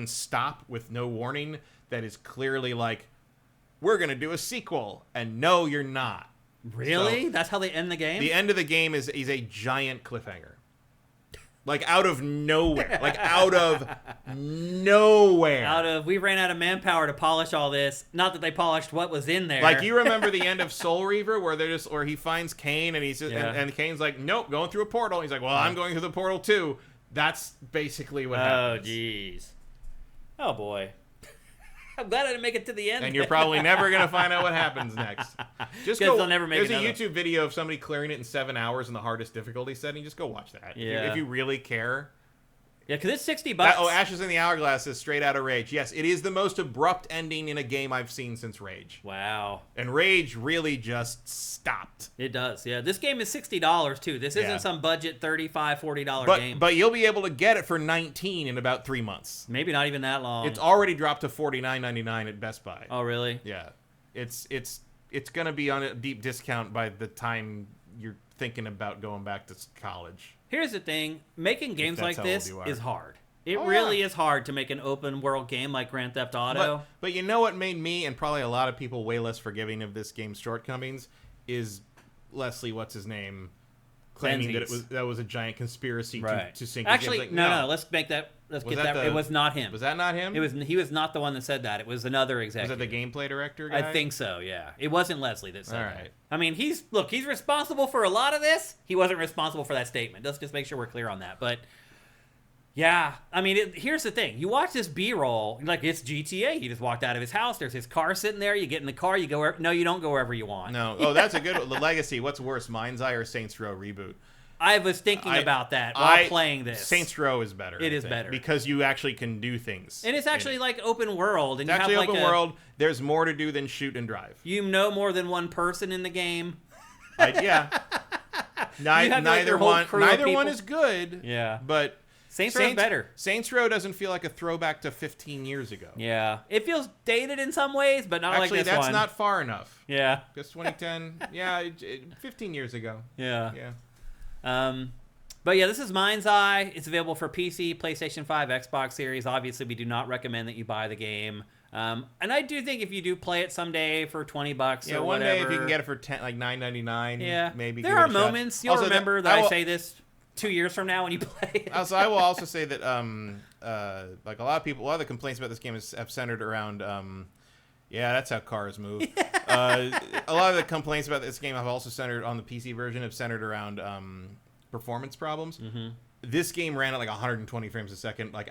[SPEAKER 2] stop with no warning that is clearly like, we're going to do a sequel. And no, you're not.
[SPEAKER 1] Really?
[SPEAKER 2] So,
[SPEAKER 1] that's how they end the game?
[SPEAKER 2] The end of the game is a giant cliffhanger. Like, out of nowhere.
[SPEAKER 1] We ran out of manpower to polish all this. Not that they polished what was in there.
[SPEAKER 2] Like, you remember the end of Soul Reaver where he finds Kane and he's just, and Kane's like, nope, going through a portal. He's like, well, I'm going through the portal too. That's basically what happens.
[SPEAKER 1] Oh, jeez. Oh, boy. I'm glad I didn't make it to the end.
[SPEAKER 2] And you're probably never going to find out what happens next. Just go.
[SPEAKER 1] They'll never make
[SPEAKER 2] there's a YouTube video of somebody clearing it in 7 hours in the hardest difficulty setting. Just go watch that.
[SPEAKER 1] Yeah.
[SPEAKER 2] If you really care.
[SPEAKER 1] Yeah, because it's $60.
[SPEAKER 2] Ashes in the Hourglass is straight out of Rage. Yes, it is the most abrupt ending in a game I've seen since Rage.
[SPEAKER 1] Wow.
[SPEAKER 2] And Rage really just stopped.
[SPEAKER 1] It does, yeah. This game is $60, too. This isn't some budget $35, $40 game.
[SPEAKER 2] But you'll be able to get it for $19 in about 3 months.
[SPEAKER 1] Maybe not even that long.
[SPEAKER 2] It's already dropped to $49.99 at Best Buy.
[SPEAKER 1] Oh, really?
[SPEAKER 2] Yeah. It's going to be on a deep discount by the time you're thinking about going back to college.
[SPEAKER 1] Here's the thing. Making games like this is hard. It really is hard to make an open world game like Grand Theft Auto.
[SPEAKER 2] But you know what made me and probably a lot of people way less forgiving of this game's shortcomings is Leslie, what's his name, claiming that was a giant conspiracy to sink.
[SPEAKER 1] Actually,
[SPEAKER 2] like,
[SPEAKER 1] no. Let's get that. It was not him.
[SPEAKER 2] Was that not him?
[SPEAKER 1] He was not the one that said that. It was another executive.
[SPEAKER 2] Was that the gameplay director guy?
[SPEAKER 1] I think so. Yeah, it wasn't Leslie that said that.
[SPEAKER 2] Right.
[SPEAKER 1] I mean, he's responsible for a lot of this. He wasn't responsible for that statement. Let's just make sure we're clear on that. But Yeah, I mean, here's the thing. You watch this B-roll, like it's GTA. He just walked out of his house. There's his car sitting there. You get in the car. You go. No, you don't go wherever you want.
[SPEAKER 2] No. Oh, that's a good one. The Legacy. What's worse, MindsEye or Saints Row reboot?
[SPEAKER 1] I was thinking about that while playing this.
[SPEAKER 2] Saints Row is better.
[SPEAKER 1] It is better
[SPEAKER 2] because you actually can do things.
[SPEAKER 1] And it's actually like open world. And
[SPEAKER 2] it's actually
[SPEAKER 1] open
[SPEAKER 2] world. There's more to do than shoot and drive.
[SPEAKER 1] You know more than one person in the game.
[SPEAKER 2] Yeah. Neither one is good.
[SPEAKER 1] Yeah.
[SPEAKER 2] But
[SPEAKER 1] Saints Row is better.
[SPEAKER 2] Saints Row doesn't feel like a throwback to 15 years ago.
[SPEAKER 1] Yeah. It feels dated in some ways, but not like this one.
[SPEAKER 2] Actually, that's not far enough.
[SPEAKER 1] Yeah.
[SPEAKER 2] Because 2010, 15 years ago.
[SPEAKER 1] Yeah. But yeah, this is MindsEye. It's available for PC, PlayStation 5, Xbox Series. Obviously, we do not recommend that you buy the game. And I do think if you do play it someday for $20 or
[SPEAKER 2] one
[SPEAKER 1] whatever,
[SPEAKER 2] day if you can get it for $9.99, maybe.
[SPEAKER 1] There are moments you'll remember that I say this 2 years from now when you play it.
[SPEAKER 2] Also, I will also say that like a lot of the complaints about this game have centered around that's how cars move. A lot of the complaints about this game have also centered on the PC version, have centered around performance problems. This game ran at like 120 frames a second, like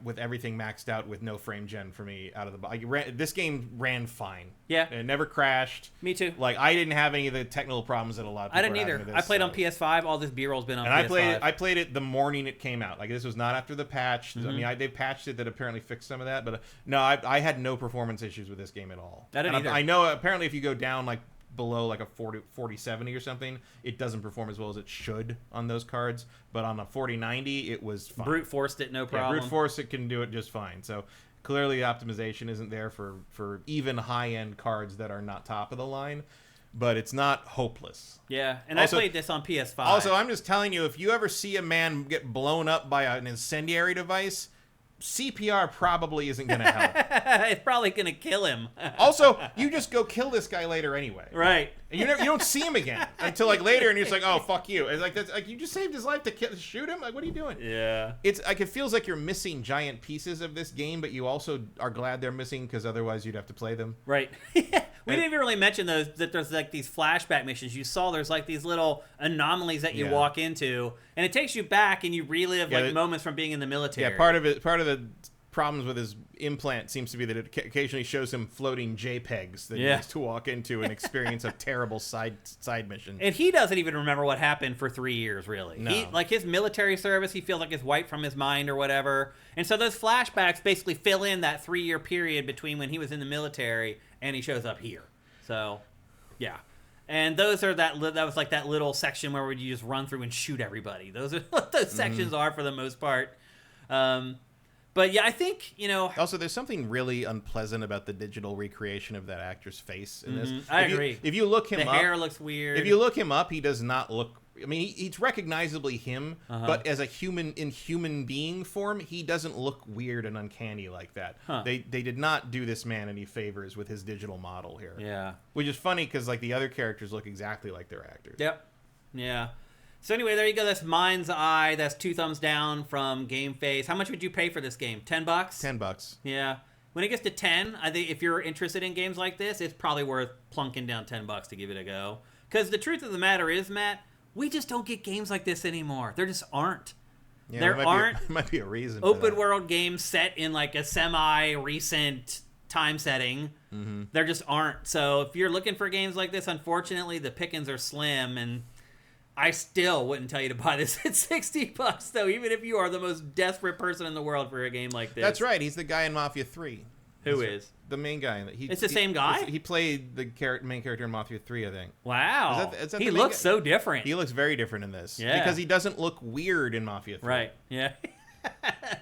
[SPEAKER 2] with everything maxed out with no frame gen for me out of the box. This game ran fine.
[SPEAKER 1] Yeah,
[SPEAKER 2] it never crashed.
[SPEAKER 1] Me too.
[SPEAKER 2] Like I didn't have any of the technical problems that a lot of people.
[SPEAKER 1] I didn't either. I played on PS5. All this B-roll's been on PS5.
[SPEAKER 2] I played it the morning it came out. Like this was not after the patch. I mean, they patched it that apparently fixed some of that, but no, I had no performance issues with this game at all.
[SPEAKER 1] I didn't either.
[SPEAKER 2] I know apparently if you go down like below like a 4070 or something, it doesn't perform as well as it should on those cards, but on a 4090 it was fine.
[SPEAKER 1] Brute forced it, no problem.
[SPEAKER 2] Brute force it can do it just fine. So clearly optimization isn't there for even high-end cards that are not top of the line, but it's not hopeless.
[SPEAKER 1] Yeah, and also, I played this on PS5.
[SPEAKER 2] Also, I'm just telling you, if you ever see a man get blown up by an incendiary device, CPR probably isn't going to help.
[SPEAKER 1] It's probably going to kill him.
[SPEAKER 2] Also, you just go kill this guy later anyway.
[SPEAKER 1] Right.
[SPEAKER 2] And you don't see him again until like later, and you're just like, oh, fuck you. It's like that's like you just saved his life to shoot him. Like, what are you doing?
[SPEAKER 1] Yeah.
[SPEAKER 2] It's like it feels like you're missing giant pieces of this game, but you also are glad they're missing because otherwise you'd have to play them.
[SPEAKER 1] Right. We didn't even really mention that there's like these flashback missions. You saw there's like these little anomalies that you walk into, and it takes you back and you relive like moments from being in the military.
[SPEAKER 2] Yeah, part of the problems with his implant seems to be that it occasionally shows him floating JPEGs that he has to walk into and experience a terrible side mission.
[SPEAKER 1] And he doesn't even remember what happened for 3 years, really.
[SPEAKER 2] No.
[SPEAKER 1] Like his military service, he feels like it's wiped from his mind or whatever. And so those flashbacks basically fill in that 3-year period between when he was in the military and he shows up here. So, yeah. And those are that was like that little section where you just run through and shoot everybody. Those are what those sections are for the most part. But yeah, I think,
[SPEAKER 2] Also, there's something really unpleasant about the digital recreation of that actor's face in this.
[SPEAKER 1] I agree.
[SPEAKER 2] If you look him up...
[SPEAKER 1] The hair looks weird.
[SPEAKER 2] If you look him up, he does not look... I mean, he's recognizably him, but as a human being form, he doesn't look weird and uncanny like that.
[SPEAKER 1] Huh.
[SPEAKER 2] They did not do this man any favors with his digital model here.
[SPEAKER 1] Yeah.
[SPEAKER 2] Which is funny because like the other characters look exactly like their actors.
[SPEAKER 1] Yep. Yeah. So anyway, there you go. That's MindsEye. That's 2 thumbs down from GameFace. How much would you pay for this game? $10?
[SPEAKER 2] $10.
[SPEAKER 1] Yeah. When it gets to 10, I think if you're interested in games like this, it's probably worth plunking down $10 to give it a go. Because the truth of the matter is, Matt, we just don't get games like this anymore. There just aren't.
[SPEAKER 2] Yeah,
[SPEAKER 1] there
[SPEAKER 2] aren't might be a reason.
[SPEAKER 1] Open world games set in like a semi-recent time setting. There just aren't. So if you're looking for games like this, unfortunately, the pickings are slim, and I still wouldn't tell you to buy this at $60, though, even if you are the most desperate person in the world for a game like this.
[SPEAKER 2] That's right. He's the guy in Mafia 3.
[SPEAKER 1] Who is?
[SPEAKER 2] The main guy.
[SPEAKER 1] It's the same guy?
[SPEAKER 2] He played the main character in Mafia 3, I think.
[SPEAKER 1] Wow.
[SPEAKER 2] Is that
[SPEAKER 1] he looks so different.
[SPEAKER 2] He looks very different in this.
[SPEAKER 1] Yeah.
[SPEAKER 2] Because he doesn't look weird in Mafia 3.
[SPEAKER 1] Right. Yeah.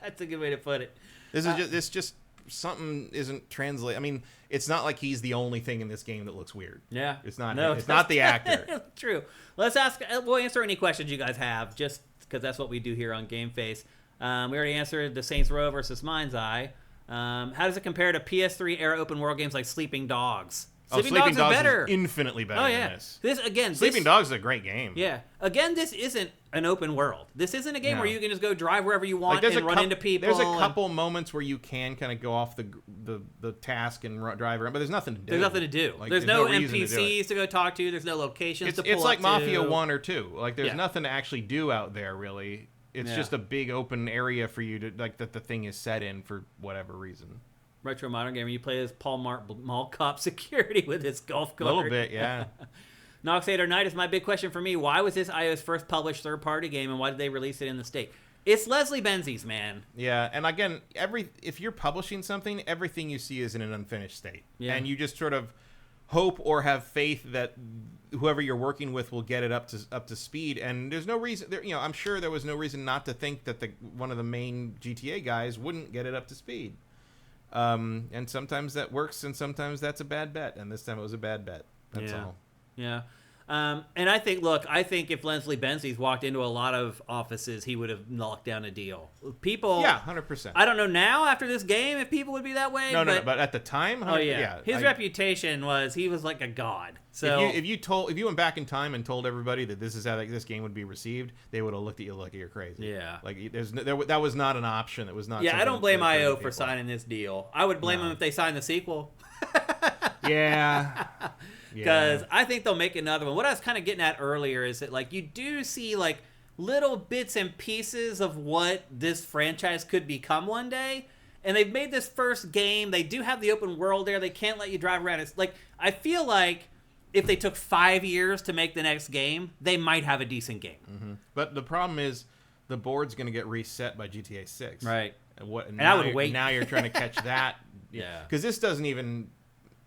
[SPEAKER 1] That's a good way to put it.
[SPEAKER 2] This just something isn't translate. I mean, it's not like he's the only thing in this game that looks weird.
[SPEAKER 1] Yeah.
[SPEAKER 2] It's not. No, it's not the actor.
[SPEAKER 1] True. Let's ask. We'll answer any questions you guys have, just because that's what we do here on GameFace. We already answered the Saints Row versus MindsEye. How does it compare to PS3 era open world games like Sleeping Dogs? Sleeping Dogs is better.
[SPEAKER 2] Is infinitely better than this. Sleeping Dogs is a great game.
[SPEAKER 1] Yeah. Again, this isn't an open world. This isn't a game where you can just go drive wherever you want and run into people.
[SPEAKER 2] There's a couple moments where you can kind of go off the task and drive around, but there's nothing to do.
[SPEAKER 1] There's nothing to do. Like, there's no NPCs to go talk to. There's no locations to pull up to.
[SPEAKER 2] It's like Mafia 1 or 2. Like, there's nothing to actually do out there, really. It's just a big open area for you to like that the thing is set in for whatever reason.
[SPEAKER 1] Retro modern gamer, you play as Paul Mall Cop Security with his golf cart.
[SPEAKER 2] A little bit, yeah.
[SPEAKER 1] Noxator Knight is my big question for me. Why was this iOS first published third-party game, and why did they release it in the state? It's Leslie Benzies, man.
[SPEAKER 2] Yeah, and again, if you're publishing something, everything you see is in an unfinished state.
[SPEAKER 1] Yeah.
[SPEAKER 2] And you just sort of hope or have faith that whoever you're working with will get it up to speed. And there's no reason, I'm sure there was no reason not to think that one of the main GTA guys wouldn't get it up to speed. And sometimes that works, and sometimes that's a bad bet. And this time it was a bad bet. That's all.
[SPEAKER 1] Yeah. And I think if Leslie Benzies walked into a lot of offices, he would have knocked down a deal. People.
[SPEAKER 2] Yeah, 100%.
[SPEAKER 1] I don't know now after this game if people would be that way.
[SPEAKER 2] No, but at the time,
[SPEAKER 1] his reputation was he was like a god. So
[SPEAKER 2] if you went back in time and told everybody that this is how this game would be received, they would have looked at you like you're crazy.
[SPEAKER 1] Yeah,
[SPEAKER 2] like that was not an option. It was not.
[SPEAKER 1] Yeah, I don't blame IO for signing this deal. I would blame them if they signed the sequel.
[SPEAKER 2] Yeah.
[SPEAKER 1] Because I think they'll make another one. What I was kind of getting at earlier is that, like, you do see, like, little bits and pieces of what this franchise could become one day. And they've made this first game. They do have the open world there. They can't let you drive around. It's like, I feel like if they took 5 years to make the next game, they might have a decent game.
[SPEAKER 2] Mm-hmm. But the problem is the board's going to get reset by GTA 6.
[SPEAKER 1] Right.
[SPEAKER 2] And
[SPEAKER 1] I would wait.
[SPEAKER 2] Now you're trying to catch that.
[SPEAKER 1] Yeah.
[SPEAKER 2] Because this doesn't even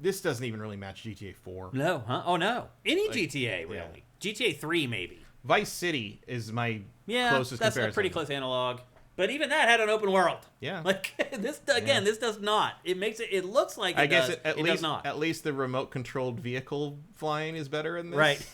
[SPEAKER 2] really match GTA 4.
[SPEAKER 1] No, huh? Oh, no. Any GTA, really. Yeah. GTA 3, maybe.
[SPEAKER 2] Vice City is my closest comparison.
[SPEAKER 1] Yeah, that's a pretty close analog. But even that had an open world.
[SPEAKER 2] Yeah.
[SPEAKER 1] Like, this does not. It makes it looks like it does.
[SPEAKER 2] At
[SPEAKER 1] least, does not.
[SPEAKER 2] At least the remote-controlled vehicle flying is better in this.
[SPEAKER 1] Right.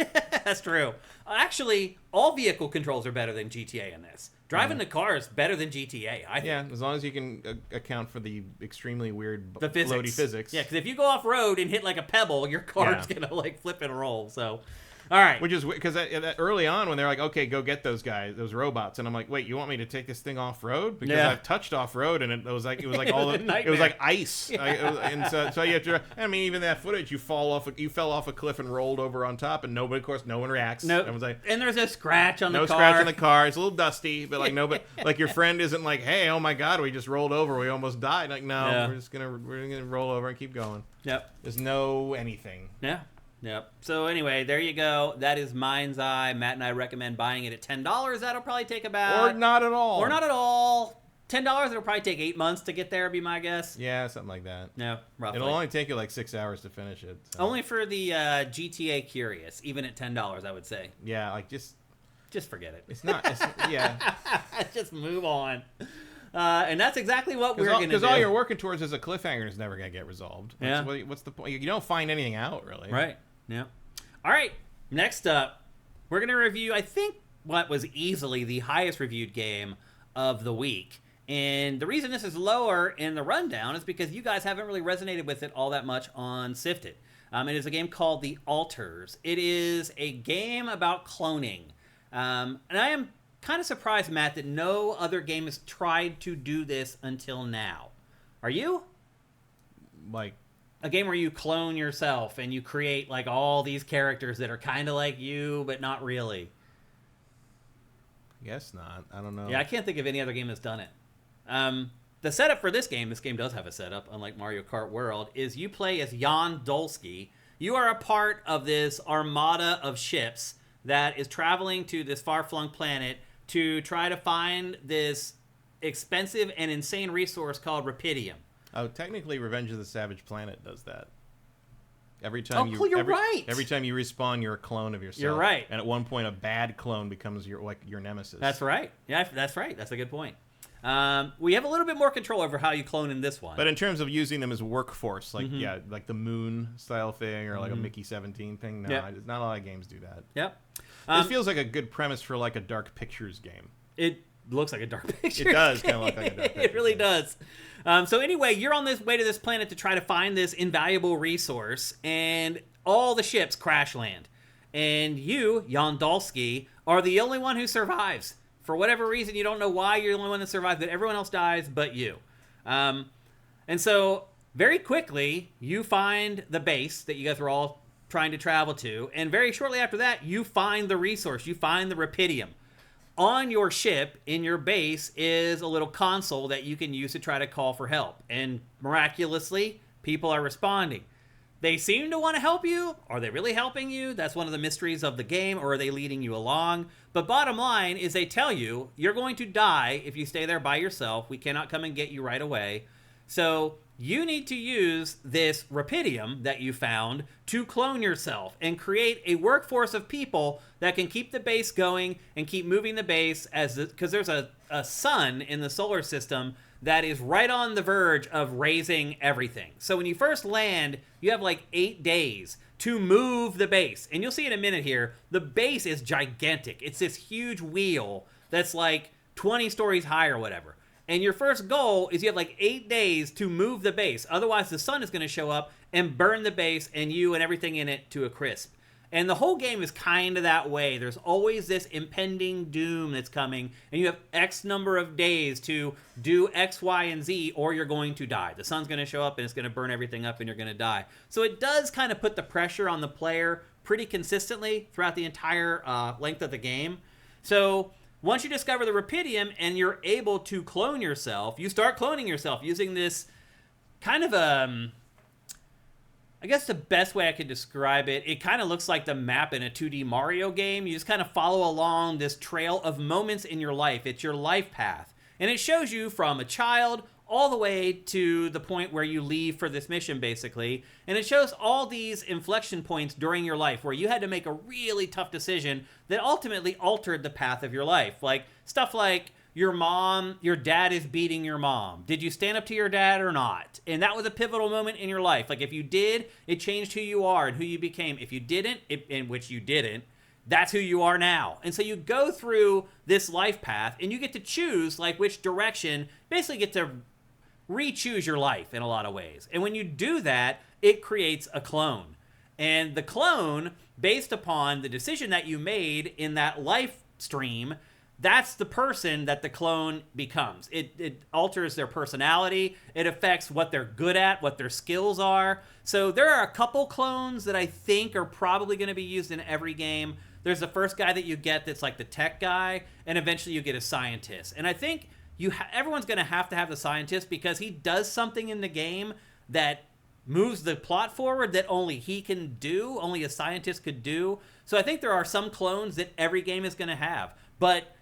[SPEAKER 1] That's true. Actually, all vehicle controls are better than GTA in this. Driving the car is better than GTA, I think.
[SPEAKER 2] Yeah, as long as you can account for the extremely weird
[SPEAKER 1] floaty
[SPEAKER 2] physics.
[SPEAKER 1] Yeah, because if you go off-road and hit, like, a pebble, your car's going to, like, flip and roll, so... All right.
[SPEAKER 2] Which is because early on when they're like, okay, go get those guys, those robots, and I'm like, wait, you want me to take this thing off road? Because I've touched off road, and it was like it was like ice, and so you have to. I mean, even that footage, you fell off a cliff and rolled over on top, and no one reacts.
[SPEAKER 1] No,
[SPEAKER 2] everyone's like,
[SPEAKER 1] and there's a scratch on the car.
[SPEAKER 2] No scratch on the car. It's a little dusty, but like nobody, like your friend isn't like, hey, oh my god, we just rolled over, we almost died. Like no, we're gonna roll over and keep going.
[SPEAKER 1] Yep.
[SPEAKER 2] There's no anything.
[SPEAKER 1] Yeah. Yep. So anyway, there you go. That is MindsEye. Matt and I recommend buying it at $10. That'll probably take about...
[SPEAKER 2] Or not at all.
[SPEAKER 1] $10, it'll probably take 8 months to get there, be my guess.
[SPEAKER 2] Yeah, something like that.
[SPEAKER 1] Yeah, roughly.
[SPEAKER 2] It'll only take you like 6 hours to finish it. So.
[SPEAKER 1] Only for the GTA curious, even at $10, I would say.
[SPEAKER 2] Yeah, like just
[SPEAKER 1] forget it.
[SPEAKER 2] It's not...
[SPEAKER 1] Just move on. And that's exactly what we're going to do.
[SPEAKER 2] Because all you're working towards is a cliffhanger is never going to get resolved.
[SPEAKER 1] Yeah.
[SPEAKER 2] What's the point? You don't find anything out, really.
[SPEAKER 1] Right. Yeah. All right. Next up, we're going to review, I think, what was easily the highest reviewed game of the week. And the reason this is lower in the rundown is because you guys haven't really resonated with it all that much on SIFTD. It is a game called The Alters. It is a game about cloning. And I am kind of surprised, Matt, that no other game has tried to do this until now. Are you?
[SPEAKER 2] Like
[SPEAKER 1] a game where you clone yourself and you create like all these characters that are kind of like you, but not really.
[SPEAKER 2] Guess not. I don't know.
[SPEAKER 1] Yeah, I can't think of any other game that's done it. The setup for this game does have a setup, unlike Mario Kart World, is you play as Jan Dolsky. You are a part of this armada of ships that is traveling to this far-flung planet to try to find this expensive and insane resource called Rapidium.
[SPEAKER 2] Oh, technically, Revenge of the Savage Planet does that. Every time
[SPEAKER 1] you're right.
[SPEAKER 2] Every time you respawn, you're a clone of yourself.
[SPEAKER 1] You're right.
[SPEAKER 2] And at one point, a bad clone becomes your nemesis.
[SPEAKER 1] That's right. Yeah, that's right. That's a good point. We have a little bit more control over how you clone in this one.
[SPEAKER 2] But in terms of using them as workforce, like like the Moon style thing or like a Mickey 17 thing, no, not a lot of games do that.
[SPEAKER 1] Yep.
[SPEAKER 2] This feels like a good premise for like a Dark Pictures game.
[SPEAKER 1] It looks like a Dark Pictures.
[SPEAKER 2] It does kind of look like a Dark Pictures.
[SPEAKER 1] It really does. So anyway, you're on this way to this planet to try to find this invaluable resource, and all the ships crash land. And you, Jan Dolsky, are the only one who survives. For whatever reason, you don't know why you're the only one that survives, but everyone else dies but you. And so very quickly, you find the base that you guys were all trying to travel to, and very shortly after that, you find the resource. You find the Rapidium. on your ship, in your base, is a little console that you can use to try to call for help. And miraculously, people are responding. They seem to want to help you. Are they really helping you? That's one of the mysteries of the game, or are they leading you along? But bottom line is they tell you, you're going to die if you stay there by yourself. We cannot come and get you right away. So you need to use this Rapidium that you found to clone yourself and create a workforce of people that can keep the base going and keep moving the base, because there's a sun in the solar system that is right on the verge of raising everything. So when you first land, you have like 8 days to move the base. And you'll see in a minute here, the base is gigantic. It's this huge wheel that's like 20 stories high or whatever. And your first goal is you have like 8 days to move the base. Otherwise, the sun is going to show up and burn the base and you and everything in it to a crisp. And the whole game is kind of that way. There's always this impending doom that's coming, and you have X number of days to do X, Y, and Z, or you're going to die. The sun's going to show up, and it's going to burn everything up, and you're going to die. So it does kind of put the pressure on the player pretty consistently throughout the entire length of the game. So once you discover the Rapidium and you're able to clone yourself, you start cloning yourself using this kind of I guess the best way I could describe it, it kind of looks like the map in a 2D Mario game. You just kind of follow along this trail of moments in your life. It's your life path. And it shows you from a child all the way to the point where you leave for this mission, basically. And it shows all these inflection points during your life where you had to make a really tough decision that ultimately altered the path of your life. Like stuff like your dad is beating your mom. Did you stand up to your dad or not? And that was a pivotal moment in your life. Like if you did, it changed who you are and who you became. If you didn't, in which you didn't, that's who you are now. And so you go through this life path and you get to choose like which direction, basically get to re-choose your life in a lot of ways. And when you do that, it creates a clone. And the clone, based upon the decision that you made in that life stream, that's the person that the clone becomes. It alters their personality. It affects what they're good at, what their skills are. So there are a couple clones that I think are probably going to be used in every game. There's the first guy that you get that's like the tech guy, and eventually you get a scientist. And I think everyone's going to have the scientist because he does something in the game that moves the plot forward that only he can do, only a scientist could do. So I think there are some clones that every game is going to have. But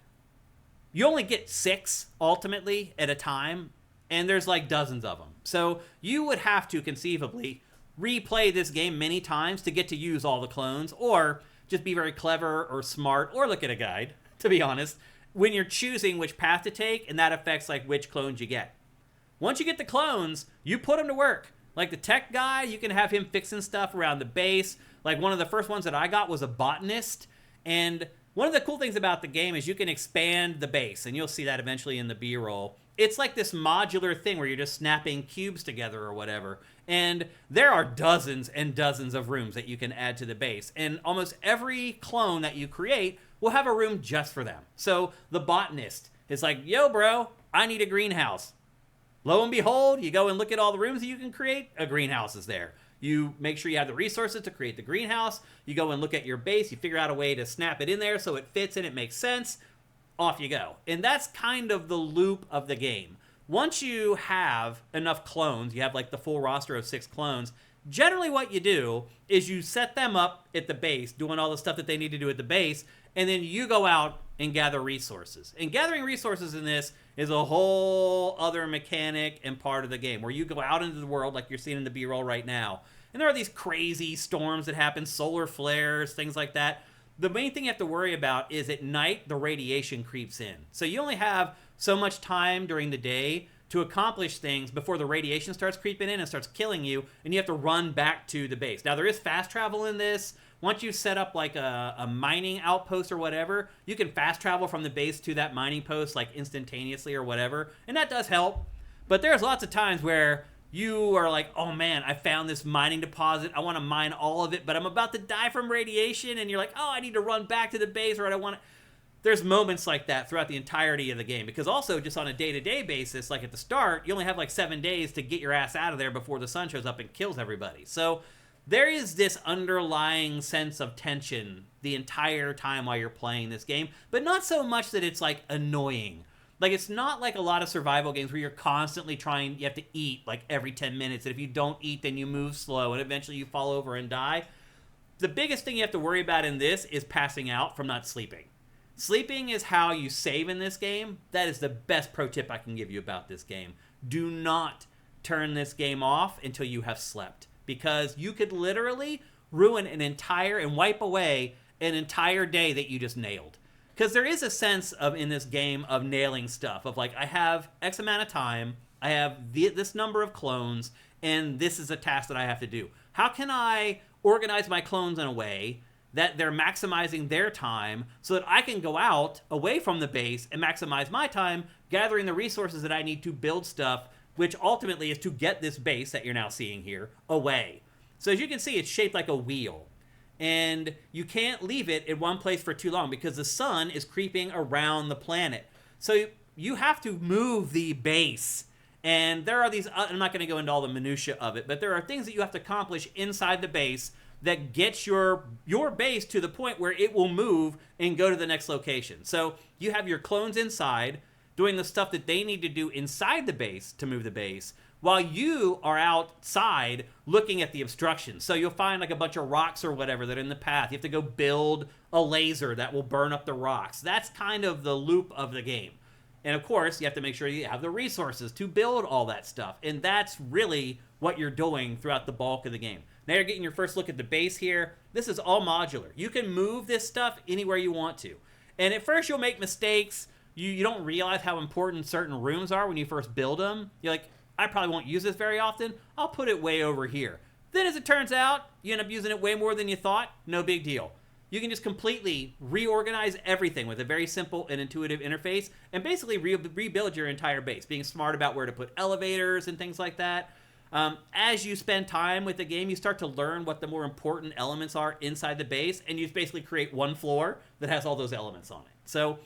[SPEAKER 1] you only get 6 ultimately at a time, and there's like dozens of them. So you would have to conceivably replay this game many times to get to use all the clones, or just be very clever or smart, or look at a guide, to be honest, when you're choosing which path to take, and that affects like which clones you get. Once you get the clones, you put them to work. Like the tech guy, you can have him fixing stuff around the base. Like one of the first ones that I got was a botanist, and one of the cool things about the game is you can expand the base, and you'll see that eventually in the B-roll. It's like this modular thing where you're just snapping cubes together or whatever. And there are dozens and dozens of rooms that you can add to the base. And almost every clone that you create will have a room just for them. So the botanist is like, yo, bro, I need a greenhouse. Lo and behold, you go and look at all the rooms that you can create. A greenhouse is there. You make sure you have the resources to create the greenhouse. You go and look at your base. You figure out a way to snap it in there so it fits and it makes sense. Off you go. And that's kind of the loop of the game. Once you have enough clones, you have like the full roster of 6 clones, generally what you do is you set them up at the base, doing all the stuff that they need to do at the base, and then you go out and gather resources. And gathering resources in this is a whole other mechanic and part of the game, where you go out into the world like you're seeing in the B-roll right now. And there are these crazy storms that happen, solar flares, things like that. The main thing you have to worry about is at night, the radiation creeps in. So you only have so much time during the day to accomplish things before the radiation starts creeping in and starts killing you, and you have to run back to the base. Now, there is fast travel in this. Once you set up like a mining outpost or whatever, you can fast travel from the base to that mining post like instantaneously or whatever, and that does help. But there's lots of times where you are like, oh man, I found this mining deposit. I want to mine all of it, but I'm about to die from radiation. And you're like, oh, I need to run back to the base, or I don't want to. There's moments like that throughout the entirety of the game. Because also, just on a day-to-day basis, like at the start, you only have like 7 days to get your ass out of there before the sun shows up and kills everybody. So there is this underlying sense of tension the entire time while you're playing this game, but not so much that it's like annoying. Like, it's not like a lot of survival games where you're constantly trying, you have to eat like every 10 minutes, and if you don't eat, then you move slow, and eventually you fall over and die. The biggest thing you have to worry about in this is passing out from not sleeping. Sleeping is how you save in this game. That is the best pro tip I can give you about this game. Do not turn this game off until you have slept, because you could literally ruin an entire and wipe away an entire day that you just nailed. Because there is a sense of, in this game, of nailing stuff, of like, I have X amount of time, I have this number of clones, and this is a task that I have to do. How can I organize my clones in a way that they're maximizing their time so that I can go out away from the base and maximize my time gathering the resources that I need to build stuff, which ultimately is to get this base that you're now seeing here away. So as you can see, it's shaped like a wheel. And you can't leave it in one place for too long because the sun is creeping around the planet. So you have to move the base. And there are these, I'm not going to go into all the minutia of it, but there are things that you have to accomplish inside the base that gets your base to the point where it will move and go to the next location. So you have your clones inside doing the stuff that they need to do inside the base to move the base, while you are outside looking at the obstructions. So you'll find like a bunch of rocks or whatever that are in the path. You have to go build a laser that will burn up the rocks. That's kind of the loop of the game. And of course, you have to make sure you have the resources to build all that stuff. And that's really what you're doing throughout the bulk of the game. Now you're getting your first look at the base here. This is all modular. You can move this stuff anywhere you want to. And at first you'll make mistakes. You don't realize how important certain rooms are when you first build them. You're like, I probably won't use this very often. I'll put it way over here. Then as it turns out, you end up using it way more than you thought. No big deal. You can just completely reorganize everything with a very simple and intuitive interface and basically rebuild your entire base, being smart about where to put elevators and things like that. As you spend time with the game, you start to learn what the more important elements are inside the base, and you basically create one floor that has all those elements on it. So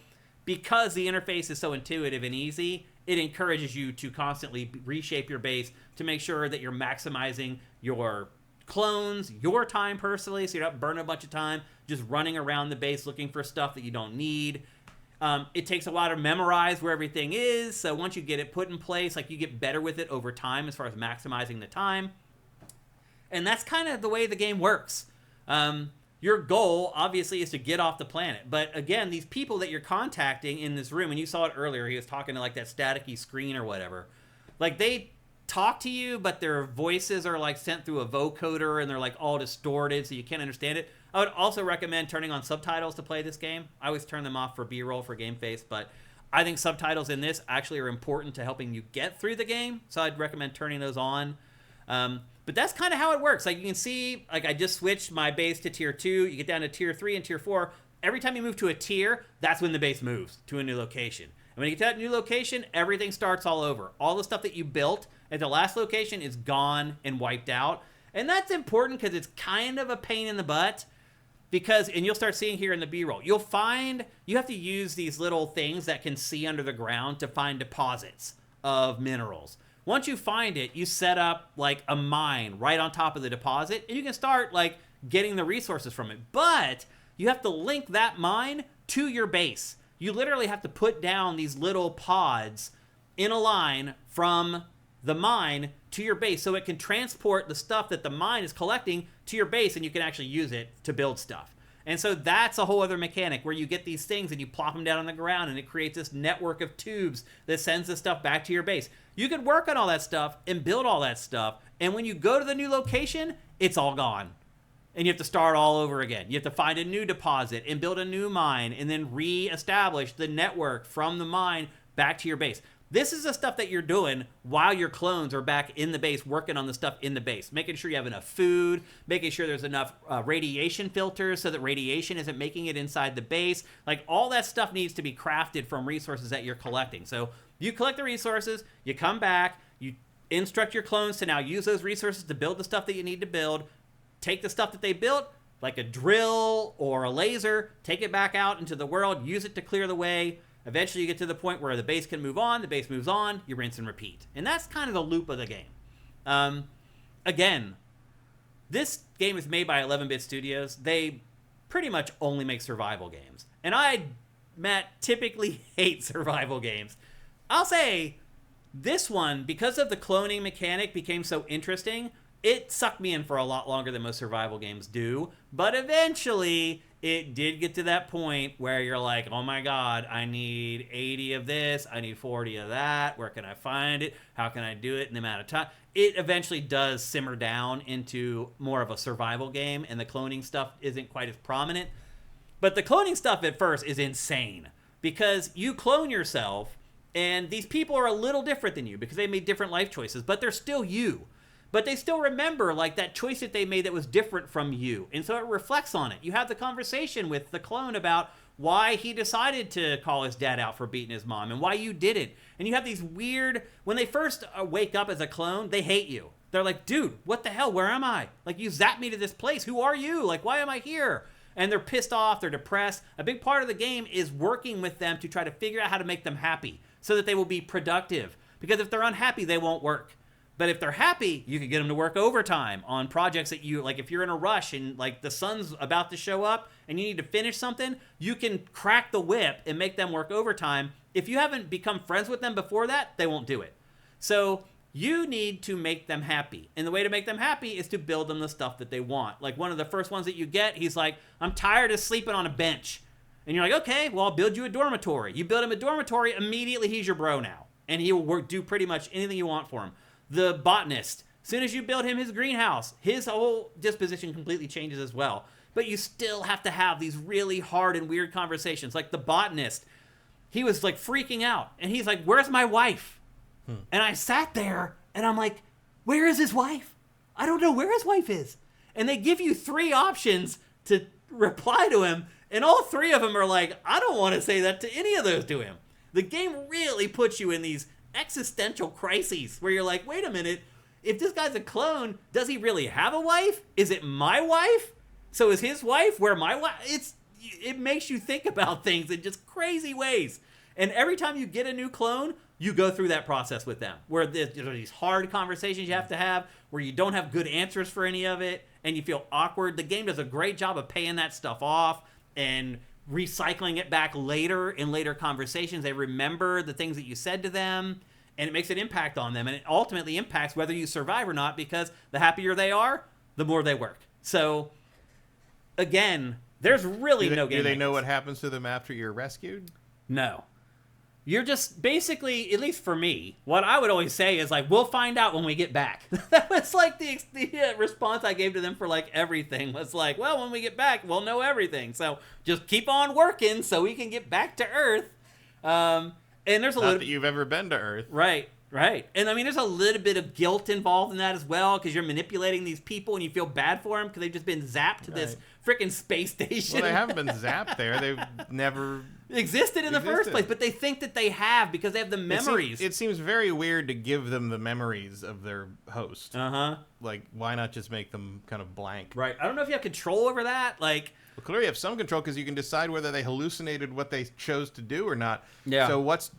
[SPEAKER 1] because the interface is so intuitive and easy, it encourages you to constantly reshape your base to make sure that you're maximizing your clones, your time personally, so you're not burning a bunch of time just running around the base looking for stuff that you don't need. It takes a while to memorize where everything is, so once you get it put in place, like, you get better with it over time as far as maximizing the time. And that's kind of the way the game works. Your goal, obviously, is to get off the planet. But again, these people that you're contacting in this room, and you saw it earlier, he was talking to like that staticky screen or whatever. Like, they talk to you, but their voices are like sent through a vocoder, and they're like all distorted, so you can't understand it. I would also recommend turning on subtitles to play this game. I always turn them off for B-roll for GameFace, but I think subtitles in this actually are important to helping you get through the game, so I'd recommend turning those on. But that's kind of how it works. Like, you can see, like, I just switched my base to tier 2. You get down to tier 3 and tier 4. Every time you move to a tier, that's when the base moves to a new location. And when you get to that new location, everything starts all over. All the stuff that you built at the last location is gone and wiped out. And that's important because it's kind of a pain in the butt. Because, and you'll start seeing here in the B-roll, you'll find you have to use these little things that can see under the ground to find deposits of minerals. Once you find it, you set up like a mine right on top of the deposit, and you can start like getting the resources from it. But you have to link that mine to your base. You literally have to put down these little pods in a line from the mine to your base so it can transport the stuff that the mine is collecting to your base, and you can actually use it to build stuff. And so that's a whole other mechanic where you get these things and you plop them down on the ground, and it creates this network of tubes that sends the stuff back to your base. You could work on all that stuff and build all that stuff, and when you go to the new location, it's all gone. And you have to start all over again. You have to find a new deposit and build a new mine and then re-establish the network from the mine back to your base. This is the stuff that you're doing while your clones are back in the base working on the stuff in the base. Making sure you have enough food, making sure there's enough radiation filters so that radiation isn't making it inside the base. Like, all that stuff needs to be crafted from resources that you're collecting. So you collect the resources, you come back, you instruct your clones to now use those resources to build the stuff that you need to build. Take the stuff that they built, like a drill or a laser, take it back out into the world, use it to clear the way. Eventually you get to the point where the base can move on, the base moves on, you rinse and repeat. And that's kind of the loop of the game. Again, this game is made by 11-bit studios. They pretty much only make survival games. And Matt, typically hate survival games. I'll say this one, because of the cloning mechanic became so interesting, it sucked me in for a lot longer than most survival games do. But eventually, it did get to that point where you're like, oh my god, I need 80 of this, I need 40 of that, where can I find it, how can I do it in the amount of time? It eventually does simmer down into more of a survival game, and the cloning stuff isn't quite as prominent. But the cloning stuff at first is insane, because you clone yourself, and these people are a little different than you, because they made different life choices, but they're still you. But they still remember, like, that choice that they made that was different from you. And so it reflects on it. You have the conversation with the clone about why he decided to call his dad out for beating his mom and why you did it. And you have these weird... When they first wake up as a clone, they hate you. They're like, dude, what the hell? Where am I? Like, you zapped me to this place. Who are you? Like, why am I here? And they're pissed off. They're depressed. A big part of the game is working with them to try to figure out how to make them happy so that they will be productive. Because if they're unhappy, they won't work. But if they're happy, you can get them to work overtime on projects that you, like if you're in a rush and like the sun's about to show up and you need to finish something, you can crack the whip and make them work overtime. If you haven't become friends with them before that, they won't do it. So you need to make them happy. And the way to make them happy is to build them the stuff that they want. Like one of the first ones that you get, he's like, I'm tired of sleeping on a bench. And you're like, okay, well, I'll build you a dormitory. You build him a dormitory, immediately he's your bro now. And he will do pretty much anything you want for him. The botanist, as soon as you build him his greenhouse, his whole disposition completely changes as well. But you still have to have these really hard and weird conversations. Like the botanist, he was like freaking out. And he's like, where's my wife? And I sat there and I'm like, where is his wife? I don't know where his wife is. And they give you 3 options to reply to him. And all 3 of them are like, I don't want to say that to any of those to him. The game really puts you in these existential crises where you're like, wait a minute, if this guy's a clone, does he really have a wife? Is it my wife? So is his wife where my wife? It makes you think about things in just crazy ways. And every time you get a new clone, you go through that process with them, where there's these hard conversations you have to have, where you don't have good answers for any of it, and you feel awkward. The game does a great job of paying that stuff off and recycling it back later in later conversations. They remember the things that you said to them, and it makes an impact on them, and it ultimately impacts whether you survive or not, because the happier they are, the more they work. So, again, there's really no game.
[SPEAKER 2] Do they know what happens to them after you're rescued?
[SPEAKER 1] No. You're just basically, at least for me, what I would always say is like, we'll find out when we get back. That was like the response I gave to them for like everything was like, well, when we get back, we'll know everything. So just keep on working so we can get back to Earth. And there's a
[SPEAKER 2] Not
[SPEAKER 1] little
[SPEAKER 2] that you've ever been to Earth.
[SPEAKER 1] Right. And I mean, there's a little bit of guilt involved in that as well, because you're manipulating these people and you feel bad for them because they've just been zapped to this freaking space station.
[SPEAKER 2] Well, they haven't been zapped there. They've never
[SPEAKER 1] existed in the first place, but they think that they have because they have the memories.
[SPEAKER 2] It seems very weird to give them the memories of their host. Like, why not just make them kind of blank?
[SPEAKER 1] Right. I don't know if you have control over that. Like,
[SPEAKER 2] well, clearly you have some control because you can decide whether they hallucinated what they chose to do or not.
[SPEAKER 1] Yeah.
[SPEAKER 2] So what's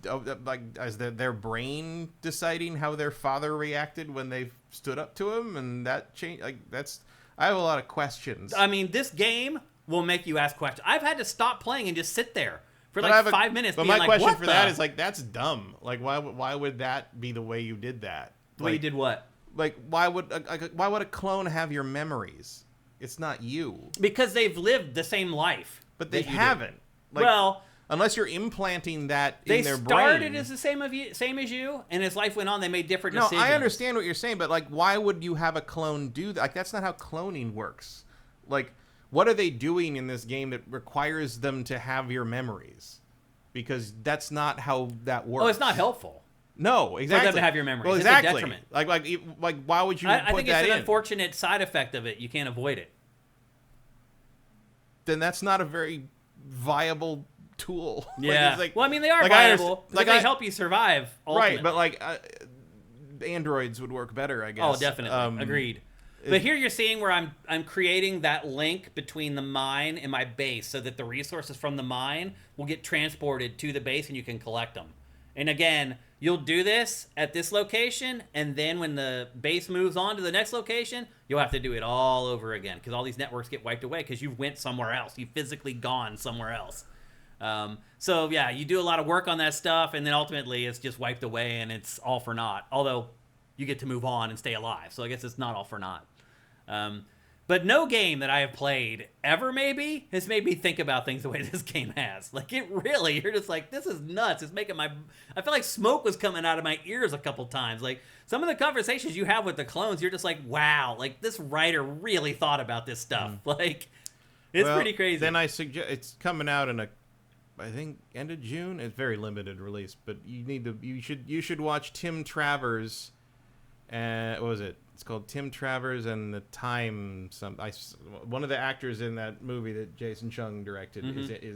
[SPEAKER 2] like, is their brain deciding how their father reacted when they stood up to him, and that change? Like, that's. I have a lot of questions.
[SPEAKER 1] I mean, this game will make you ask questions. I've had to stop playing and just sit there for like 5 minutes.
[SPEAKER 2] But my question for that is like, that's dumb. Like, why would that be the way you did that?
[SPEAKER 1] The way you did what?
[SPEAKER 2] Like, why would a clone have your memories? It's not you.
[SPEAKER 1] Because they've lived the same life.
[SPEAKER 2] But they haven't. Like,
[SPEAKER 1] well,
[SPEAKER 2] unless you're implanting that in their brain.
[SPEAKER 1] They started as the same as you, and as life went on, they made different decisions.
[SPEAKER 2] No, I understand what you're saying, but like, why would you have a clone do that? Like, that's not how cloning works. Like, what are they doing in this game that requires them to have your memories? Because that's not how that works.
[SPEAKER 1] Oh, it's not helpful.
[SPEAKER 2] No, exactly.
[SPEAKER 1] For them to have your memories.
[SPEAKER 2] Well, exactly.
[SPEAKER 1] It's a detriment.
[SPEAKER 2] Like, why would you put that in?
[SPEAKER 1] I think it's an unfortunate side effect of it. You can't avoid it.
[SPEAKER 2] Then that's not a very viable tool.
[SPEAKER 1] Yeah.
[SPEAKER 2] Like,
[SPEAKER 1] well, I mean, they are viable.
[SPEAKER 2] Like,
[SPEAKER 1] they help you survive. Ultimately.
[SPEAKER 2] Right, but like, androids would work better, I guess.
[SPEAKER 1] Oh, definitely. Agreed. But here you're seeing where I'm creating that link between the mine and my base, so that the resources from the mine will get transported to the base and you can collect them. And again, you'll do this at this location, and then when the base moves on to the next location, you'll have to do it all over again because all these networks get wiped away because you went somewhere else. You've physically gone somewhere else. So yeah, you do a lot of work on that stuff, and then ultimately it's just wiped away, and it's all for naught. Although you get to move on and stay alive, so I guess it's not all for naught. But no game that I have played ever maybe has made me think about things the way this game has. Like, it really, you're just like, this is nuts. It's making I feel like smoke was coming out of my ears a couple times. Like, some of the conversations you have with the clones, you're just like, wow, like, this writer really thought about this stuff. Like, it's pretty crazy.
[SPEAKER 2] Then I suggest, it's coming out in I think end of June. It's very limited release, but you should watch Tim Travers. What was it? It's called Tim Travers and the Time. One of the actors in that movie that Jason Chung directed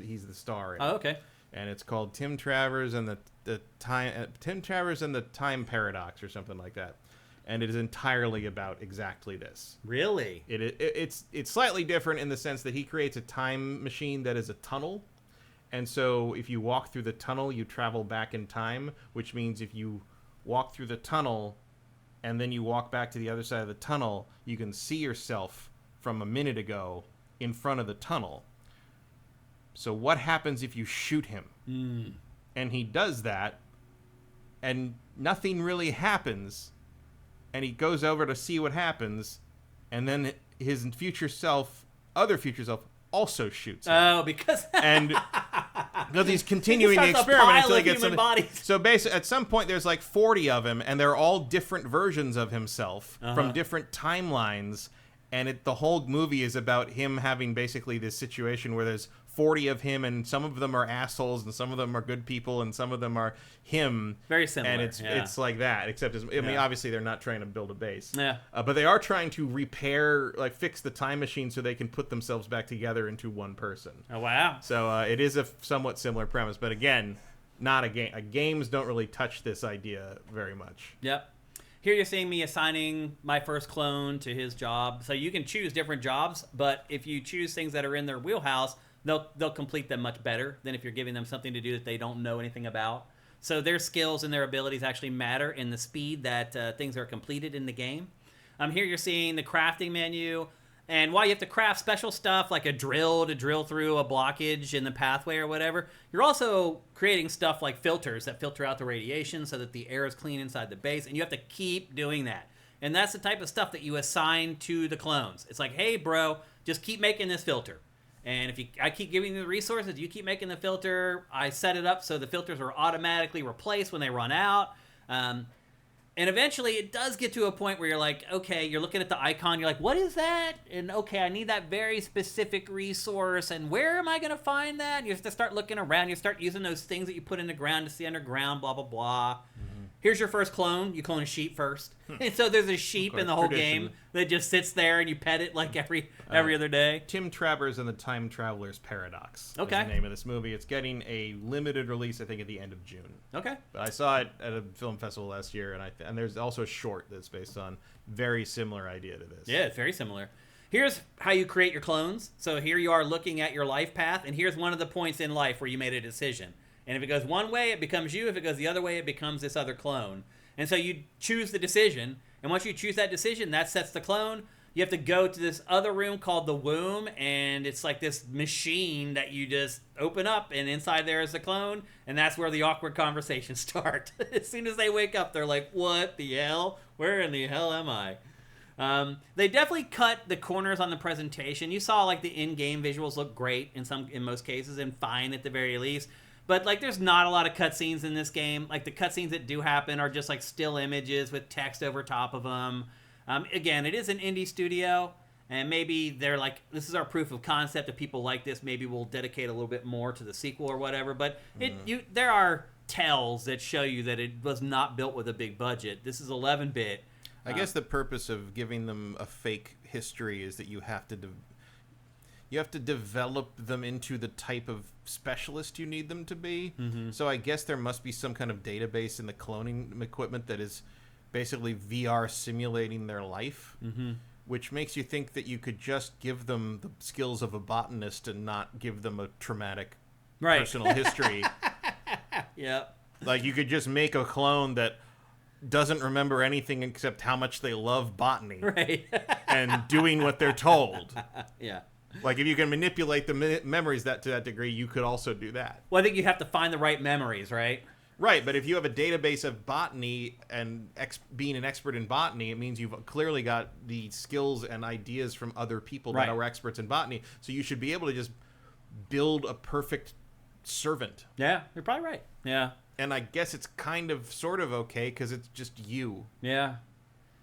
[SPEAKER 2] he's the star.
[SPEAKER 1] Oh, okay.
[SPEAKER 2] And it's called Tim Travers and the Time Paradox or something like that. And it is entirely about exactly this.
[SPEAKER 1] Really?
[SPEAKER 2] It's slightly different in the sense that he creates a time machine that is a tunnel. And so if you walk through the tunnel, you travel back in time, which means if you walk through the tunnel and then you walk back to the other side of the tunnel, you can see yourself from a minute ago in front of the tunnel. So what happens if you shoot him? And he does that, and nothing really happens, and he goes over to see what happens, and then his other future self, also shoots him.
[SPEAKER 1] Oh, because...
[SPEAKER 2] and... Because he's continuing the experiment until he gets something. So basically, at some point, there's like 40 of him, and they're all different versions of himself from different timelines. And the whole movie is about him having basically this situation where there's 40 of him, and some of them are assholes, and some of them are good people, and some of them are him.
[SPEAKER 1] Very similar.
[SPEAKER 2] And it's like that, except I mean, obviously they're not trying to build a base.
[SPEAKER 1] Yeah.
[SPEAKER 2] But they are trying to fix the time machine so they can put themselves back together into one person.
[SPEAKER 1] Oh, wow.
[SPEAKER 2] So it is a somewhat similar premise, but again, not a game. Games don't really touch this idea very much.
[SPEAKER 1] Yep. Here you're seeing me assigning my first clone to his job. So you can choose different jobs, but if you choose things that are in their wheelhouse, they'll complete them much better than if you're giving them something to do that they don't know anything about. So their skills and their abilities actually matter in the speed that things are completed in the game. Here you're seeing the crafting menu. And while you have to craft special stuff like a drill to drill through a blockage in the pathway or whatever, you're also creating stuff like filters that filter out the radiation so that the air is clean inside the base. And you have to keep doing that. And that's the type of stuff that you assign to the clones. It's like, hey, bro, just keep making this filter. And I keep giving you the resources, you keep making the filter. I set it up so the filters are automatically replaced when they run out. And eventually it does get to a point where you're like, okay, you're looking at the icon, you're like, what is that? And okay, I need that very specific resource, and where am I going to find that? And you have to start looking around, you start using those things that you put in the ground to see underground, blah, blah, blah. Here's your first clone. You clone a sheep first. And so there's a sheep in the whole game that just sits there and you pet it like every other day.
[SPEAKER 2] Tim Travers and the Time Traveler's Paradox is the name of this movie. It's getting a limited release, I think, at the end of June.
[SPEAKER 1] Okay.
[SPEAKER 2] But I saw it at a film festival last year, and there's also a short that's based on very similar idea to this.
[SPEAKER 1] Yeah, it's very similar. Here's how you create your clones. So here you are looking at your life path, and here's one of the points in life where you made a decision. And if it goes one way, it becomes you. If it goes the other way, it becomes this other clone. And so you choose the decision. And once you choose that decision, that sets the clone. You have to go to this other room called the womb. And it's like this machine that you just open up. And inside there is the clone. And that's where the awkward conversations start. As soon as they wake up, they're like, what the hell? Where in the hell am I? They definitely cut the corners on the presentation. You saw like the in-game visuals look great in most cases and fine at the very least. But, like, there's not a lot of cutscenes in this game. Like, the cutscenes that do happen are just, like, still images with text over top of them. Again, it is an indie studio, and maybe they're like, this is our proof of concept. If people like this, maybe we'll dedicate a little bit more to the sequel or whatever. But there are tells that show you that it was not built with a big budget. This is 11-bit.
[SPEAKER 2] I guess the purpose of giving them a fake history is that you have to develop them into the type of specialist you need them to be. So I guess there must be some kind of database in the cloning equipment that is basically VR simulating their life, which makes you think that you could just give them the skills of a botanist and not give them a traumatic personal history.
[SPEAKER 1] Yep.
[SPEAKER 2] Like, you could just make a clone that doesn't remember anything except how much they love botany.
[SPEAKER 1] Right.
[SPEAKER 2] And doing what they're told.
[SPEAKER 1] Yeah.
[SPEAKER 2] Like, if you can manipulate the memories to that degree, you could also do that.
[SPEAKER 1] Well, I think you have to find the right memories, right?
[SPEAKER 2] Right, but if you have a database of botany and being an expert in botany, it means you've clearly got the skills and ideas from other people that are experts in botany. So you should be able to just build a perfect servant.
[SPEAKER 1] Yeah, you're probably right. Yeah.
[SPEAKER 2] And I guess it's sort of okay because it's just you.
[SPEAKER 1] Yeah.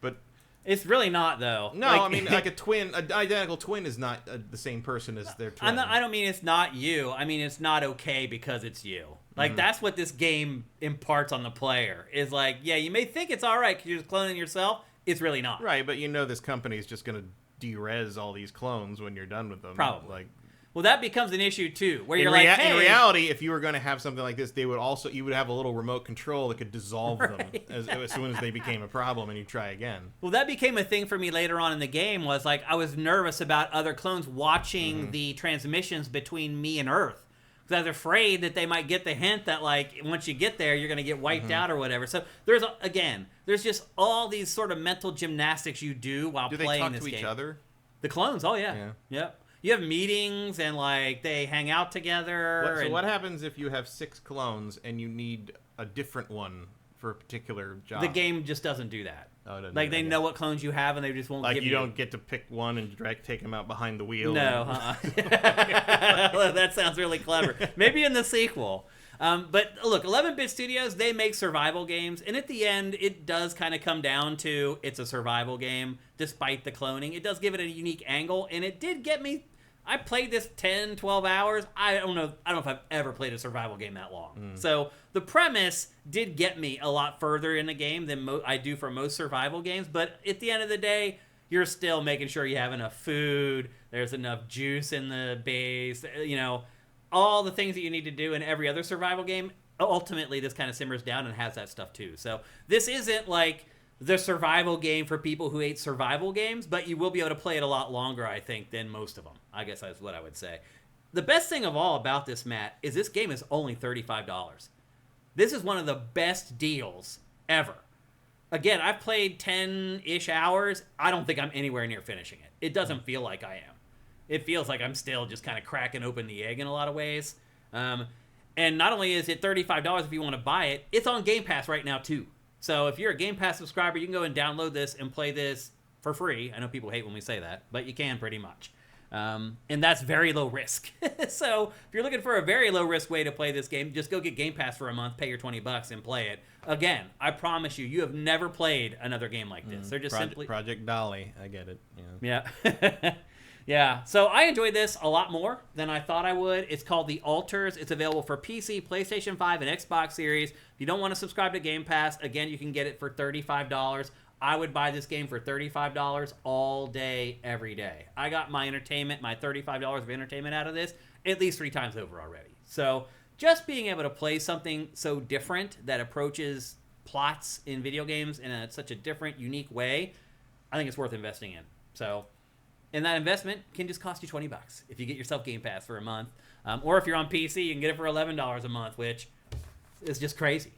[SPEAKER 2] But
[SPEAKER 1] it's really not, though.
[SPEAKER 2] No, I mean, like an identical twin is not the same person as their twin.
[SPEAKER 1] I don't mean it's not you. I mean, it's not okay because it's you. Like, that's what this game imparts on the player. Is like, yeah, you may think it's all right because you're just cloning yourself. It's really not.
[SPEAKER 2] Right, but you know this company is just going to de-res all these clones when you're done with them.
[SPEAKER 1] Probably.
[SPEAKER 2] Like,
[SPEAKER 1] well, that becomes an issue, too, where you're
[SPEAKER 2] in reality, if you were going to have something like this, you would have a little remote control that could dissolve them as soon as they became a problem and you try again.
[SPEAKER 1] Well, that became a thing for me later on in the game was, like, I was nervous about other clones watching the transmissions between me and Earth. Because I was afraid that they might get the hint that, like, once you get there, you're going to get wiped out or whatever. So there's just all these sort of mental gymnastics you do while playing this game.
[SPEAKER 2] Do they talk to each other?
[SPEAKER 1] The clones, oh yeah. Yep. You have meetings and, like, they hang out together.
[SPEAKER 2] So what happens if you have 6 clones and you need a different one for a particular job?
[SPEAKER 1] The game just doesn't do that.
[SPEAKER 2] Oh, it doesn't
[SPEAKER 1] like, they know what clones you have and they just won't give you...
[SPEAKER 2] Like, you don't get to pick one and take them out behind the wheel.
[SPEAKER 1] No. That sounds really clever. Maybe in the sequel. But look, 11-bit studios, they make survival games, and at the end, it does kind of come down to it's a survival game, despite the cloning. It does give it a unique angle, and it did get me... I played this 10, 12 hours. I don't know if I've ever played a survival game that long. So the premise did get me a lot further in the game than I do for most survival games, but at the end of the day, you're still making sure you have enough food, there's enough juice in the base, you know... all the things that you need to do in every other survival game. Ultimately, this kind of simmers down and has that stuff too. So this isn't like the survival game for people who hate survival games, but you will be able to play it a lot longer, I think, than most of them. I guess that's what I would say. The best thing of all about this, Matt, is this game is only $35. This is one of the best deals ever. Again, I've played 10-ish hours. I don't think I'm anywhere near finishing it. It doesn't feel like I am. It feels like I'm still just kind of cracking open the egg in a lot of ways. And not only is it $35 if you want to buy it, it's on Game Pass right now too. So if you're a Game Pass subscriber, you can go and download this and play this for free. I know people hate when we say that, but you can pretty much. And that's very low risk. So if you're looking for a very low risk way to play this game, just go get Game Pass for a month, pay your $20 and play it. Again, I promise you, you have never played another game like this. They're just simply...
[SPEAKER 2] Project Dolly. I get it.
[SPEAKER 1] Yeah. Yeah, so I enjoyed this a lot more than I thought I would. It's called The Alters. It's available for PC, PlayStation 5, and Xbox Series. If you don't want to subscribe to Game Pass, again, you can get it for $35. I would buy this game for $35 all day, every day. I got my entertainment, my $35 of entertainment out of this at least 3 times over already. So just being able to play something so different that approaches plots in video games in such a different, unique way, I think it's worth investing in. So... and that investment can just cost you $20 if you get yourself Game Pass for a month. Or if you're on PC, you can get it for $11 a month, which is just crazy.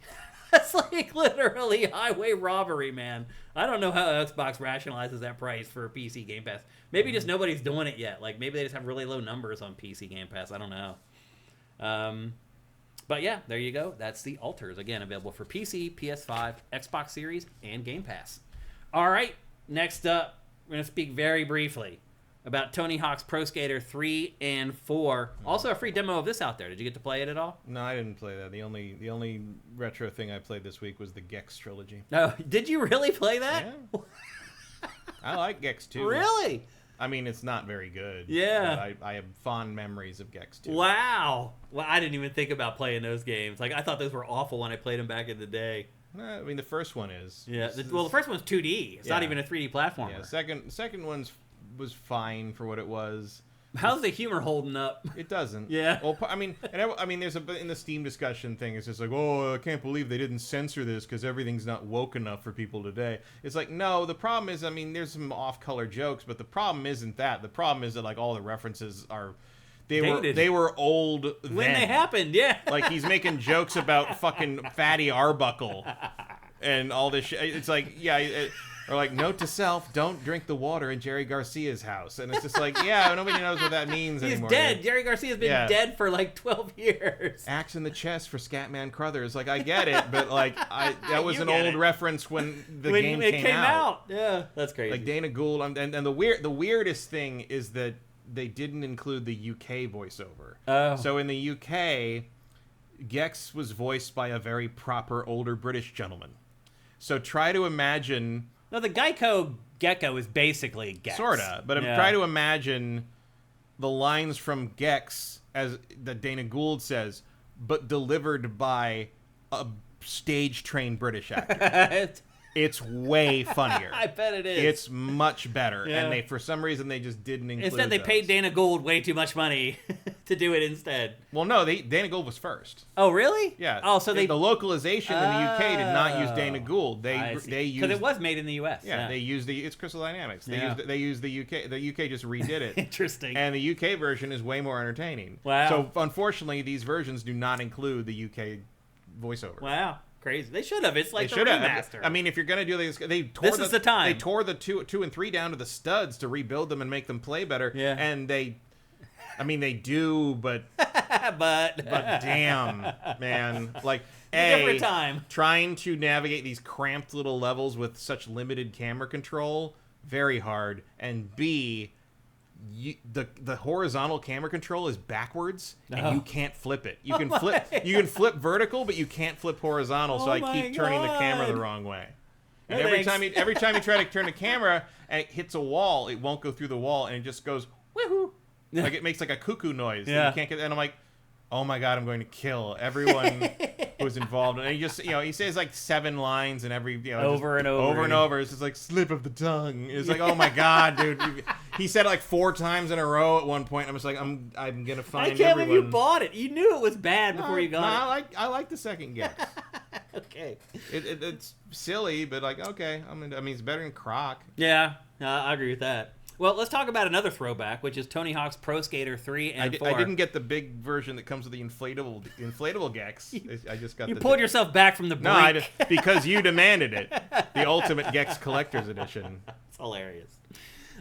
[SPEAKER 1] That's like literally highway robbery, man. I don't know how Xbox rationalizes that price for PC Game Pass. Maybe just nobody's doing it yet. Like, maybe they just have really low numbers on PC Game Pass. I don't know. But yeah, there you go. That's The Alters. Again, available for PC, PS5, Xbox Series, and Game Pass. All right, next up. We're going to speak very briefly about Tony Hawk's Pro Skater 3 and 4. Also, a free demo of this out there. Did you get to play it at all?
[SPEAKER 2] No, I didn't play that. The only retro thing I played this week was the Gex trilogy.
[SPEAKER 1] No, did you really play that?
[SPEAKER 2] Yeah. I like Gex 2.
[SPEAKER 1] Really?
[SPEAKER 2] I mean, it's not very good.
[SPEAKER 1] Yeah.
[SPEAKER 2] I have fond memories of Gex 2.
[SPEAKER 1] Wow. Well, I didn't even think about playing those games. Like, I thought those were awful when I played them back in the day.
[SPEAKER 2] I mean, the first one is.
[SPEAKER 1] Yeah. Well, the first one's 2D. It's not even a 3D platformer.
[SPEAKER 2] Yeah. Second one's was fine for what it was.
[SPEAKER 1] How's the humor holding up?
[SPEAKER 2] It doesn't.
[SPEAKER 1] Yeah.
[SPEAKER 2] Well, I mean, there's in the Steam discussion thing. It's just like, oh, I can't believe they didn't censor this because everything's not woke enough for people today. It's like, no. The problem is, I mean, there's some off-color jokes, but the problem isn't that. The problem is that like all the references are. they were old then.
[SPEAKER 1] When they happened, yeah.
[SPEAKER 2] Like, he's making jokes about fucking Fatty Arbuckle and all this shit. It's like, yeah, or like, note to self, don't drink the water in Jerry Garcia's house. And it's just like, yeah, nobody knows what that means anymore.
[SPEAKER 1] He's dead. Jerry Garcia's been dead for like 12 years.
[SPEAKER 2] Axe in the chest for Scatman Crothers. Like, I get it, but like, that was an old reference when the game came out.
[SPEAKER 1] Yeah, that's crazy.
[SPEAKER 2] Like Dana Gould, and the weirdest thing is that they didn't include the UK voiceover.
[SPEAKER 1] Oh.
[SPEAKER 2] So in the UK, Gex was voiced by a very proper older British gentleman. So try to imagine...
[SPEAKER 1] No, the Geico Gecko is basically Gex.
[SPEAKER 2] Sorta, but try to imagine the lines from Gex as that Dana Gould says, but delivered by a stage-trained British actor. It's way funnier.
[SPEAKER 1] I bet it is.
[SPEAKER 2] It's much better, and for some reason they just didn't include.
[SPEAKER 1] Instead, they paid Dana Gould way too much money to do it instead.
[SPEAKER 2] Well, no, Dana Gould was first.
[SPEAKER 1] Oh, really?
[SPEAKER 2] Yeah.
[SPEAKER 1] Oh, so
[SPEAKER 2] the localization in the UK did not use Dana Gould. They used
[SPEAKER 1] because it was made in the US.
[SPEAKER 2] Yeah, they used it's Crystal Dynamics. They used the UK. The UK just redid it.
[SPEAKER 1] Interesting.
[SPEAKER 2] And the UK version is way more entertaining.
[SPEAKER 1] Wow.
[SPEAKER 2] So unfortunately, these versions do not include the UK voiceover.
[SPEAKER 1] Wow. Crazy. They should have. It's like the remaster.
[SPEAKER 2] I mean, if you're gonna do this,
[SPEAKER 1] this is the time.
[SPEAKER 2] They tore the two and 3 down to the studs to rebuild them and make them play better.
[SPEAKER 1] Yeah.
[SPEAKER 2] And they do, but
[SPEAKER 1] but
[SPEAKER 2] damn, man, like
[SPEAKER 1] different time.
[SPEAKER 2] Trying to navigate these cramped little levels with such limited camera control, very hard, and B. The horizontal camera control is backwards, and you can't flip it. You can flip vertical, but you can't flip horizontal. So I keep turning the camera the wrong way. And every time you try to turn the camera and it hits a wall, it won't go through the wall, and it just goes woohoo, like it makes like a cuckoo noise.
[SPEAKER 1] Yeah.
[SPEAKER 2] You can't get. And I'm like, oh my god, I'm going to kill everyone who's involved. And he just, he says like 7 lines and every,
[SPEAKER 1] over and over.
[SPEAKER 2] It's just like slip of the tongue. It's like, oh my god, dude. He said it like 4 times in a row at one point. I'm just like, I'm gonna find.
[SPEAKER 1] I can't believe you bought it. You knew it was bad before you got
[SPEAKER 2] it. I like the second Gex.
[SPEAKER 1] Okay.
[SPEAKER 2] It's silly, but like, okay. I mean, it's better than Croc.
[SPEAKER 1] Yeah, I agree with that. Well, let's talk about another throwback, which is Tony Hawk's Pro Skater 3 and 4.
[SPEAKER 2] I didn't get the big version that comes with the inflatable Gex. I just got.
[SPEAKER 1] You pulled yourself back from the brink.
[SPEAKER 2] No, because you demanded it. The Ultimate Gex Collector's Edition.
[SPEAKER 1] It's hilarious.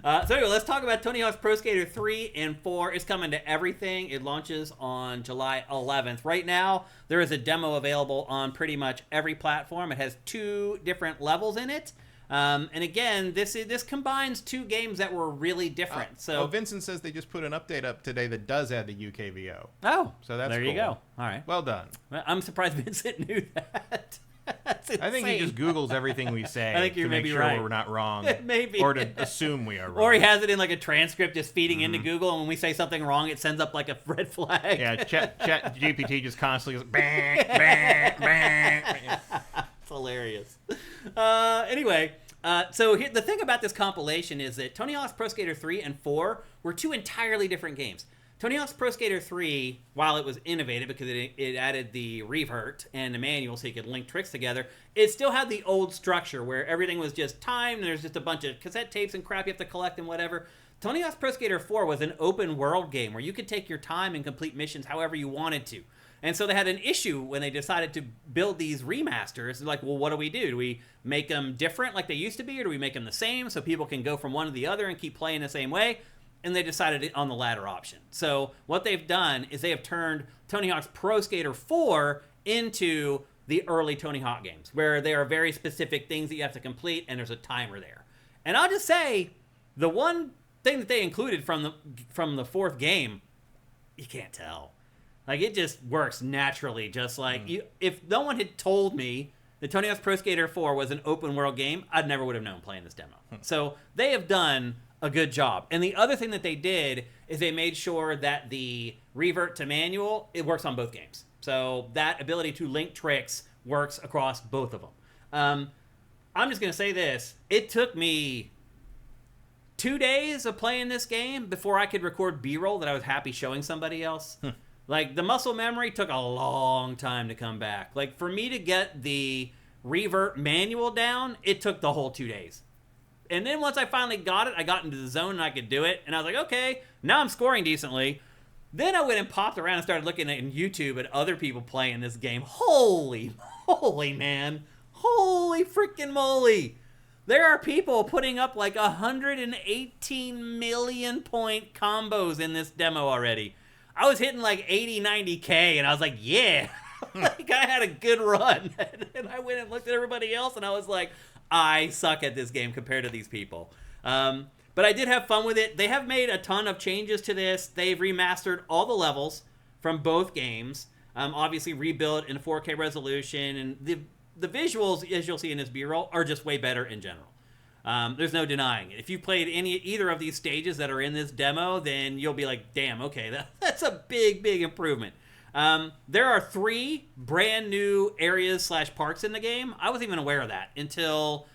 [SPEAKER 1] So anyway, let's talk about Tony Hawk's Pro Skater 3 and 4. It's coming to everything. It launches on July 11th. Right now, there is a demo available on pretty much every platform. It has 2 different levels in it. And again, this combines 2 games that were really different.
[SPEAKER 2] Vincent says they just put an update up today that does add the UK VO.
[SPEAKER 1] Oh,
[SPEAKER 2] so that's
[SPEAKER 1] there
[SPEAKER 2] cool.
[SPEAKER 1] you go. All right,
[SPEAKER 2] well done.
[SPEAKER 1] I'm surprised Vincent knew that.
[SPEAKER 2] I think he just Googles everything we say.
[SPEAKER 1] I think you're
[SPEAKER 2] to make
[SPEAKER 1] maybe
[SPEAKER 2] sure
[SPEAKER 1] right.
[SPEAKER 2] we're not wrong,
[SPEAKER 1] maybe,
[SPEAKER 2] or to assume we are wrong.
[SPEAKER 1] Or he has it in like a transcript, just feeding into Google, and when we say something wrong, it sends up like a red flag.
[SPEAKER 2] Yeah, Chat GPT just constantly goes bang, bang, bang.
[SPEAKER 1] It's hilarious. Anyway. So here, the thing about this compilation is that Tony Hawk's Pro Skater 3 and 4 were 2 entirely different games. Tony Hawk's Pro Skater 3, while it was innovative because it added the revert and the manual so you could link tricks together, it still had the old structure where everything was just timed and there's just a bunch of cassette tapes and crap you have to collect and whatever. Tony Hawk's Pro Skater 4 was an open world game where you could take your time and complete missions however you wanted to. And so they had an issue when they decided to build these remasters. They're like, well, what do we do? Do we make them different like they used to be, or do we make them the same so people can go from one to the other and keep playing the same way? And they decided on the latter option. So what they've done is they have turned Tony Hawk's Pro Skater 4 into the early Tony Hawk games, where there are very specific things that you have to complete, and there's a timer there. And I'll just say, the one thing that they included from the 4th game, you can't tell. Like, it just works naturally, just like... if no one had told me that Tony Hawk's Pro Skater 4 was an open-world game, I never would have known playing this demo. So they have done a good job. And the other thing that they did is they made sure that the revert to manual, it works on both games. So that ability to link tricks works across both of them. I'm just going to say this. It took me 2 days of playing this game before I could record B-roll that I was happy showing somebody else. Like, the muscle memory took a long time to come back. Like, for me to get the revert manual down, it took the whole 2 days. And then once I finally got it, I got into the zone and I could do it. And I was like, okay, now I'm scoring decently. Then I went and popped around and started looking at YouTube at other people playing this game. Holy man. Holy freaking moly. There are people putting up like 118 million point combos in this demo already. I was hitting like 80, 90K, and I was like, yeah. Like, I had a good run. And I went and looked at everybody else, and I was like, I suck at this game compared to these people. But I did have fun with it. They have made a ton of changes to this. They've remastered all the levels from both games. Obviously rebuilt in 4K resolution. And the visuals, as you'll see in this B-roll, are just way better in general. There's no denying it. If you played either of these stages that are in this demo, then you'll be like, damn, okay, that's a big, big improvement. There are 3 brand new areas / parks in the game. I wasn't even aware of that until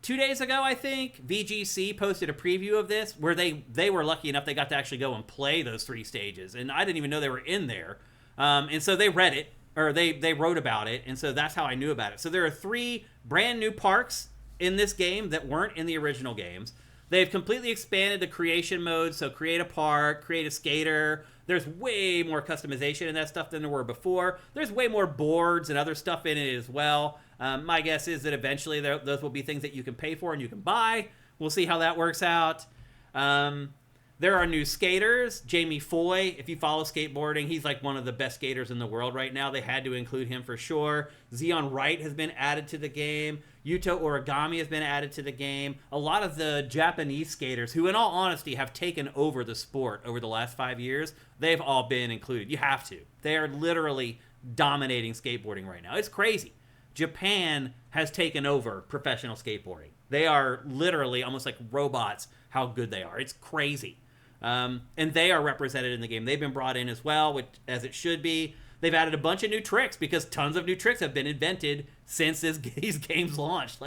[SPEAKER 1] 2 days ago, I think. VGC posted a preview of this where they were lucky enough they got to actually go and play those 3 stages, and I didn't even know they were in there. And so they read it, or they wrote about it, and so that's how I knew about it. So there are 3 brand new parks in this game that weren't in the original games. They've completely expanded the creation mode, so create a park, create a skater. There's way more customization in that stuff than there were before. There's way more boards and other stuff in it as well. My guess is that eventually those will be things that you can pay for and you can buy. We'll see how that works out. There are new skaters. Jamie Foy, if you follow skateboarding, he's like one of the best skaters in the world right now. They had to include him for sure. Zion Wright has been added to the game. Yuto Origami has been added to the game. A lot of the Japanese skaters, who in all honesty have taken over the sport over the last 5 years, they've all been included. You have to. They are literally dominating skateboarding right now. It's crazy. Japan has taken over professional skateboarding. They are literally almost like robots how good they are. It's crazy. And they are represented in the game. They've been brought in as well, which, as it should be. They've added a bunch of new tricks because tons of new tricks have been invented since these games launched.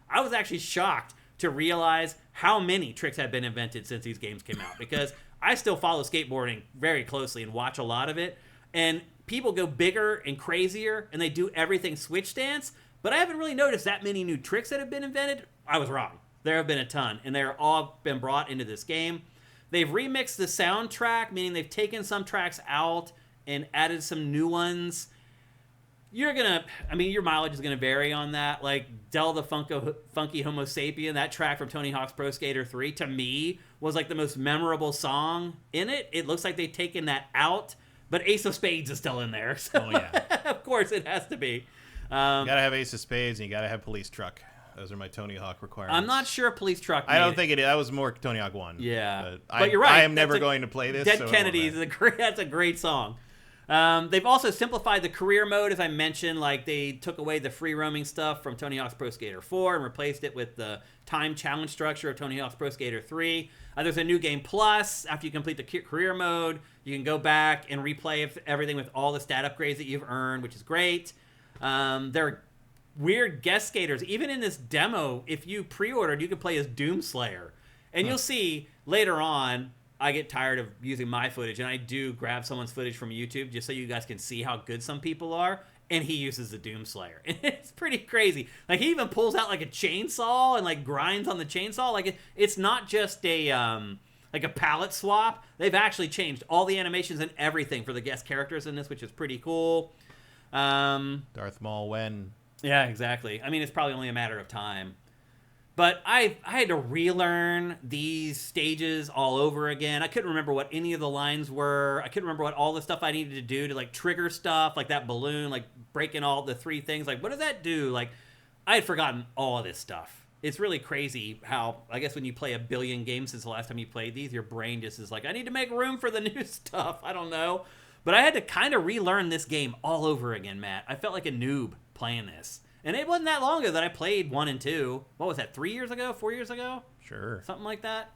[SPEAKER 1] I was actually shocked to realize how many tricks have been invented since these games came out, because I still follow skateboarding very closely and watch a lot of it. And people go bigger and crazier, and they do everything switch stance, but I haven't really noticed that many new tricks that have been invented. I was wrong. There have been a ton, and they're all been brought into this game. They've remixed the soundtrack, meaning they've taken some tracks out and added some new ones. Your mileage is going to vary on that. Like Del the Funky Homo Sapien, that track from Tony Hawk's Pro Skater 3, to me, was like the most memorable song in it. It looks like they've taken that out, but Ace of Spades is still in there. So
[SPEAKER 2] Oh, yeah.
[SPEAKER 1] of course it has to be.
[SPEAKER 2] You gotta have Ace of Spades and you gotta have Police Truck. Those are my Tony Hawk requirements.
[SPEAKER 1] I'm not sure Police Truck
[SPEAKER 2] I don't think it is. That was more Tony Hawk 1.
[SPEAKER 1] Yeah.
[SPEAKER 2] But
[SPEAKER 1] you're right.
[SPEAKER 2] I am never going to play this.
[SPEAKER 1] Dead
[SPEAKER 2] so
[SPEAKER 1] Kennedys that's a great song. They've also simplified the career mode, as I mentioned. Like, they took away the free roaming stuff from Tony Hawk's Pro Skater 4 and replaced it with the time challenge structure of Tony Hawk's Pro Skater 3. There's a new game plus. After you complete the career mode, you can go back and replay everything with all the stat upgrades that you've earned, which is great. There are weird guest skaters. Even in this demo, if you pre-ordered, you could play as Doomslayer. And you'll see later on, I get tired of using my footage, and I do grab someone's footage from YouTube just so you guys can see how good some people are. And he uses the Doomslayer. And it's pretty crazy. Like, he even pulls out like a chainsaw and like grinds on the chainsaw. Like, it's not just a palette swap. They've actually changed all the animations and everything for the guest characters in this, which is pretty cool.
[SPEAKER 2] Darth Maul when.
[SPEAKER 1] Yeah, exactly. I mean, it's probably only a matter of time. But I had to relearn these stages all over again. I couldn't remember what any of the lines were. I couldn't remember what all the stuff I needed to do to, like, trigger stuff, like that balloon, like breaking all the 3 things. Like, what does that do? Like, I had forgotten all of this stuff. It's really crazy how, I guess when you play a billion games since the last time you played these, your brain just is like, I need to make room for the new stuff. I don't know. But I had to kind of relearn this game all over again, Matt. I felt like a noob playing this. And it wasn't that long ago that I played 1 and 2. What was that, 3 years ago? 4 years ago?
[SPEAKER 2] Sure.
[SPEAKER 1] Something like that.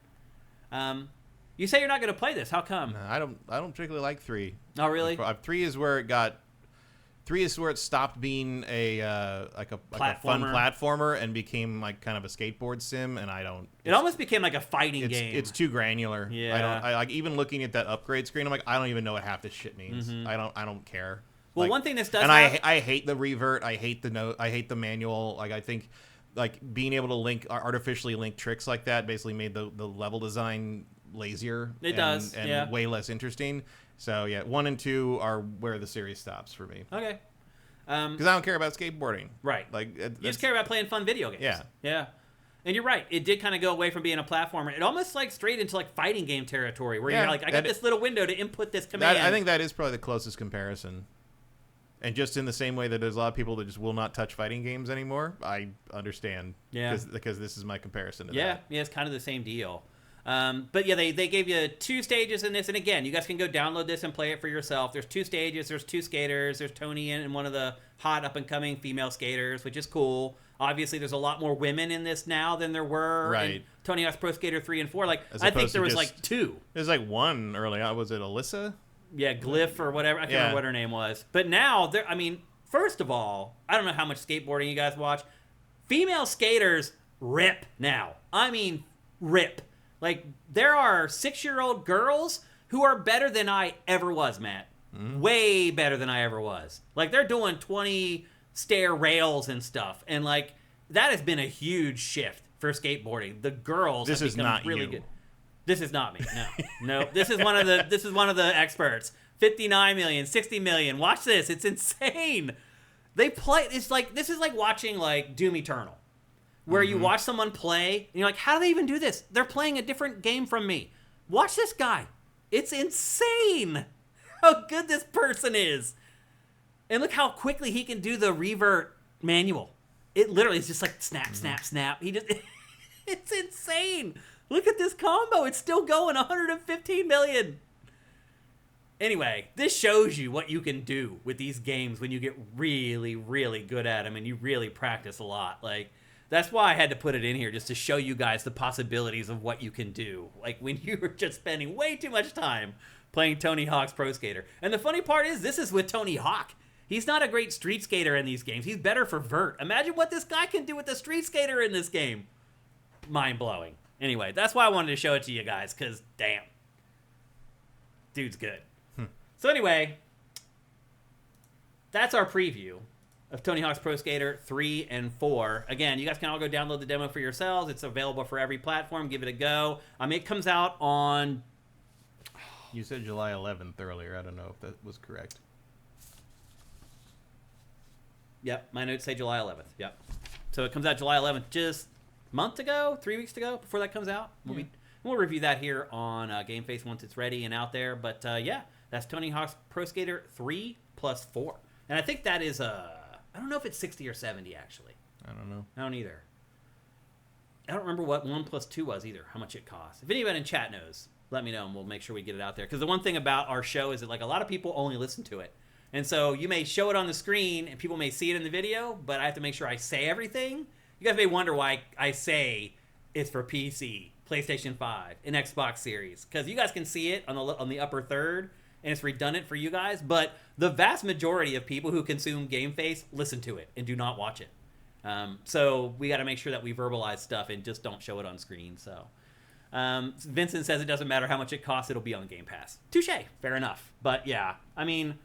[SPEAKER 1] You say you're not going to play this. How come?
[SPEAKER 2] No, I don't particularly like 3.
[SPEAKER 1] Oh, really?
[SPEAKER 2] 3 is where it got. 3 is where it stopped being a fun platformer and became like kind of a skateboard sim, and I don't.
[SPEAKER 1] It almost became like a fighting game.
[SPEAKER 2] It's too granular.
[SPEAKER 1] Yeah.
[SPEAKER 2] I like even looking at that upgrade screen. I'm like, I don't even know what half this shit means.
[SPEAKER 1] Mm-hmm.
[SPEAKER 2] I don't care.
[SPEAKER 1] Well,
[SPEAKER 2] like,
[SPEAKER 1] one thing this does,
[SPEAKER 2] and I hate the revert. I hate the note. I hate the manual. Like, I think, like, being able to artificially link tricks like that basically made the level design lazier.
[SPEAKER 1] It does,
[SPEAKER 2] and
[SPEAKER 1] yeah.
[SPEAKER 2] way less interesting. So yeah, 1 and 2 are where the series stops for me.
[SPEAKER 1] Okay.
[SPEAKER 2] Because I don't care about skateboarding.
[SPEAKER 1] Right.
[SPEAKER 2] Like
[SPEAKER 1] You just care about playing fun video games.
[SPEAKER 2] Yeah.
[SPEAKER 1] Yeah. And you're right. It did kind of go away from being a platformer. It almost like straight into like fighting game territory where you're like, I got this little window to input this command.
[SPEAKER 2] I think that is probably the closest comparison. And just in the same way that there's a lot of people that just will not touch fighting games anymore, I understand.
[SPEAKER 1] Yeah.
[SPEAKER 2] Because this is my comparison to that.
[SPEAKER 1] Yeah, it's kind of the same deal. But yeah, they gave you 2 stages in this. And again, you guys can go download this and play it for yourself. There's 2 stages. There's 2 skaters. There's Tony and one of the hot up-and-coming female skaters, which is cool. Obviously, there's a lot more women in this now than there were in Tony Hawk's Pro Skater 3 and 4. Like, I think there was like 2.
[SPEAKER 2] There's like 1 early on. Was it Alyssa?
[SPEAKER 1] Yeah, Glyph or whatever. I can't remember what her name was. But now, I mean, first of all, I don't know how much skateboarding you guys watch. Female skaters rip now. I mean, rip. Like, there are 6-year-old girls who are better than I ever was, Matt. Way better than I ever was. Like, they're doing 20 stair rails and stuff. And, like, that has been a huge shift for skateboarding. The girls have become really good. This is not me. No. This is one of the experts. 59 million, 60 million. Watch this. It's insane. They play. This is like watching like Doom Eternal, where you watch someone play and you're like, how do they even do this? They're playing a different game from me. Watch this guy. It's insane how good this person is. And look how quickly he can do the revert manual. It literally is just like snap, snap, snap. It's insane. Look at this combo. It's still going 115 million. Anyway, this shows you what you can do with these games when you get really, really good at them and you really practice a lot. Like, that's why I had to put it in here, just to show you guys the possibilities of what you can do. Like, when you were just spending way too much time playing Tony Hawk's Pro Skater. And the funny part is, this is with Tony Hawk. He's not a great street skater in these games. He's better for vert. Imagine what this guy can do with the street skater in this game. Mind-blowing. Anyway, that's why I wanted to show it to you guys, because, damn. Dude's good. So anyway, that's our preview of Tony Hawk's Pro Skater 3 and 4. Again, you guys can all go download the demo for yourselves. It's available for every platform. Give it a go. It comes out on...
[SPEAKER 2] You said July 11th earlier. I don't know if that was correct.
[SPEAKER 1] Yep, my notes say July 11th. Yep. So it comes out July 11th, just a month ago, 3 weeks ago, before that comes out. We'll review that here on GameFace once it's ready and out there. But yeah, that's Tony Hawk's Pro Skater 3 plus 4. And I think that is, I don't know if it's 60 or 70, actually.
[SPEAKER 2] I don't know.
[SPEAKER 1] I don't either. I don't remember what 1 plus 2 was either, how much it costs. If anyone in chat knows, let me know and we'll make sure we get it out there. Because the one thing about our show is that like a lot of people only listen to it. And so you may show it on the screen and people may see it in the video, but I have to make sure I say everything. You guys may wonder why I say it's for PC, PlayStation 5, and Xbox Series. Because you guys can see it on the upper third, and it's redundant for you guys. But the vast majority of people who consume GameFace listen to it and do not watch it. So we got to make sure that we verbalize stuff and just don't show it on screen. So Vincent says it doesn't matter how much it costs, it'll be on Game Pass. Touche. Fair enough. But yeah, I mean,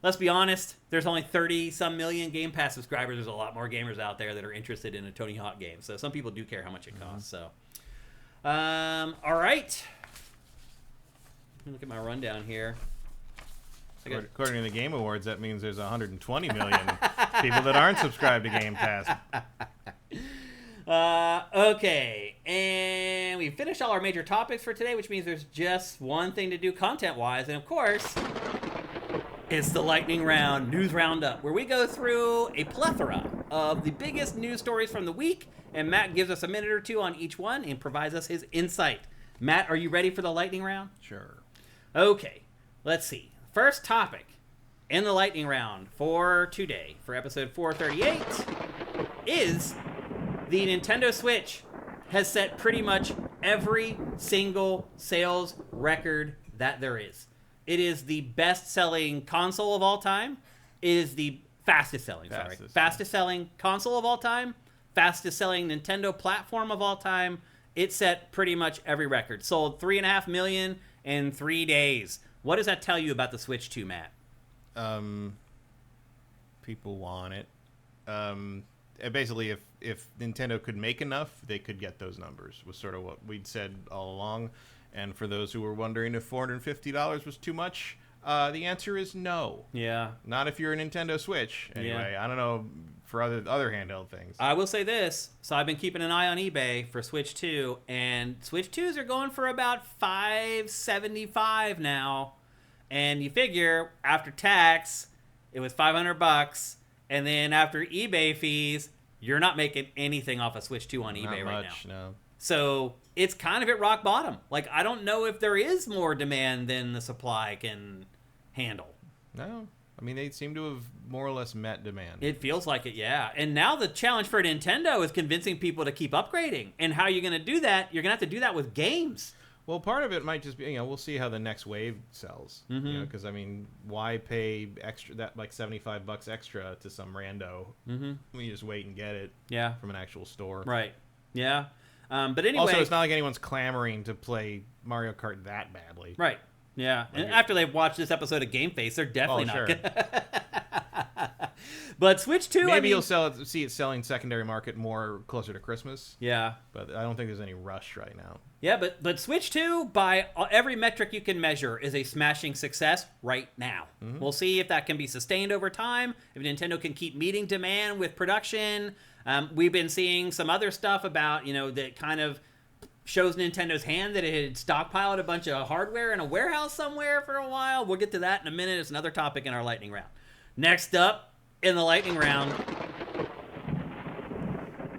[SPEAKER 1] let's be honest, there's only 30-some million Game Pass subscribers. There's a lot more gamers out there that are interested in a Tony Hawk game. So some people do care how much it costs. So, all right. Let me look at my rundown here.
[SPEAKER 2] According to the Game Awards, that means there's 120 million people that aren't subscribed to Game Pass.
[SPEAKER 1] Okay, and we finished all our major topics for today, which means there's just one thing to do content-wise, and of course, it's the lightning round news roundup, where we go through a plethora of the biggest news stories from the week, and Matt gives us a minute or two on each one and provides us his insight. Matt, are you ready for the lightning round?
[SPEAKER 2] Sure.
[SPEAKER 1] Okay, let's see. First topic in the lightning round for today, for episode 438, is the Nintendo Switch has set pretty much every single sales record that there is. It is the best-selling console of all time. It is the fastest-selling console of all time. Fastest-selling Nintendo platform of all time. It set pretty much every record. Sold 3.5 million in 3 days. What does that tell you about the Switch 2, Matt?
[SPEAKER 2] People want it. Basically, if Nintendo could make enough, they could get those numbers, was sort of what we'd said all along. And for those who were wondering if $450 was too much, the answer is no.
[SPEAKER 1] Yeah.
[SPEAKER 2] Not if you're a Nintendo Switch. Anyway,
[SPEAKER 1] Yeah.
[SPEAKER 2] I don't know for other handheld things.
[SPEAKER 1] I will say this. So I've been keeping an eye on eBay for Switch 2, and Switch 2s are going for about $575 now. And you figure after tax, it was $500, and then after eBay fees, you're not making anything off of Switch 2 on eBay right now.
[SPEAKER 2] No.
[SPEAKER 1] So it's kind of at rock bottom. Like, I don't know if there is more demand than the supply can handle.
[SPEAKER 2] No. I mean, they seem to have more or less met demand.
[SPEAKER 1] It feels like it, yeah. And now the challenge for Nintendo is convincing people to keep upgrading. And how are you going to do that? You're going to have to do that with games.
[SPEAKER 2] Well, part of it might just be, we'll see how the next wave sells. Because, I mean, why pay like $75 extra to some rando when you just wait and get it from an actual store?
[SPEAKER 1] Right. Yeah. But anyway.
[SPEAKER 2] Also, it's not like anyone's clamoring to play Mario Kart that badly.
[SPEAKER 1] Right. Yeah. And after they've watched this episode of GameFace, they're definitely not gonna... But Switch 2,
[SPEAKER 2] maybe you'll see it selling secondary market more closer to Christmas.
[SPEAKER 1] Yeah.
[SPEAKER 2] But I don't think there's any rush right now.
[SPEAKER 1] Yeah, but Switch 2, by every metric you can measure, is a smashing success right now. We'll see if that can be sustained over time, if Nintendo can keep meeting demand with production. We've been seeing some other stuff about, that kind of shows Nintendo's hand that it had stockpiled a bunch of hardware in a warehouse somewhere for a while. We'll get to that in a minute. It's another topic in our lightning round. Next up in the lightning round,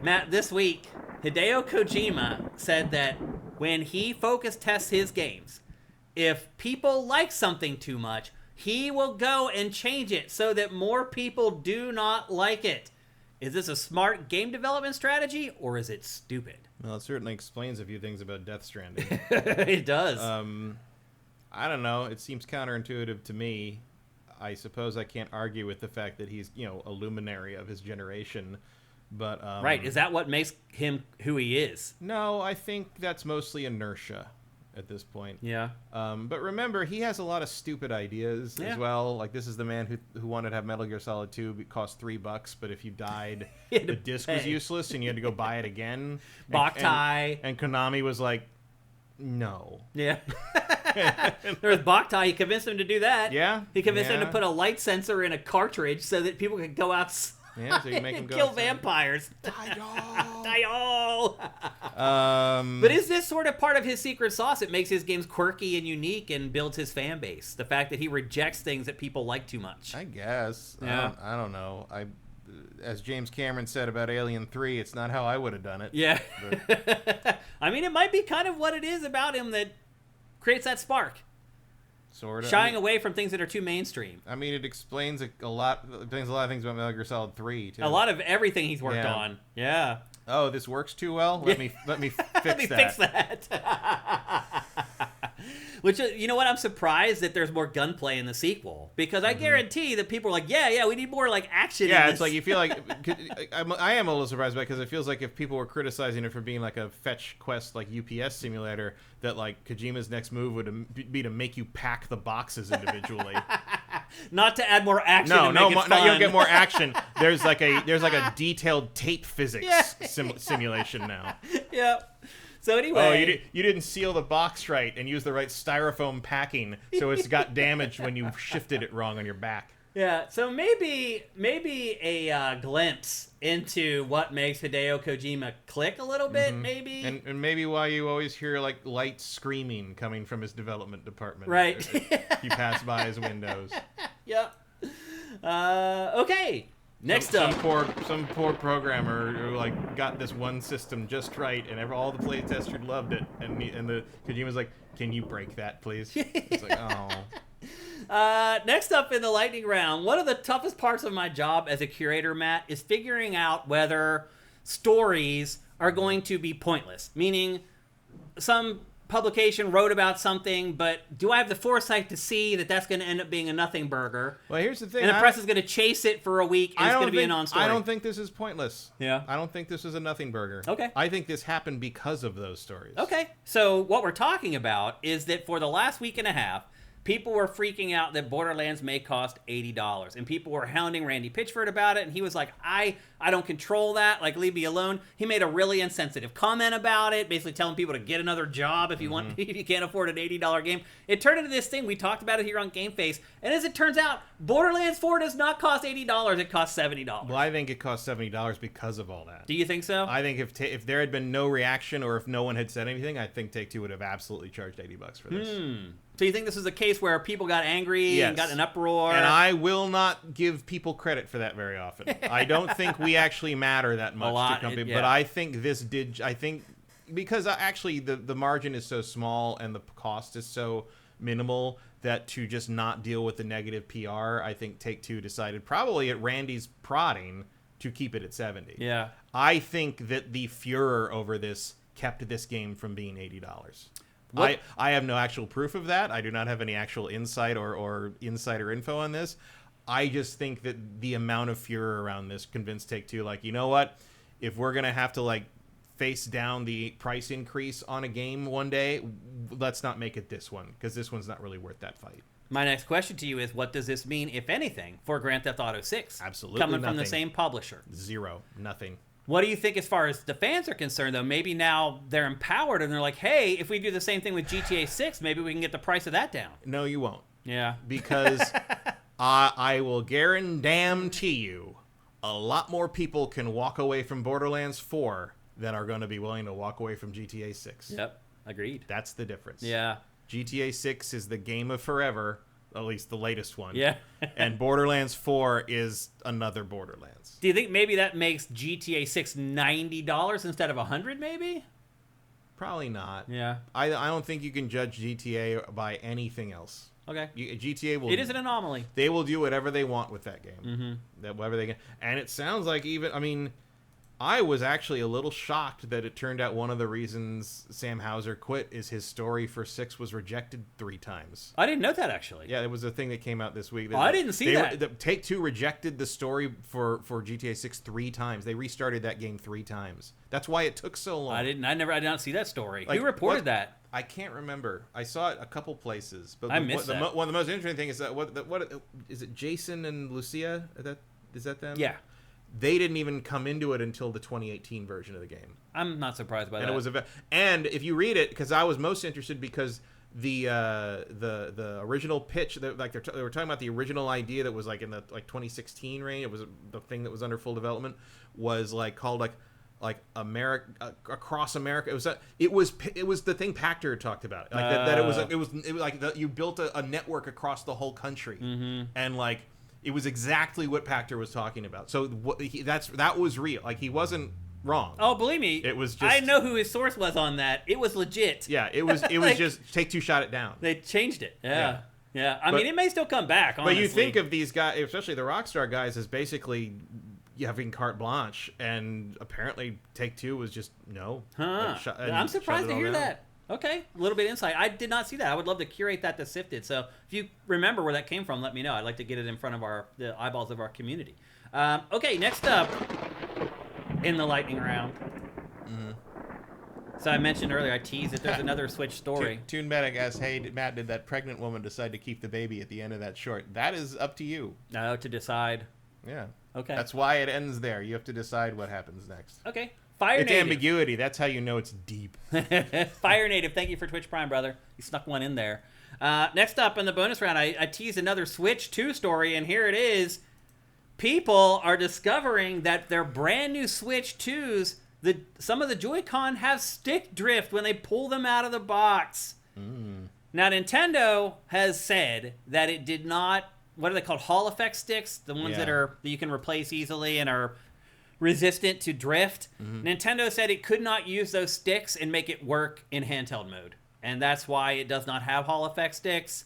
[SPEAKER 1] Matt, this week, Hideo Kojima said that when he focus tests his games, if people like something too much, he will go and change it so that more people do not like it. Is this a smart game development strategy, or is it stupid?
[SPEAKER 2] Well, it certainly explains a few things about Death Stranding.
[SPEAKER 1] It does.
[SPEAKER 2] I don't know. It seems counterintuitive to me. I suppose I can't argue with the fact that he's, a luminary of his generation. But
[SPEAKER 1] right. Is that what makes him who he is?
[SPEAKER 2] No, I think that's mostly inertia at this point.
[SPEAKER 1] Yeah.
[SPEAKER 2] But remember, he has a lot of stupid ideas as well. Like, this is the man who wanted to have Metal Gear Solid 2. It cost $3, but if you died, the disc was useless and you had to go buy it again.
[SPEAKER 1] Boktai.
[SPEAKER 2] And Konami was like, no.
[SPEAKER 1] Yeah. There was Boktai. He convinced him to do that.
[SPEAKER 2] Yeah.
[SPEAKER 1] He convinced him to put a light sensor in a cartridge so that people could go outside.
[SPEAKER 2] Yeah, so you make him go
[SPEAKER 1] kill
[SPEAKER 2] outside.
[SPEAKER 1] Vampires. Die-o!
[SPEAKER 2] Die-o!
[SPEAKER 1] But is this sort of part of his secret sauce? It makes his games quirky and unique and builds his fan base. The fact that he rejects things that people like too much.
[SPEAKER 2] I guess.
[SPEAKER 1] Yeah.
[SPEAKER 2] I don't know. As James Cameron said about Alien 3, it's not how I would have done it.
[SPEAKER 1] Yeah. I mean, it might be kind of what it is about him that creates that spark.
[SPEAKER 2] Sort of.
[SPEAKER 1] Shying away from things that are too mainstream.
[SPEAKER 2] I mean, it explains a lot of things about Metal Gear Solid 3, too.
[SPEAKER 1] A lot of everything he's worked on. Yeah.
[SPEAKER 2] Oh, this works too well? Let me fix that.
[SPEAKER 1] Let me fix that. Which, you know what? I'm surprised that there's more gunplay in the sequel. Because I guarantee that people are like, yeah, we need more, like, action in
[SPEAKER 2] it's
[SPEAKER 1] this.
[SPEAKER 2] like, you feel like... I am a little surprised by it, because it feels like if people were criticizing it for being, like, a fetch quest, like, UPS simulator, that, like, Kojima's next move would be to make you pack the boxes individually.
[SPEAKER 1] Not to add more action and make it fun.
[SPEAKER 2] No, you don't get more action. There's like a detailed tape physics simulation now.
[SPEAKER 1] Yep. So anyway,
[SPEAKER 2] you didn't seal the box right and use the right styrofoam packing, so it's got damaged when you shifted it wrong on your back.
[SPEAKER 1] Yeah. So maybe a glimpse into what makes Hideo Kojima click a little bit, maybe,
[SPEAKER 2] and maybe why you always hear like light screaming coming from his development department.
[SPEAKER 1] Right.
[SPEAKER 2] You pass by his windows.
[SPEAKER 1] Yep. Okay. Next up,
[SPEAKER 2] some poor programmer who like got this one system just right, and all the playtesters loved it, and the Kojima's like, "Can you break that, please?" It's like, oh.
[SPEAKER 1] Next up in the lightning round, one of the toughest parts of my job as a curator, Matt, is figuring out whether stories are going to be pointless. Meaning, some publication wrote about something, but do I have the foresight to see that that's going to end up being a nothing burger?
[SPEAKER 2] Well, here's the thing.
[SPEAKER 1] And the press is going to chase it for a week, and it's going to be a non-story.
[SPEAKER 2] I don't think this is pointless.
[SPEAKER 1] Yeah.
[SPEAKER 2] I don't think this is a nothing burger.
[SPEAKER 1] Okay.
[SPEAKER 2] I think this happened because of those stories.
[SPEAKER 1] Okay. So what we're talking about is that for the last week and a half, people were freaking out that Borderlands may cost $80, and people were hounding Randy Pitchford about it, and he was like, I don't control that, like, leave me alone. He made a really insensitive comment about it, basically telling people to get another job if you want, if you can't afford an $80 game. It turned into this thing. We talked about it here on GameFace, and as it turns out, Borderlands 4 does not cost $80, it costs $70.
[SPEAKER 2] Well, I think it costs $70 because of all that.
[SPEAKER 1] Do you think so?
[SPEAKER 2] I think if there had been no reaction or if no one had said anything, I think Take-Two would have absolutely charged $80 for this.
[SPEAKER 1] So you think this is a case where people got angry and got an uproar?
[SPEAKER 2] And I will not give people credit for that very often. I don't think we actually matter that much to company, but I think this did. I think because actually the margin is so small and the cost is so minimal that to just not deal with the negative PR, I think Take-Two decided probably at Randy's prodding to keep it at 70.
[SPEAKER 1] Yeah.
[SPEAKER 2] I think that the furor over this kept this game from being $80. I have no actual proof of that. I do not have any actual insight or insider info on this. I just think that the amount of furor around this convinced Take-Two, like, you know what? If we're going to have to, like, face down the price increase on a game one day, let's not make it this one, because this one's not really worth that fight.
[SPEAKER 1] My next question to you is, what does this mean, if anything, for Grand Theft Auto 6?
[SPEAKER 2] Absolutely
[SPEAKER 1] coming
[SPEAKER 2] nothing.
[SPEAKER 1] from the same publisher.
[SPEAKER 2] Zero. Nothing.
[SPEAKER 1] What do you think as far as the fans are concerned, though? Maybe now they're empowered and they're like, hey, if we do the same thing with GTA 6, maybe we can get the price of that down.
[SPEAKER 2] No, you won't.
[SPEAKER 1] Yeah.
[SPEAKER 2] Because I will guarantee you a lot more people can walk away from Borderlands 4 than are going to be willing to walk away from GTA 6.
[SPEAKER 1] Yep. Agreed.
[SPEAKER 2] That's the difference.
[SPEAKER 1] Yeah.
[SPEAKER 2] GTA 6 is the game of forever, at least the latest one.
[SPEAKER 1] Yeah.
[SPEAKER 2] And Borderlands 4 is another Borderlands.
[SPEAKER 1] Do you think maybe that makes GTA 6 $90 instead of $100 maybe?
[SPEAKER 2] Probably not.
[SPEAKER 1] Yeah.
[SPEAKER 2] I don't think you can judge GTA by anything else.
[SPEAKER 1] Okay.
[SPEAKER 2] GTA will.
[SPEAKER 1] It is an anomaly.
[SPEAKER 2] They will do whatever they want with that game.
[SPEAKER 1] Mm-hmm.
[SPEAKER 2] Whatever they can. And it sounds like I was actually a little shocked that it turned out one of the reasons Sam Houser quit is his story for 6 was rejected 3 times.
[SPEAKER 1] I didn't know that, actually.
[SPEAKER 2] Yeah, it was a thing that came out this week.
[SPEAKER 1] I didn't see that.
[SPEAKER 2] Take-Two rejected the story for GTA 6 3 times. They restarted that game 3 times. That's why it took so long.
[SPEAKER 1] I did not see that story.
[SPEAKER 2] Like,
[SPEAKER 1] Who reported that?
[SPEAKER 2] I can't remember. I saw it a couple places. But
[SPEAKER 1] I missed that.
[SPEAKER 2] One of the most interesting things is that what is it? Jason and Lucia? Is that them?
[SPEAKER 1] Yeah.
[SPEAKER 2] They didn't even come into it until the 2018 version of the game.
[SPEAKER 1] I'm not surprised by that.
[SPEAKER 2] And it was and if you read it, because I was most interested because the original pitch, they were talking about the original idea that was like in the 2016 range. It was the thing that was under full development was called America across America. It was the thing Pactor talked about. It was like you built a network across the whole country, and it was exactly what Pactor was talking about. So that was real. Like, he wasn't wrong.
[SPEAKER 1] Oh, believe me,
[SPEAKER 2] it was just,
[SPEAKER 1] I know who his source was on that. It was legit.
[SPEAKER 2] Yeah, it was just Take-Two shot it down.
[SPEAKER 1] They changed it. Yeah. I mean, it may still come back, honestly.
[SPEAKER 2] But you think of these guys, especially the Rockstar guys, as basically having carte blanche, and apparently Take-Two was just no.
[SPEAKER 1] I'm surprised to hear that. Okay, a little bit of insight. I did not see that. I would love to curate that to SIFTD. So if you remember where that came from, let me know. I'd like to get it in front of the eyeballs of our community. Okay, next up in the lightning round. So I mentioned earlier, I teased that there's another Switch story.
[SPEAKER 2] Toon Medic asks, hey, Matt, did that pregnant woman decide to keep the baby at the end of that short? That is up to you.
[SPEAKER 1] No, to decide.
[SPEAKER 2] Yeah.
[SPEAKER 1] Okay.
[SPEAKER 2] That's why it ends there. You have to decide what happens next.
[SPEAKER 1] Okay.
[SPEAKER 2] It's ambiguity. That's how you know it's deep.
[SPEAKER 1] Fire Native, thank you for Twitch Prime, brother. You snuck one in there. Next up in the bonus round, I teased another Switch 2 story, and here it is. People are discovering that their brand new Switch 2s, some of the Joy-Con have stick drift when they pull them out of the box. Now, Nintendo has said that it did not, what are they called, Hall effect sticks? The ones that you can replace easily and are resistant to drift. Nintendo said it could not use those sticks and make it work in handheld mode. And that's why it does not have Hall effect sticks.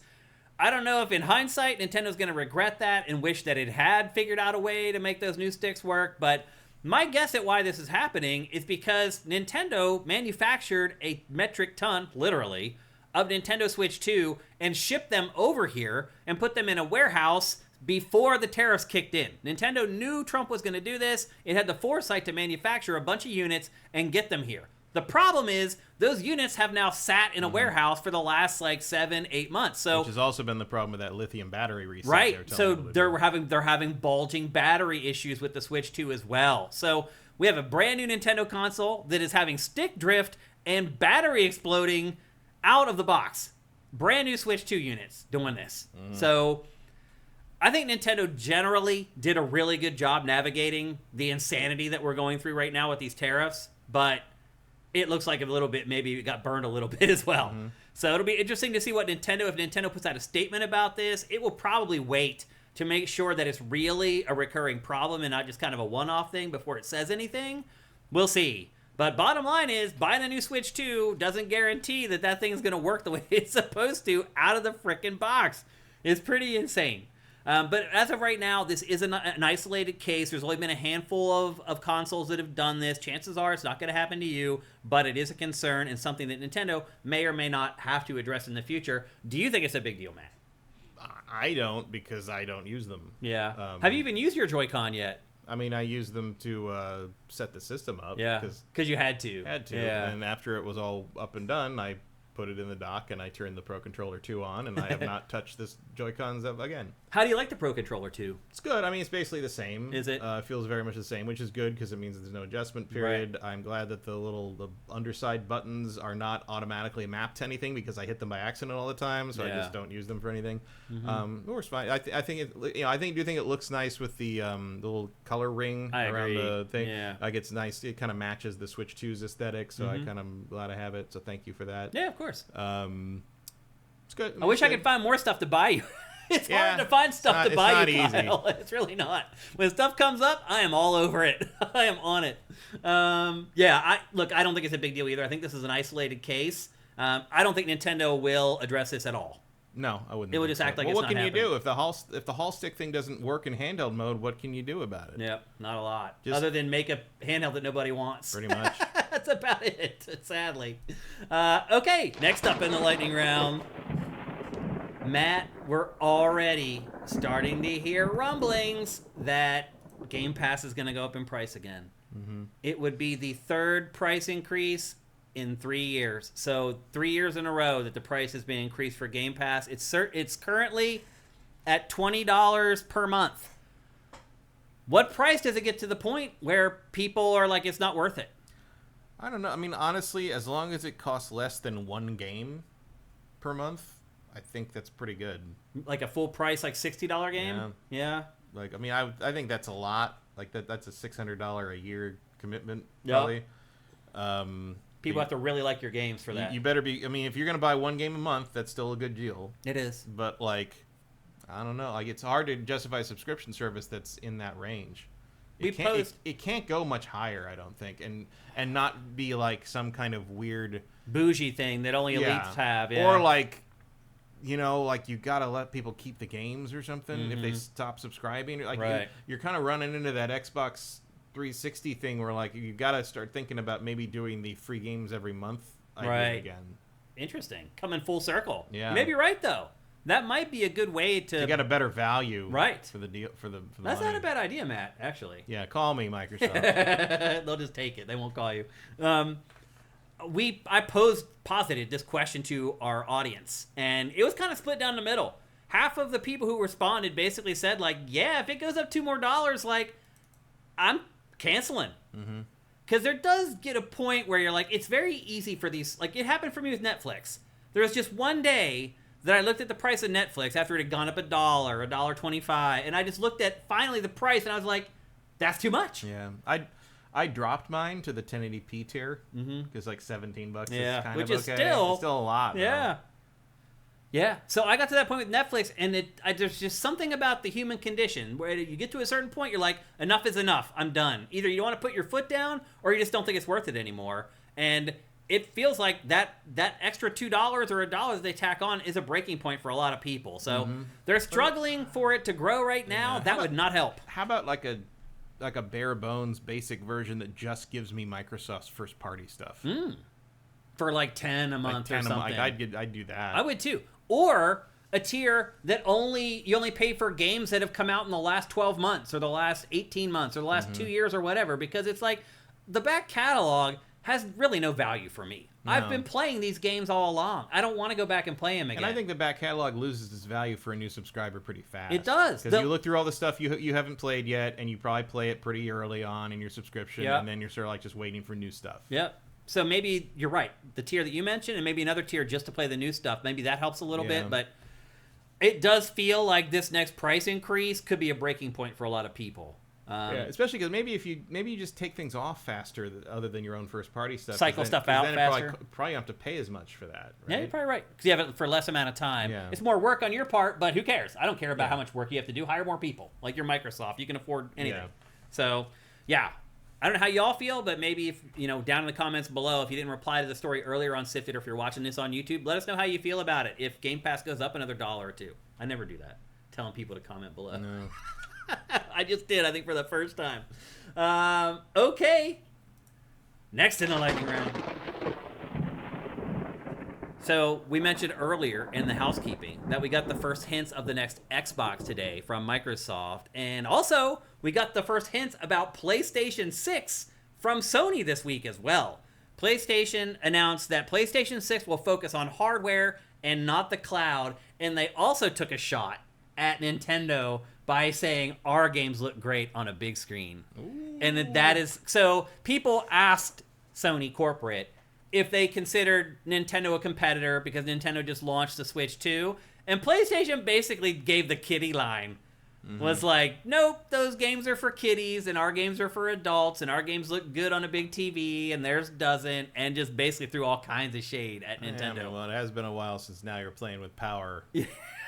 [SPEAKER 1] I don't know if in hindsight Nintendo's going to regret that and wish that it had figured out a way to make those new sticks work, but my guess at why this is happening is because Nintendo manufactured a metric ton, literally, of Nintendo Switch 2 and shipped them over here and put them in a warehouse before the tariffs kicked in. Nintendo knew Trump was going to do this. It had the foresight to manufacture a bunch of units and get them here. The problem is those units have now sat in a warehouse for the last like 7-8 months. So
[SPEAKER 2] which has also been the problem with that lithium battery reset.
[SPEAKER 1] Right. So they're having bulging battery issues with the Switch 2 as well. So we have a brand new Nintendo console that is having stick drift and battery exploding out of the box. Brand new Switch 2 units doing this. So I think Nintendo generally did a really good job navigating the insanity that we're going through right now with these tariffs, but it looks like a little bit, maybe it got burned a little bit as well. So it'll be interesting to see what if Nintendo puts out a statement about this. It will probably wait to make sure that it's really a recurring problem and not just kind of a one-off thing before it says anything. We'll see. But bottom line is, buying a new Switch 2 doesn't guarantee that thing's going to work the way it's supposed to out of the frickin' box. It's pretty insane. But as of right now, this is an isolated case. There's only been a handful of consoles that have done this. Chances are it's not going to happen to you, but it is a concern and something that Nintendo may or may not have to address in the future. Do you think it's a big deal, Matt?
[SPEAKER 2] I don't, because I don't use them.
[SPEAKER 1] Yeah. Have you even used your Joy-Con yet?
[SPEAKER 2] I mean, I used them to set the system up.
[SPEAKER 1] Yeah, because you had to.
[SPEAKER 2] Yeah. And after it was all up and done, I put it in the dock and I turned the Pro Controller 2 on, and I have not touched this Joy-Cons up again.
[SPEAKER 1] How do you like the Pro Controller 2?
[SPEAKER 2] It's good. I mean, it's basically the same.
[SPEAKER 1] Is it?
[SPEAKER 2] It feels very much the same, which is good because it means there's no adjustment period.
[SPEAKER 1] Right.
[SPEAKER 2] I'm glad that the underside buttons are not automatically mapped to anything because I hit them by accident all the time, so I just don't use them for anything. It works fine. I think do think it looks nice with the little color ring around the thing.
[SPEAKER 1] Yeah.
[SPEAKER 2] Like it's nice. It kind of matches the Switch 2's aesthetic, so I kind of glad I have it. So thank you for that.
[SPEAKER 1] Yeah, of course.
[SPEAKER 2] It's good.
[SPEAKER 1] I wish I could find more stuff to buy you. It's hard to find stuff to buy you, Kyle. It's really not. When stuff comes up, I am all over it. I am on it. I don't think it's a big deal either. I think this is an isolated case. I don't think Nintendo will address this at all.
[SPEAKER 2] No, I wouldn't.
[SPEAKER 1] It would just act like it's
[SPEAKER 2] what
[SPEAKER 1] not
[SPEAKER 2] can
[SPEAKER 1] happening.
[SPEAKER 2] you do if the Hall stick thing doesn't work in handheld mode? What can you do about it?
[SPEAKER 1] Yep, not a lot.
[SPEAKER 2] Other
[SPEAKER 1] than make a handheld that nobody wants.
[SPEAKER 2] Pretty much.
[SPEAKER 1] That's about it, sadly. Okay, next up in the lightning round. Matt, we're already starting to hear rumblings that Game Pass is going to go up in price again. It would be the third price increase in 3 years. So 3 years in a row that the price has been increased for Game Pass. It's currently at $20 per month. What price does it get to the point where people are like, it's not worth it?
[SPEAKER 2] I don't know. I mean, honestly, as long as it costs less than one game per month, I think that's pretty good.
[SPEAKER 1] Like a full price, like $60 game? Yeah.
[SPEAKER 2] Like, I mean, I think that's a lot. Like that's a $600 a year commitment, probably.
[SPEAKER 1] People have to really like your games for that.
[SPEAKER 2] You better be. I mean, if you're gonna buy one game a month, that's still a good deal.
[SPEAKER 1] It is.
[SPEAKER 2] But like, I don't know. Like, it's hard to justify a subscription service that's in that range. It can't go much higher, I don't think, and not be like some kind of weird
[SPEAKER 1] bougie thing that only elites have. Yeah.
[SPEAKER 2] Or like, you know, like you gotta let people keep the games or something if they stop subscribing. Like you're kind of running into that Xbox 360 thing where like you gotta start thinking about maybe doing the free games every month again.
[SPEAKER 1] Interesting. Coming full circle.
[SPEAKER 2] Yeah.
[SPEAKER 1] You may be right though. That might be a good way to
[SPEAKER 2] get a better value
[SPEAKER 1] for
[SPEAKER 2] the deal for the
[SPEAKER 1] That's
[SPEAKER 2] money.
[SPEAKER 1] not a bad idea, Matt, actually.
[SPEAKER 2] Yeah, call me, Microsoft.
[SPEAKER 1] They'll just take it. They won't call you. I posited this question to our audience, and it was kind of split down the middle. Half of the people who responded basically said, like, yeah, if it goes up $2 more, like, I'm canceling. Because there does get a point where you're like, it's very easy for these. Like, it happened for me with Netflix. There was just one day that I looked at the price of Netflix after it had gone up $1, $1.25, and I just looked at finally the price, and I was like, that's too much.
[SPEAKER 2] Yeah, I dropped mine to the 1080p tier because like $17 is kind of okay.
[SPEAKER 1] Which is
[SPEAKER 2] still a lot.
[SPEAKER 1] Yeah.
[SPEAKER 2] Though.
[SPEAKER 1] Yeah. So I got to that point with Netflix, and there's just something about the human condition where you get to a certain point, you're like, enough is enough. I'm done. Either you don't want to put your foot down, or you just don't think it's worth it anymore. And it feels like that extra $2 or $1 that they tack on is a breaking point for a lot of people. So they're struggling for it to grow right now.
[SPEAKER 2] Yeah.
[SPEAKER 1] That would not help.
[SPEAKER 2] How about like a bare bones basic version that just gives me Microsoft's first party stuff?
[SPEAKER 1] For like 10 a month or something.
[SPEAKER 2] I'd do that.
[SPEAKER 1] I would too. Or a tier that you only pay for games that have come out in the last 12 months or the last 18 months or the last 2 years or whatever, because it's like the back catalog has really no value for me.
[SPEAKER 2] No.
[SPEAKER 1] I've been playing these games all along. I don't want to go back and play them again.
[SPEAKER 2] And I think the back catalog loses its value for a new subscriber pretty fast.
[SPEAKER 1] It does.
[SPEAKER 2] Because you look through all the stuff you haven't played yet, and you probably play it pretty early on in your subscription, and then you're sort of like just waiting for new stuff.
[SPEAKER 1] Yep. So maybe you're right. The tier that you mentioned, and maybe another tier just to play the new stuff. Maybe that helps a little bit, but it does feel like this next price increase could be a breaking point for a lot of people.
[SPEAKER 2] Especially because maybe you just take things off faster, other than your own first party stuff.
[SPEAKER 1] Cycle stuff out faster.
[SPEAKER 2] Probably don't have to pay as much for that. Right?
[SPEAKER 1] Yeah, you're probably right. Because you have it for less amount of time.
[SPEAKER 2] Yeah.
[SPEAKER 1] It's more work on your part, but who cares? I don't care about how much work you have to do. Hire more people. Like your Microsoft, you can afford anything.
[SPEAKER 2] Yeah.
[SPEAKER 1] So, yeah. I don't know how y'all feel, but maybe if, down in the comments below, if you didn't reply to the story earlier on SIFTD, or if you're watching this on YouTube, let us know how you feel about it. If Game Pass goes up another $1 or $2. I never do that. Telling people to comment below.
[SPEAKER 2] No.
[SPEAKER 1] I just did, I think, for the first time. Okay. Next in the lightning round. So we mentioned earlier in the housekeeping that we got the first hints of the next Xbox today from Microsoft. And also, we got the first hints about PlayStation 6 from Sony this week as well. PlayStation announced that PlayStation 6 will focus on hardware and not the cloud. And they also took a shot at Nintendo by saying our games look great on a big screen. Ooh. And that is... So people asked Sony corporate if they considered Nintendo a competitor because Nintendo just launched the Switch 2. And PlayStation basically gave the kiddie line. Mm-hmm. Was like, nope, those games are for kiddies and our games are for adults and our games look good on a big TV and theirs doesn't, and just basically threw all kinds of shade at Nintendo.
[SPEAKER 2] Yeah, well, it has been a while since Now You're Playing with Power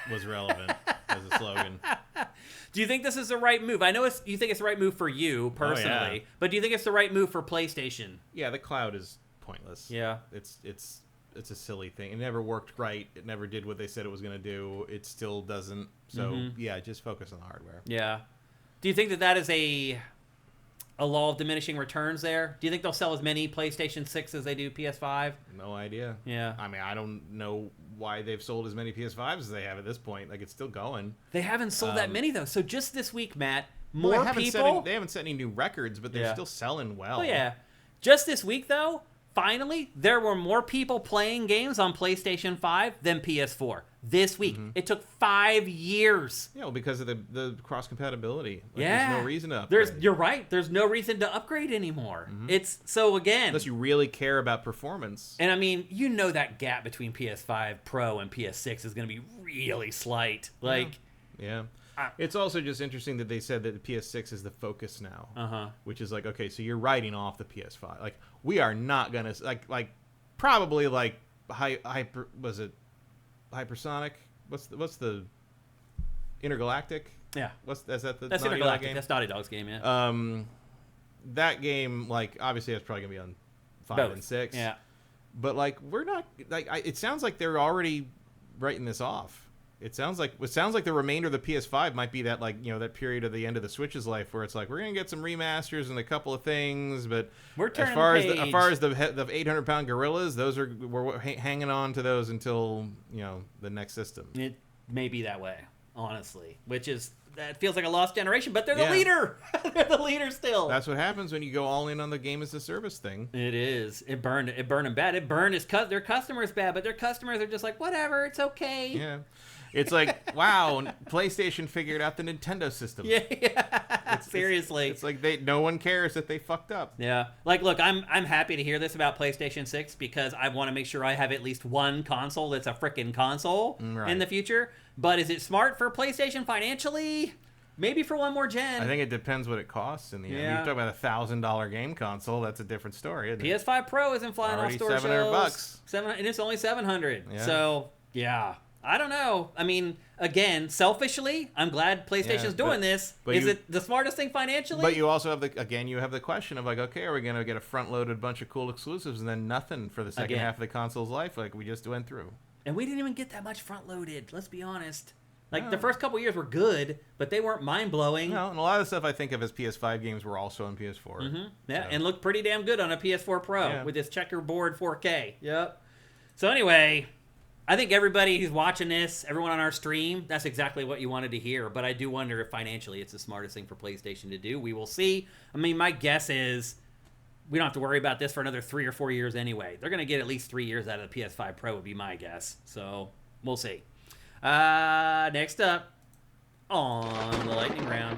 [SPEAKER 2] was relevant as a slogan.
[SPEAKER 1] Do you think this is the right move? I know you think it's the right move for you personally, but do you think it's the right move for PlayStation?
[SPEAKER 2] Yeah, the cloud is pointless.
[SPEAKER 1] Yeah.
[SPEAKER 2] It's a silly thing. It never worked right. It never did what they said it was going to do. It still doesn't. So, yeah, just focus on the hardware.
[SPEAKER 1] Yeah. Do you think that is a law of diminishing returns there? Do you think they'll sell as many PlayStation 6 as they do PS5?
[SPEAKER 2] No idea.
[SPEAKER 1] Yeah.
[SPEAKER 2] I mean, I don't know why they've sold as many PS5s as they have at this point. Like, it's still going.
[SPEAKER 1] They haven't sold that many, though. So just this week, Matt, they haven't
[SPEAKER 2] set any new records, but they're still selling well.
[SPEAKER 1] Oh, yeah. Just this week, though, finally, there were more people playing games on PlayStation 5 than PS4. This week. It took 5 years.
[SPEAKER 2] Yeah, well, because of the cross-compatibility.
[SPEAKER 1] There's
[SPEAKER 2] no reason to upgrade.
[SPEAKER 1] You're right. There's no reason to upgrade anymore. It's, so again...
[SPEAKER 2] Unless you really care about performance.
[SPEAKER 1] And I mean, that gap between PS5 Pro and PS6 is going to be really slight. Like...
[SPEAKER 2] Yeah. It's also just interesting that they said that the PS6 is the focus now. Which is like, okay, so you're writing off the PS5. Like, we are not going to... Like, probably like... Hypersonic? What's the Intergalactic?
[SPEAKER 1] Yeah.
[SPEAKER 2] That's
[SPEAKER 1] Intergalactic game? That's Naughty Dog's game, yeah.
[SPEAKER 2] That game, like, obviously that's probably gonna be on 5 and 6.
[SPEAKER 1] Yeah.
[SPEAKER 2] But like, we're not like. It sounds like they're already writing this off. It sounds like the remainder of the PS5 might be that, like, that period of the end of the Switch's life where it's like, we're gonna get some remasters and a couple of things, but as far as the 800-pound gorillas, we're hanging on to those until the next system.
[SPEAKER 1] It may be that way, honestly, that feels like a lost generation, but they're the leader. They're the leader still.
[SPEAKER 2] That's what happens when you go all in on the game as a service thing.
[SPEAKER 1] It is. It burned them bad. It burned their customers bad, but their customers are just like, whatever, it's okay.
[SPEAKER 2] Yeah. It's like, wow, PlayStation figured out the Nintendo system.
[SPEAKER 1] Yeah. Seriously.
[SPEAKER 2] It's like no one cares that they fucked up.
[SPEAKER 1] Yeah. Like, look, I'm happy to hear this about PlayStation 6 because I want to make sure I have at least one console that's a frickin' console in the future. But is it smart for PlayStation financially? Maybe for one more gen.
[SPEAKER 2] I think it depends what it costs in the end. You're talking about a $1,000 game console. That's a different story, isn't it?
[SPEAKER 1] PS5 Pro isn't flying off store
[SPEAKER 2] $700.
[SPEAKER 1] $700, and it's only $700.
[SPEAKER 2] Yeah.
[SPEAKER 1] So, yeah. I don't know. I mean, again, selfishly, I'm glad PlayStation's doing this. Is it the smartest thing financially?
[SPEAKER 2] But you also have the question of like, okay, are we going to get a front-loaded bunch of cool exclusives and then nothing for the second half of the console's life like we just went through?
[SPEAKER 1] And we didn't even get that much front-loaded, let's be honest. Like, the first couple years were good, but they weren't mind-blowing.
[SPEAKER 2] No, and a lot of the stuff I think of as PS5 games were also on PS4.
[SPEAKER 1] Yeah, and looked pretty damn good on a PS4 Pro with this checkerboard 4K. Yep. So anyway... I think everybody who's watching this, everyone on our stream, that's exactly what you wanted to hear. But I do wonder if financially it's the smartest thing for PlayStation to do. We will see. I mean, my guess is we don't have to worry about this for another 3 or 4 years anyway. They're going to get at least 3 years out of the PS5 Pro would be my guess. So we'll see. Next up on the lightning round.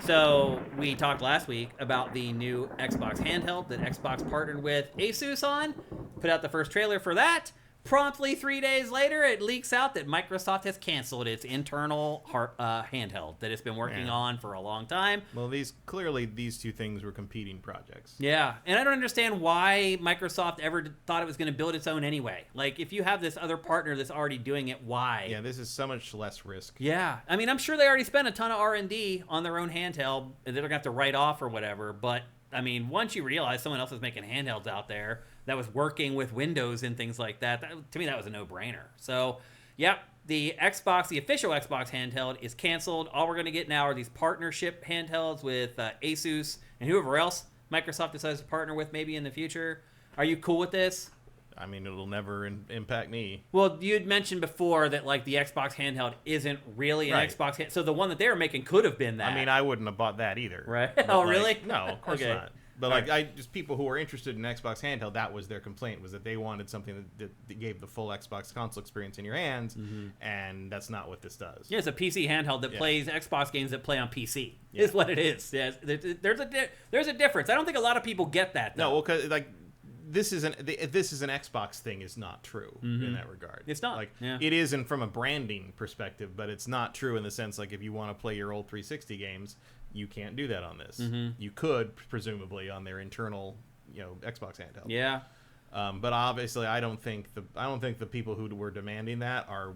[SPEAKER 1] So we talked last week about the new Xbox handheld that Xbox partnered with Asus on. Put out the first trailer for that. Promptly 3 days later, it leaks out that Microsoft has canceled its internal handheld that it's been working on for a long time.
[SPEAKER 2] Well, these two things were competing projects.
[SPEAKER 1] Yeah, and I don't understand why Microsoft ever thought it was going to build its own anyway. Like, if you have this other partner that's already doing it, why?
[SPEAKER 2] Yeah, this is so much less risk.
[SPEAKER 1] Yeah, I mean, I'm sure they already spent a ton of R&D on their own handheld that they're going to have to write off or whatever, but I mean, once you realize someone else is making handhelds out there that was working with Windows and things like that, to me, that was a no-brainer. So, yep, the official Xbox handheld is canceled. All we're going to get now are these partnership handhelds with Asus and whoever else Microsoft decides to partner with maybe in the future. Are you cool with this?
[SPEAKER 2] I mean, it'll never impact me.
[SPEAKER 1] Well, you had mentioned before that, like, the Xbox handheld isn't really an Xbox handheld. So the one that they were making could have been that.
[SPEAKER 2] I mean, I wouldn't have bought that either.
[SPEAKER 1] Right? Oh, really?
[SPEAKER 2] No, of course not. But, just people who were interested in Xbox handheld, that was their complaint, was that they wanted something that gave the full Xbox console experience in your hands, and that's not what this does.
[SPEAKER 1] Yeah, it's a PC handheld that plays Xbox games that play on PC, is what it is. Yeah, there's a difference. I don't think a lot of people get that, though.
[SPEAKER 2] No, well, because, this is an Xbox thing is not true in that regard.
[SPEAKER 1] It's not.
[SPEAKER 2] It isn't from a branding perspective, but it's not true in the sense, if you want to play your old 360 games, you can't do that on this. You could, presumably, on their internal, Xbox handheld.
[SPEAKER 1] Yeah.
[SPEAKER 2] But obviously, I don't think the people who were demanding that are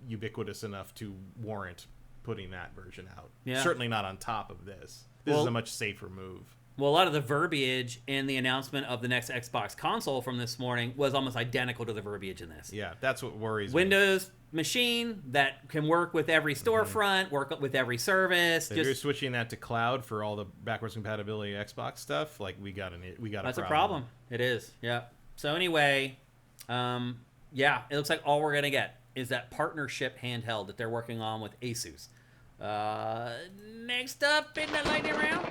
[SPEAKER 2] ubiquitous enough to warrant putting that version out.
[SPEAKER 1] Yeah.
[SPEAKER 2] Certainly not on top of this. This is a much safer move.
[SPEAKER 1] Well, a lot of the verbiage in the announcement of the next Xbox console from this morning was almost identical to the verbiage in this.
[SPEAKER 2] Yeah, that's what worries me.
[SPEAKER 1] Windows machine that can work with every storefront, work with every service.
[SPEAKER 2] If you're switching that to cloud for all the backwards compatibility Xbox stuff, we got
[SPEAKER 1] That's a problem. It is. Yeah. So anyway, it looks like all we're gonna get is that partnership handheld that they're working on with Asus. Next up in the lightning round,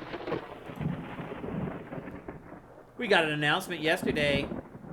[SPEAKER 1] we got an announcement yesterday.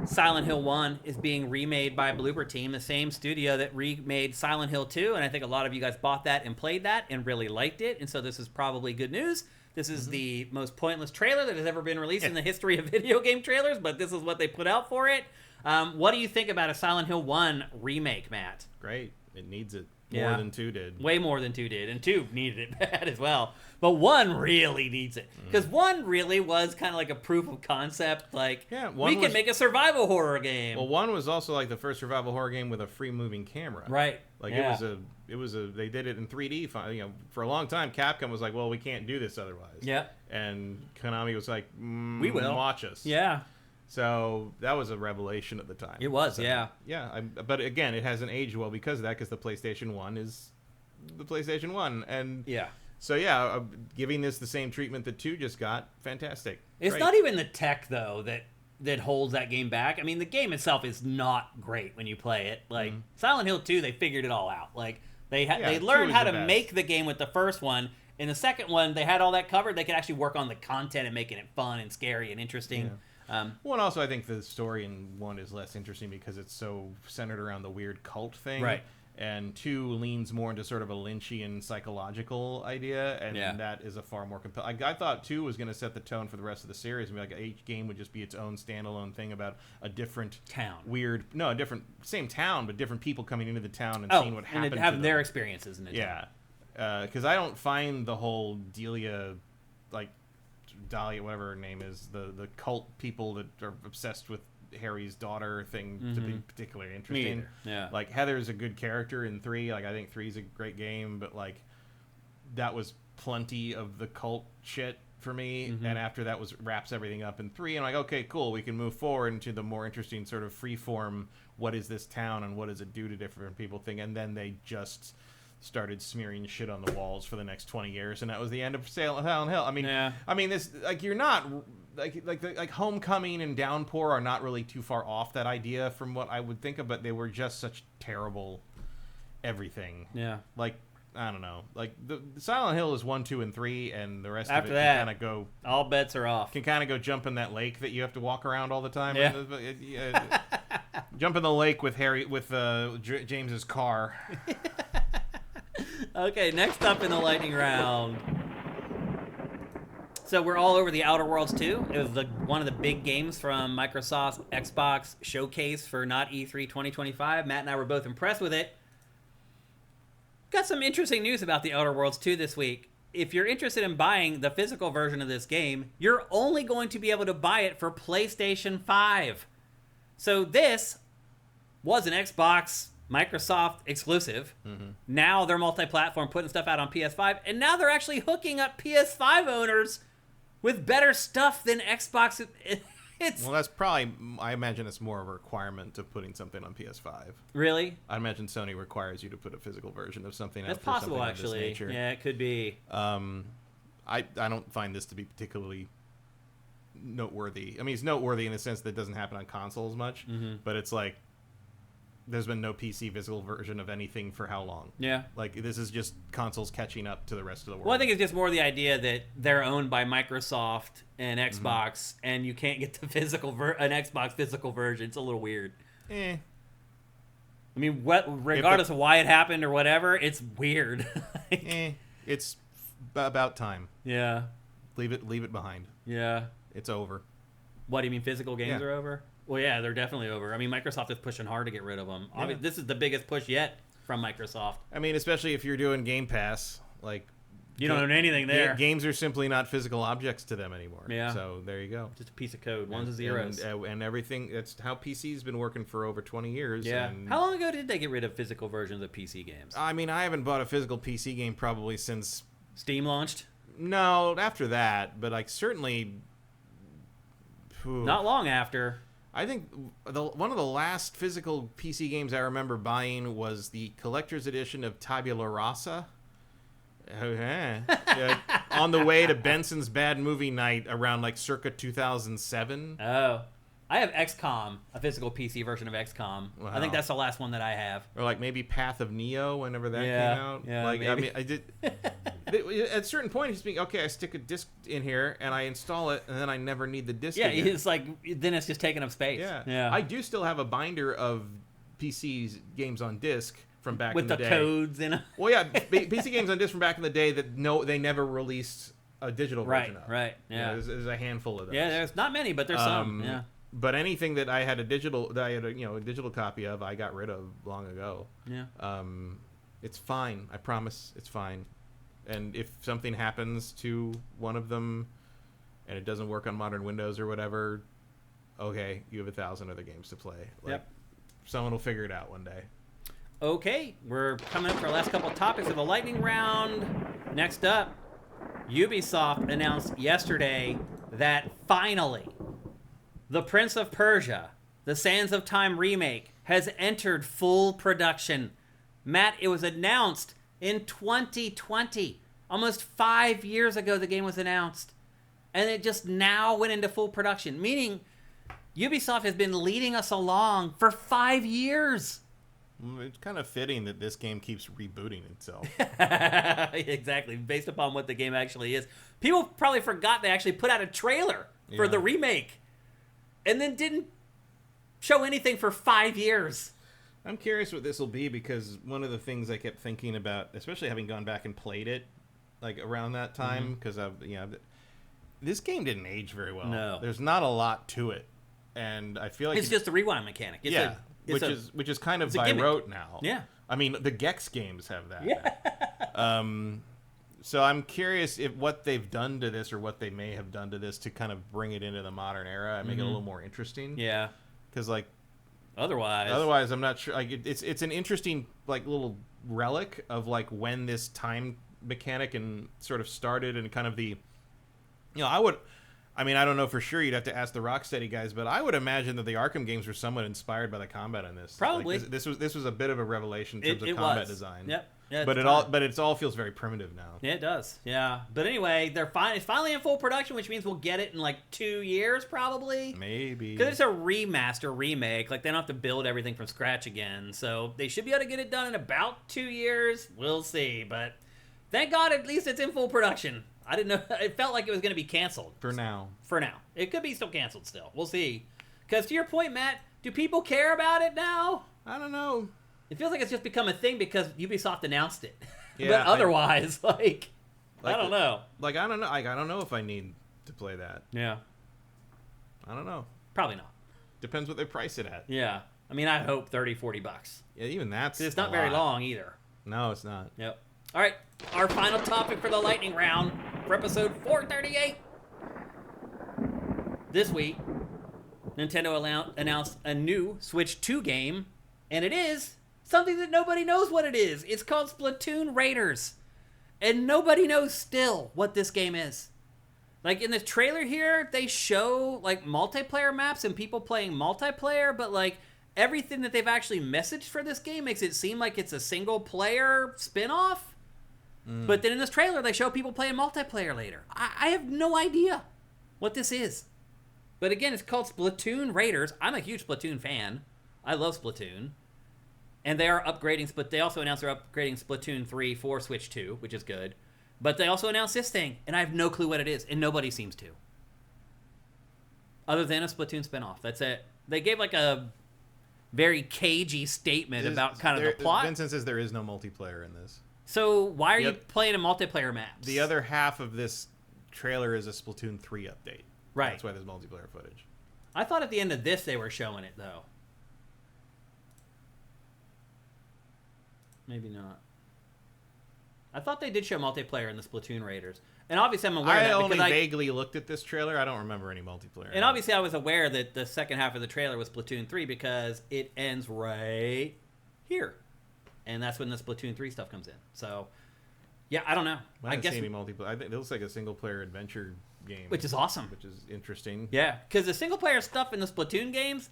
[SPEAKER 1] Silent Hill 1 is being remade by Bloober Team, the same studio that remade Silent Hill 2, and I think a lot of you guys bought that and played that and really liked it, and so this is probably good news. This is the most pointless trailer that has ever been released in the history of video game trailers, but this is what they put out for it. What do you think about a Silent Hill 1 remake, Matt?
[SPEAKER 2] Great. It needs it. More than 2 did.
[SPEAKER 1] Way more than 2 did, and 2 needed it bad as well. But 1 really needs it. Because 1 really was kind of like a proof of concept, we can make a survival horror game.
[SPEAKER 2] Well, 1 was also the first survival horror game with a free moving camera.
[SPEAKER 1] Right.
[SPEAKER 2] It was a they did it in 3D, for a long time. Capcom was like, well, we can't do this otherwise.
[SPEAKER 1] Yeah.
[SPEAKER 2] And Konami was like,
[SPEAKER 1] we will.
[SPEAKER 2] Watch us.
[SPEAKER 1] Yeah.
[SPEAKER 2] So that was a revelation at the time.
[SPEAKER 1] It was,
[SPEAKER 2] Yeah, but again, it hasn't aged well because of that, because the PlayStation 1 is the PlayStation 1. And so, giving this the same treatment that 2 just got, fantastic.
[SPEAKER 1] It's not even the tech, though, that holds that game back. I mean, the game itself is not great when you play it. Silent Hill 2, they figured it all out. They learned how to make the game with the first one. In the second one, they had all that covered. They could actually work on the content and making it fun and scary and interesting.
[SPEAKER 2] Yeah. Well, and also I think the story in 1 is less interesting because it's so centered around the weird cult thing.
[SPEAKER 1] Right.
[SPEAKER 2] And 2 leans more into sort of a Lynchian psychological idea, and that is a far more compelling. I thought 2 was going to set the tone for the rest of the series, and each game would just be its own standalone thing about a different same town, but different people coming into the town and seeing what happened.
[SPEAKER 1] And having their experiences in it.
[SPEAKER 2] Yeah, because I don't find the whole Dahlia, whatever her name is, the cult people that are obsessed with Harry's daughter thing to be particularly interesting.
[SPEAKER 1] Me either. Yeah.
[SPEAKER 2] Heather's a good character in 3. I think 3's a great game, but that was plenty of the cult shit for me. And after that wraps everything up in 3, and I'm like, okay, cool, we can move forward into the more interesting sort of freeform, what is this town and what does it do to different people thing. And then they just started smearing shit on the walls for the next 20 years, and that was the end of Silent Hill. I mean, this you're not Homecoming and Downpour are not really too far off that idea from what I would think of, but they were just such terrible everything.
[SPEAKER 1] Yeah.
[SPEAKER 2] I don't know. Like the Silent Hill is 1, 2, and 3, and the rest
[SPEAKER 1] After
[SPEAKER 2] of it
[SPEAKER 1] that,
[SPEAKER 2] can kind of go.
[SPEAKER 1] All bets are off.
[SPEAKER 2] Can kind of go jump in that lake that you have to walk around all the time.
[SPEAKER 1] Yeah.
[SPEAKER 2] Jump in the lake with James's car.
[SPEAKER 1] Okay, next up in the lightning round. So we're all over the Outer Worlds 2. It was one of the big games from Microsoft's Xbox showcase for not E3 2025. Matt and I were both impressed with it. Got some interesting news about the Outer Worlds 2 this week. If you're interested in buying the physical version of this game, you're only going to be able to buy it for PlayStation 5. So this was an Xbox Microsoft exclusive. Mm-hmm. Now they're multi-platform, putting stuff out on PS5, and now they're actually hooking up PS5 owners with better stuff than Xbox.
[SPEAKER 2] Well, that's probably, I imagine it's more of a requirement of putting something on PS5.
[SPEAKER 1] Really?
[SPEAKER 2] I imagine Sony requires you to put a physical version of something out.
[SPEAKER 1] That's
[SPEAKER 2] for
[SPEAKER 1] possible,
[SPEAKER 2] something
[SPEAKER 1] actually.
[SPEAKER 2] Of this nature.
[SPEAKER 1] Yeah, it could be.
[SPEAKER 2] I don't find this to be particularly noteworthy. I mean, it's noteworthy in the sense that it doesn't happen on consoles much, but it's like, there's been no PC physical version of anything for how long? Yeah. Like, this is just consoles catching up to the rest of the world.
[SPEAKER 1] Well, I think it's just more the idea that they're owned by Microsoft and Xbox, and you can't get the an Xbox physical version. It's a little weird. I mean, regardless of why it happened or whatever, it's weird.
[SPEAKER 2] It's about time.
[SPEAKER 1] Yeah.
[SPEAKER 2] Leave it behind.
[SPEAKER 1] Yeah.
[SPEAKER 2] It's over.
[SPEAKER 1] What, do you mean physical games are over? Well, yeah, they're definitely over. I mean, Microsoft is pushing hard to get rid of them. Yeah. This is the biggest push yet from Microsoft.
[SPEAKER 2] I mean, especially if you're doing Game Pass, like...
[SPEAKER 1] You don't own anything there.
[SPEAKER 2] Games are simply not physical objects to them anymore. Yeah. So, there you go.
[SPEAKER 1] Just a piece of code. Ones and zeros.
[SPEAKER 2] And everything... That's how PC's been working for over 20 years.
[SPEAKER 1] Yeah.
[SPEAKER 2] And
[SPEAKER 1] how long ago did they get rid of physical versions of PC games?
[SPEAKER 2] I mean, I haven't bought a physical PC game probably since...
[SPEAKER 1] Steam launched?
[SPEAKER 2] No, after that. But, like, certainly...
[SPEAKER 1] Not long after...
[SPEAKER 2] I think one of the last physical PC games I remember buying was the collector's edition of Tabula Rasa. On the way to Benson's Bad Movie Night around like circa 2007.
[SPEAKER 1] Oh. I have XCOM, a physical PC version of XCOM. Wow. I think that's the last one that I have.
[SPEAKER 2] Or like maybe Path of Neo whenever that came out.
[SPEAKER 1] Yeah,
[SPEAKER 2] like
[SPEAKER 1] maybe.
[SPEAKER 2] I mean, I did. At a certain point, it's being okay. I stick a disc in here and I install it, and then I never need the disc.
[SPEAKER 1] Yeah,
[SPEAKER 2] again.
[SPEAKER 1] it's like then it's just taking up space.
[SPEAKER 2] Yeah. I do still have a binder of PC's games on disc from back in the day.
[SPEAKER 1] With the codes in it.
[SPEAKER 2] Well, yeah, PC games on disc from back in the day that they never released a digital version of.
[SPEAKER 1] Right. Yeah.
[SPEAKER 2] There's a handful of those.
[SPEAKER 1] Yeah, there's not many, but there's some. Yeah.
[SPEAKER 2] But anything that I had a digital copy of, I got rid of long ago.
[SPEAKER 1] Yeah.
[SPEAKER 2] It's fine. I promise, it's fine. And if something happens to one of them, and it doesn't work on modern Windows or whatever, okay, you have 1,000 other games to play. Like, someone will figure it out one day.
[SPEAKER 1] Okay, we're coming up for our last couple of topics of the lightning round. Next up, Ubisoft announced yesterday that finally, The Prince of Persia, the Sands of Time remake, has entered full production. Matt, it was announced in 2020. Almost 5 years ago the game was announced. And it just now went into full production, meaning Ubisoft has been leading us along for 5 years.
[SPEAKER 2] It's kind of fitting that this game keeps rebooting itself.
[SPEAKER 1] Exactly, based upon what the game actually is. People probably forgot they actually put out a trailer for the remake. And then didn't show anything for 5 years.
[SPEAKER 2] I'm curious what this will be, because one of the things I kept thinking about, especially having gone back and played it, like around that time, because this game didn't age very well.
[SPEAKER 1] No,
[SPEAKER 2] there's not a lot to it, and I feel like
[SPEAKER 1] it's just a rewind mechanic.
[SPEAKER 2] Which is kind of by rote now.
[SPEAKER 1] Yeah,
[SPEAKER 2] I mean the Gex games have that.
[SPEAKER 1] Yeah.
[SPEAKER 2] So I'm curious if what they've done to this, or what they may have done to this, to kind of bring it into the modern era and make it a little more interesting.
[SPEAKER 1] Yeah.
[SPEAKER 2] Because like,
[SPEAKER 1] otherwise,
[SPEAKER 2] I'm not sure. Like, it's an interesting like little relic of like when this time mechanic and sort of started, and kind of the, I mean, I don't know for sure. You'd have to ask the Rocksteady guys, but I would imagine that the Arkham games were somewhat inspired by the combat in this.
[SPEAKER 1] Probably.
[SPEAKER 2] Like, this was a bit of a revelation in terms of combat design.
[SPEAKER 1] Yep. Yeah,
[SPEAKER 2] but it all feels very primitive now.
[SPEAKER 1] Yeah, it does. Yeah. But anyway, it's finally in full production, which means we'll get it in like 2 years probably.
[SPEAKER 2] Maybe.
[SPEAKER 1] Because it's a remaster, remake. Like, they don't have to build everything from scratch again. So they should be able to get it done in about 2 years. We'll see. But thank God at least it's in full production. I didn't know. It felt like it was going to be canceled.
[SPEAKER 2] For now.
[SPEAKER 1] It could be still canceled still. We'll see. Because to your point, Matt, do people care about it now?
[SPEAKER 2] I don't know.
[SPEAKER 1] It feels like it's just become a thing because Ubisoft announced it.
[SPEAKER 2] Yeah,
[SPEAKER 1] but otherwise, I don't know.
[SPEAKER 2] I don't know. I don't know if I need to play that.
[SPEAKER 1] Yeah.
[SPEAKER 2] I don't know.
[SPEAKER 1] Probably not.
[SPEAKER 2] Depends what they price it at.
[SPEAKER 1] Yeah. I mean, I hope $30-40.
[SPEAKER 2] Yeah, even that's
[SPEAKER 1] It's not very long either.
[SPEAKER 2] No, it's not.
[SPEAKER 1] Yep. All right. Our final topic for the lightning round for episode 438. This week, Nintendo announced a new Switch 2 game, and it is something that nobody knows what it is. It's called Splatoon Raiders. And nobody knows still what this game is. Like, in the trailer here, they show, like, multiplayer maps and people playing multiplayer, but, like, everything that they've actually messaged for this game makes it seem like it's a single-player spin-off. But then in this trailer, they show people playing multiplayer later. I have no idea what this is. But again, it's called Splatoon Raiders. I'm a huge Splatoon fan. I love Splatoon. And they are upgrading, but they also announced they're upgrading Splatoon 3 for Switch 2, which is good. But they also announced this thing, and I have no clue what it is, and nobody seems to. Other than a Splatoon spinoff. That's it. They gave like a very cagey statement about kind of the plot.
[SPEAKER 2] Vincent says there is no multiplayer in this.
[SPEAKER 1] So why are you playing a multiplayer map?
[SPEAKER 2] The other half of this trailer is a Splatoon 3 update.
[SPEAKER 1] Right.
[SPEAKER 2] That's why there's multiplayer footage.
[SPEAKER 1] I thought at the end of this they were showing it, though. Maybe not. I thought they did show multiplayer in the Splatoon Raiders. And obviously I'm aware of that
[SPEAKER 2] because
[SPEAKER 1] because I
[SPEAKER 2] vaguely looked at this trailer. I don't remember any multiplayer.
[SPEAKER 1] And obviously I was aware that the second half of the trailer was Splatoon 3 because it ends right here. And that's when the Splatoon 3 stuff comes in. So, yeah, I don't know.
[SPEAKER 2] I guess see any multiplayer. I think it looks like a single-player adventure game.
[SPEAKER 1] Which is awesome.
[SPEAKER 2] Which is interesting.
[SPEAKER 1] Yeah, because the single-player stuff in the Splatoon games...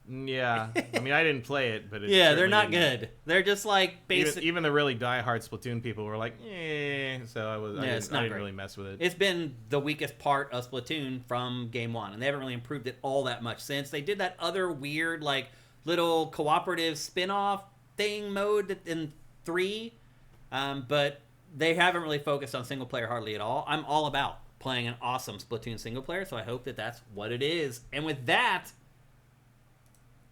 [SPEAKER 2] Yeah. I mean, I didn't play it, but...
[SPEAKER 1] Yeah, they're not good. They're just like basic...
[SPEAKER 2] Even the really diehard Splatoon people were like, eh. So I didn't really mess with it.
[SPEAKER 1] It's been the weakest part of Splatoon from Game 1, and they haven't really improved it all that much since. They did that other weird, like, little cooperative spin-off thing mode in 3, but they haven't really focused on single player hardly at all. I'm all about playing an awesome Splatoon single player, so I hope that that's what it is. And with that,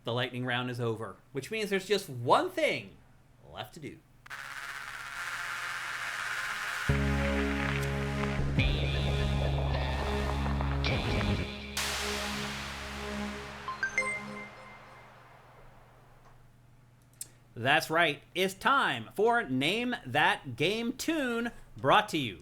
[SPEAKER 1] the lightning round is over, which means there's just one thing left to do. That's right. It's time for Name That Game Tune, brought to you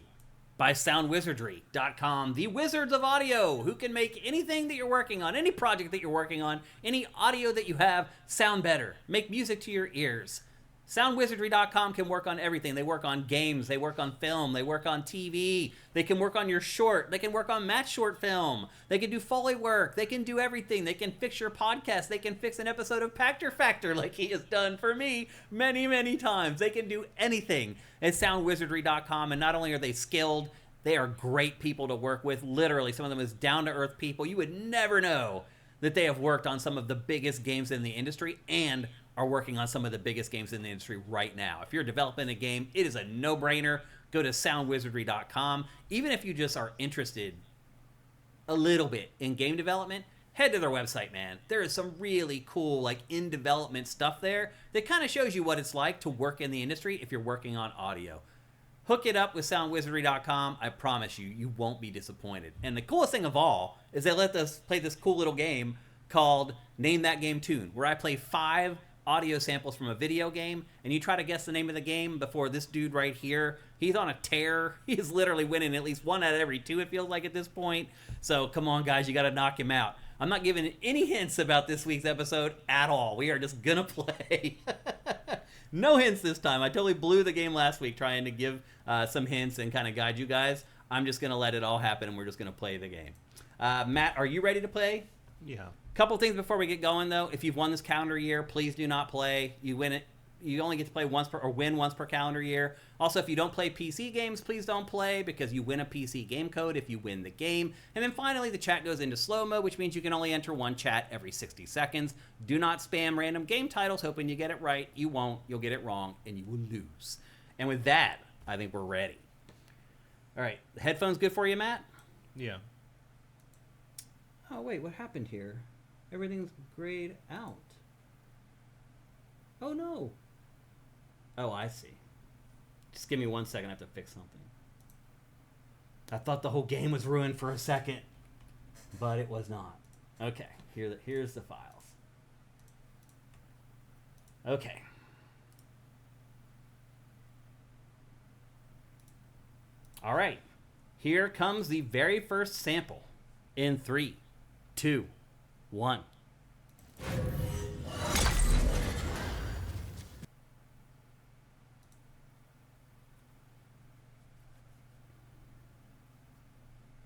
[SPEAKER 1] by Soundwizardry.com, the wizards of audio, who can make anything that you're working on, any project that you're working on, any audio that you have, sound better. Make music to your ears. Soundwizardry.com can work on everything. They work on games, they work on film, they work on TV, they can work on your short, they can work on Matt's short film, they can do Foley work, they can do everything. They can fix your podcast, they can fix an episode of Pactor Factor like he has done for me many, many times. They can do anything at Soundwizardry.com, and not only are they skilled, they are great people to work with. Literally, some of them is down-to-earth people. You would never know that they have worked on some of the biggest games in the industry and are working on some of the biggest games in the industry right now. If you're developing a game, it is a no-brainer. Go to soundwizardry.com. Even if you just are interested a little bit in game development, head to their website, man. There is some really cool, like, in-development stuff there that kind of shows you what it's like to work in the industry if you're working on audio. Hook it up with soundwizardry.com. I promise you, you won't be disappointed. And the coolest thing of all is they let us play this cool little game called Name That Game Tune, where I play 5 audio samples from a video game, and you try to guess the name of the game before this dude right here. He's on a tear. He's literally winning at least 1 out of every 2, it feels like, at this point. So come on, guys, you got to knock him out. I'm not giving any hints about this week's episode at all. We are just gonna play. No hints this time. I totally blew the game last week trying to give some hints and kind of guide you guys. I'm just going to let it all happen, and we're just going to play the game. Matt, are you ready to play?
[SPEAKER 2] Yeah.
[SPEAKER 1] Couple things before we get going, though. If you've won this calendar year, please do not play. You win it. You only get to play once or win once per calendar year. Also, if you don't play PC games, please don't play because you win a PC game code if you win the game. And then finally, the chat goes into slow-mo, which means you can only enter one chat every 60 seconds. Do not spam random game titles hoping you get it right. You won't. You'll get it wrong, and you will lose. And with that, I think we're ready. All right. The headphones good for you, Matt?
[SPEAKER 2] Yeah.
[SPEAKER 1] Oh, wait. What happened here? Everything's grayed out. Oh, no. Oh, I see. Just give me 1 second. I have to fix something. I thought the whole game was ruined for a second, but it was not. Okay, here's the files. Okay. All right. Here comes the very first sample in 3, 2, 1.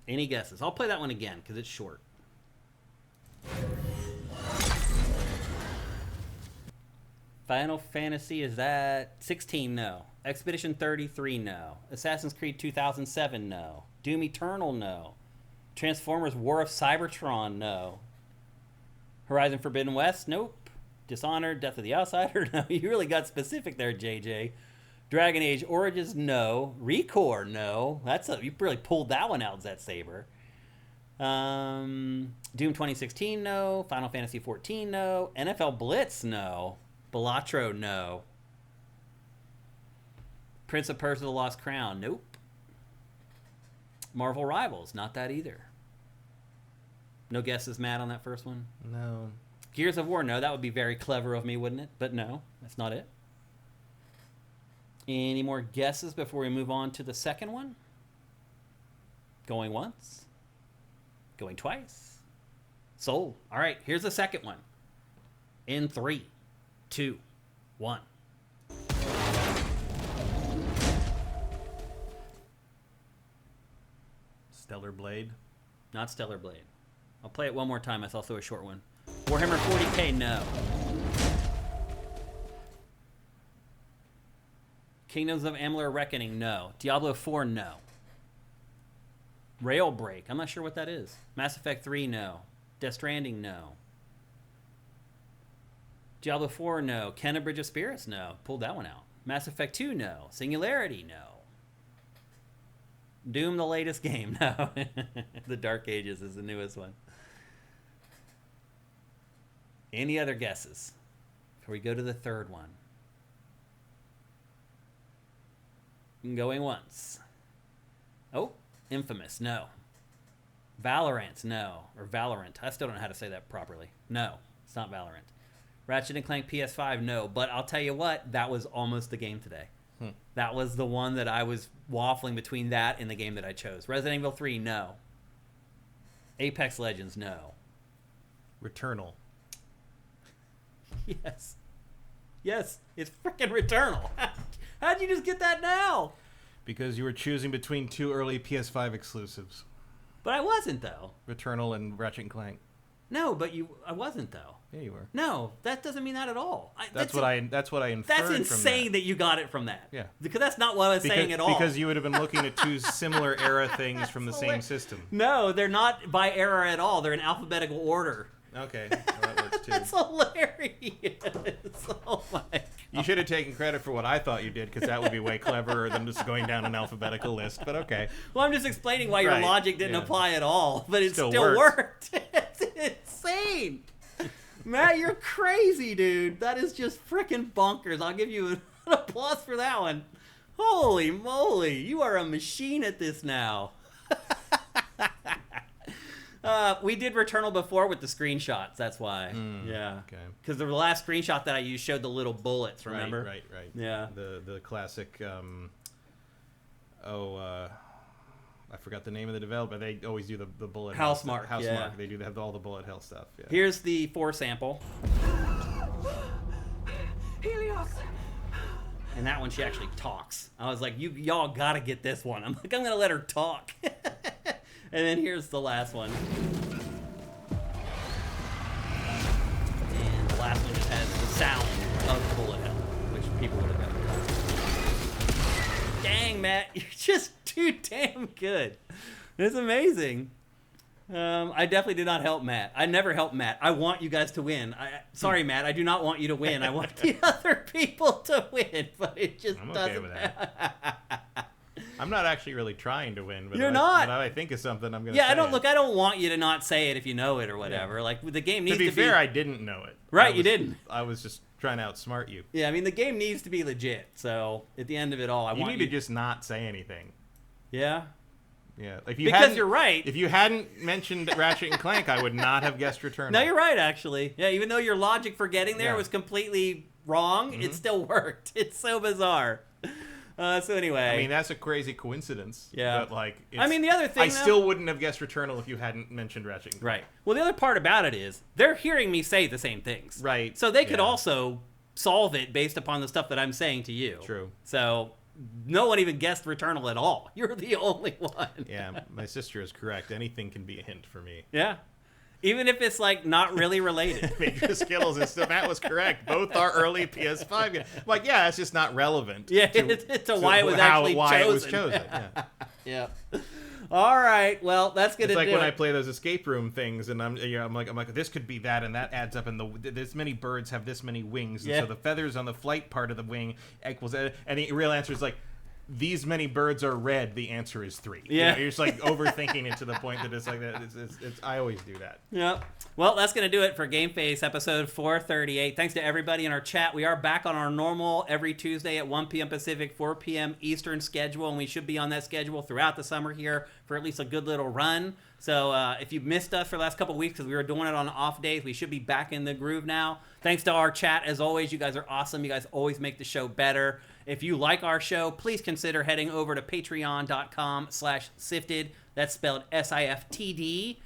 [SPEAKER 1] Any guesses? I'll play that one again because it's short. Final Fantasy, is that 16? No. Expedition 33? No. Assassin's Creed 2007? No. Doom Eternal? No. Transformers War of Cybertron? No. Horizon Forbidden West? Nope. Dishonored, Death of the Outsider? No. You really got specific there, JJ. Dragon Age Origins, no. Recore, no. You really pulled that one out, Zet Saber. Doom 2016, no. Final Fantasy 14, no. NFL Blitz, no. Balatro, no. Prince of Persia: The Lost Crown, nope. Marvel Rivals, not that either. No guesses, Matt, on that first one?
[SPEAKER 2] No.
[SPEAKER 1] Gears of War, no. That would be very clever of me, wouldn't it? But no, that's not it. Any more guesses before we move on to the second one? Going once? Going twice? Sold. All right, here's the second one. In 3, 2, 1.
[SPEAKER 2] Stellar Blade?
[SPEAKER 1] Not Stellar Blade. I'll play it one more time. That's also a short one. Warhammer 40K, no. Kingdoms of Amalur Reckoning, no. Diablo 4, no. Rail Break, I'm not sure what that is. Mass Effect 3, no. Death Stranding, no. Diablo 4, no. Kenna Bridge of Spirits, no. Pulled that one out. Mass Effect 2, no. Singularity, no. Doom, the latest game, no. The Dark Ages is the newest one. Any other guesses before we go to the third one? Going once. Oh, Infamous, no. Valorant, no. Or Valorant. I still don't know how to say that properly. No, it's not Valorant. Ratchet & Clank PS5, no. But I'll tell you what, that was almost the game today. That was the one that I was waffling between that and the game that I chose. Resident Evil 3, no. Apex Legends, no.
[SPEAKER 2] Returnal.
[SPEAKER 1] Yes. Yes, it's freaking Returnal. How'd you just get that now?
[SPEAKER 2] Because you were choosing between two early PS5 exclusives.
[SPEAKER 1] But I wasn't, though.
[SPEAKER 2] Returnal and Ratchet & Clank.
[SPEAKER 1] No, but I wasn't, though.
[SPEAKER 2] Yeah, you were.
[SPEAKER 1] No, that doesn't mean that at all.
[SPEAKER 2] That's what I inferred.
[SPEAKER 1] That's insane that you got it from that.
[SPEAKER 2] Yeah.
[SPEAKER 1] Because that's not what I was saying at all.
[SPEAKER 2] Because you would have been looking at two similar era things from the same system.
[SPEAKER 1] No, they're not by era at all. They're in alphabetical order.
[SPEAKER 2] Okay, well, that works too.
[SPEAKER 1] That's hilarious. Oh my God.
[SPEAKER 2] You should have taken credit for what I thought you did, because that would be way cleverer than just going down an alphabetical list, but okay.
[SPEAKER 1] Well, I'm just explaining why your logic didn't apply at all, but it still worked. It's insane. Matt, you're crazy, dude. That is just freaking bonkers. I'll give you an applause for that one. Holy moly. You are a machine at this now. We did Returnal before with the screenshots. That's why. Yeah. Okay. Because the last screenshot that I used showed the little bullets. Remember?
[SPEAKER 2] Right.
[SPEAKER 1] Yeah.
[SPEAKER 2] The classic. I forgot the name of the developer. They always do the bullet
[SPEAKER 1] Housemarque.
[SPEAKER 2] Housemarque. They do have all the bullet hell stuff. Yeah.
[SPEAKER 1] Here's the 4 sample.
[SPEAKER 4] Helios,
[SPEAKER 1] And that one, she actually talks. I was like, y'all gotta get this one. I'm like, I'm gonna let her talk. And then here's the last one. And the last one just has the sound of bullet hell, which people would have done. Dang, Matt, you're just too damn good. It's amazing. I definitely did not help Matt. I never help Matt. I want you guys to win. Sorry, Matt. I do not want you to win. I want the other people to win, but it just
[SPEAKER 2] I'm
[SPEAKER 1] doesn't.
[SPEAKER 2] okay with that. I'm not actually really trying to win, but
[SPEAKER 1] You're not.
[SPEAKER 2] When I think of something, I'm going to
[SPEAKER 1] Yeah,
[SPEAKER 2] say
[SPEAKER 1] I don't
[SPEAKER 2] it.
[SPEAKER 1] look. I don't want you to not say it if you know it or whatever.
[SPEAKER 2] Yeah.
[SPEAKER 1] Like the game needs
[SPEAKER 2] To
[SPEAKER 1] to
[SPEAKER 2] be fair, I didn't know it.
[SPEAKER 1] Right, you didn't.
[SPEAKER 2] I was just trying to outsmart you.
[SPEAKER 1] Yeah, I mean the game needs to be legit. So at the end of it all,
[SPEAKER 2] You need to just not say anything.
[SPEAKER 1] Yeah.
[SPEAKER 2] Yeah,
[SPEAKER 1] Because you're right.
[SPEAKER 2] If you hadn't mentioned Ratchet and Clank, I would not have guessed Returnal.
[SPEAKER 1] No, you're right, actually. Yeah, even though your logic for getting there
[SPEAKER 2] Yeah.
[SPEAKER 1] was completely wrong, it still worked. It's so bizarre. So anyway.
[SPEAKER 2] I mean, that's a crazy coincidence.
[SPEAKER 1] Yeah.
[SPEAKER 2] But, like,
[SPEAKER 1] I mean, the other thing,
[SPEAKER 2] I
[SPEAKER 1] though-
[SPEAKER 2] still wouldn't have guessed Returnal if you hadn't mentioned Ratchet and Clank.
[SPEAKER 1] Right. Well, the other part about it is they're hearing me say the same things.
[SPEAKER 2] Right.
[SPEAKER 1] So they could
[SPEAKER 2] Yeah.
[SPEAKER 1] also solve it based upon the stuff that I'm saying to you.
[SPEAKER 2] True.
[SPEAKER 1] So no one even guessed Returnal at all. You're the only one.
[SPEAKER 2] Yeah, my sister is correct. Anything can be a hint for me.
[SPEAKER 1] Yeah. Even if it's like not really related.
[SPEAKER 2] Major Skittles and stuff. That was correct. Both are early PS5 games. Like, yeah, it's just not relevant.
[SPEAKER 1] Yeah, to why it was actually
[SPEAKER 2] why
[SPEAKER 1] chosen.
[SPEAKER 2] it was chosen. Yeah.
[SPEAKER 1] Yeah. All right. Well, that's gonna
[SPEAKER 2] It's like
[SPEAKER 1] do
[SPEAKER 2] when
[SPEAKER 1] it.
[SPEAKER 2] I play those escape room things, and I'm like, this could be that, and that adds up, and this many birds have this many wings, and
[SPEAKER 1] Yeah.
[SPEAKER 2] so the feathers on the flight part of the wing equals, and the real answer is like, these many birds are red. The answer is 3.
[SPEAKER 1] Yeah.
[SPEAKER 2] You're just like overthinking it to the point that it's like that. It's I always do that.
[SPEAKER 1] Yep. Well, that's going to do it for GameFace episode 438. Thanks to everybody in our chat. We are back on our normal every Tuesday at 1 p.m. Pacific, 4 p.m. Eastern schedule, and we should be on that schedule throughout the summer here for at least a good little run. So if you missed us for the last couple of weeks because we were doing it on off days, we should be back in the groove now. Thanks to our chat. As always, you guys are awesome. You guys always make the show better. If you like our show, please consider heading over to patreon.com/sifted. That's spelled SIFTD.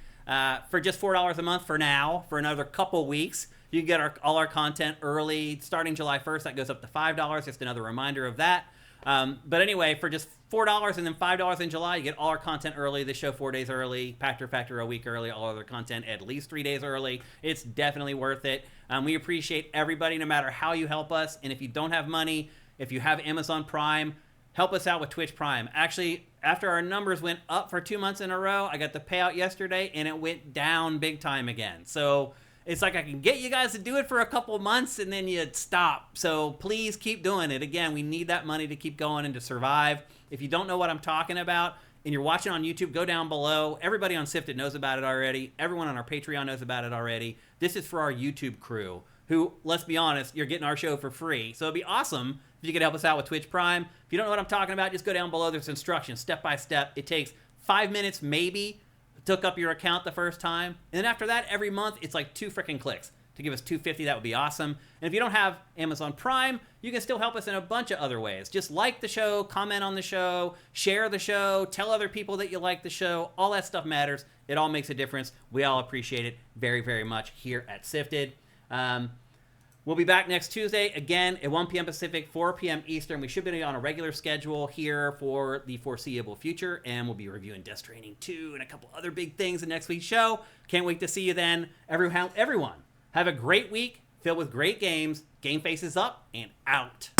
[SPEAKER 1] For just $4 a month for now, for another couple weeks. You can get all our content early. Starting July 1st, that goes up to $5. Just another reminder of that. But anyway, for just $4 and then $5 in July, you get all our content early. The show 4 days early, Factor a week early, all other content at least 3 days early. It's definitely worth it. We appreciate everybody no matter how you help us. And if you don't have money, if you have Amazon Prime, help us out with Twitch Prime. Actually, after our numbers went up for 2 months in a row, I got the payout yesterday, and it went down big time again. So it's like I can get you guys to do it for a couple months, and then you stop. So please keep doing it. Again, we need that money to keep going and to survive. If you don't know what I'm talking about, and you're watching on YouTube, go down below. Everybody on Sifted knows about it already. Everyone on our Patreon knows about it already. This is for our YouTube crew, who, let's be honest, you're getting our show for free. So it'd be awesome if you could help us out with Twitch Prime. If you don't know what I'm talking about, just go down below. There's instructions, step by step. It takes 5 minutes, maybe, to hook up your account the first time. And then after that, every month, it's like 2 freaking clicks. To give us $2.50, that would be awesome. And if you don't have Amazon Prime, you can still help us in a bunch of other ways. Just like the show, comment on the show, share the show, tell other people that you like the show. All that stuff matters. It all makes a difference. We all appreciate it very, very much here at Sifted. We'll be back next Tuesday, again, at 1 p.m. Pacific, 4 p.m. Eastern. We should be on a regular schedule here for the foreseeable future, and we'll be reviewing Death Stranding 2 and a couple other big things in next week's show. Can't wait to see you then. Everyone, have a great week filled with great games. GameFace is up and out.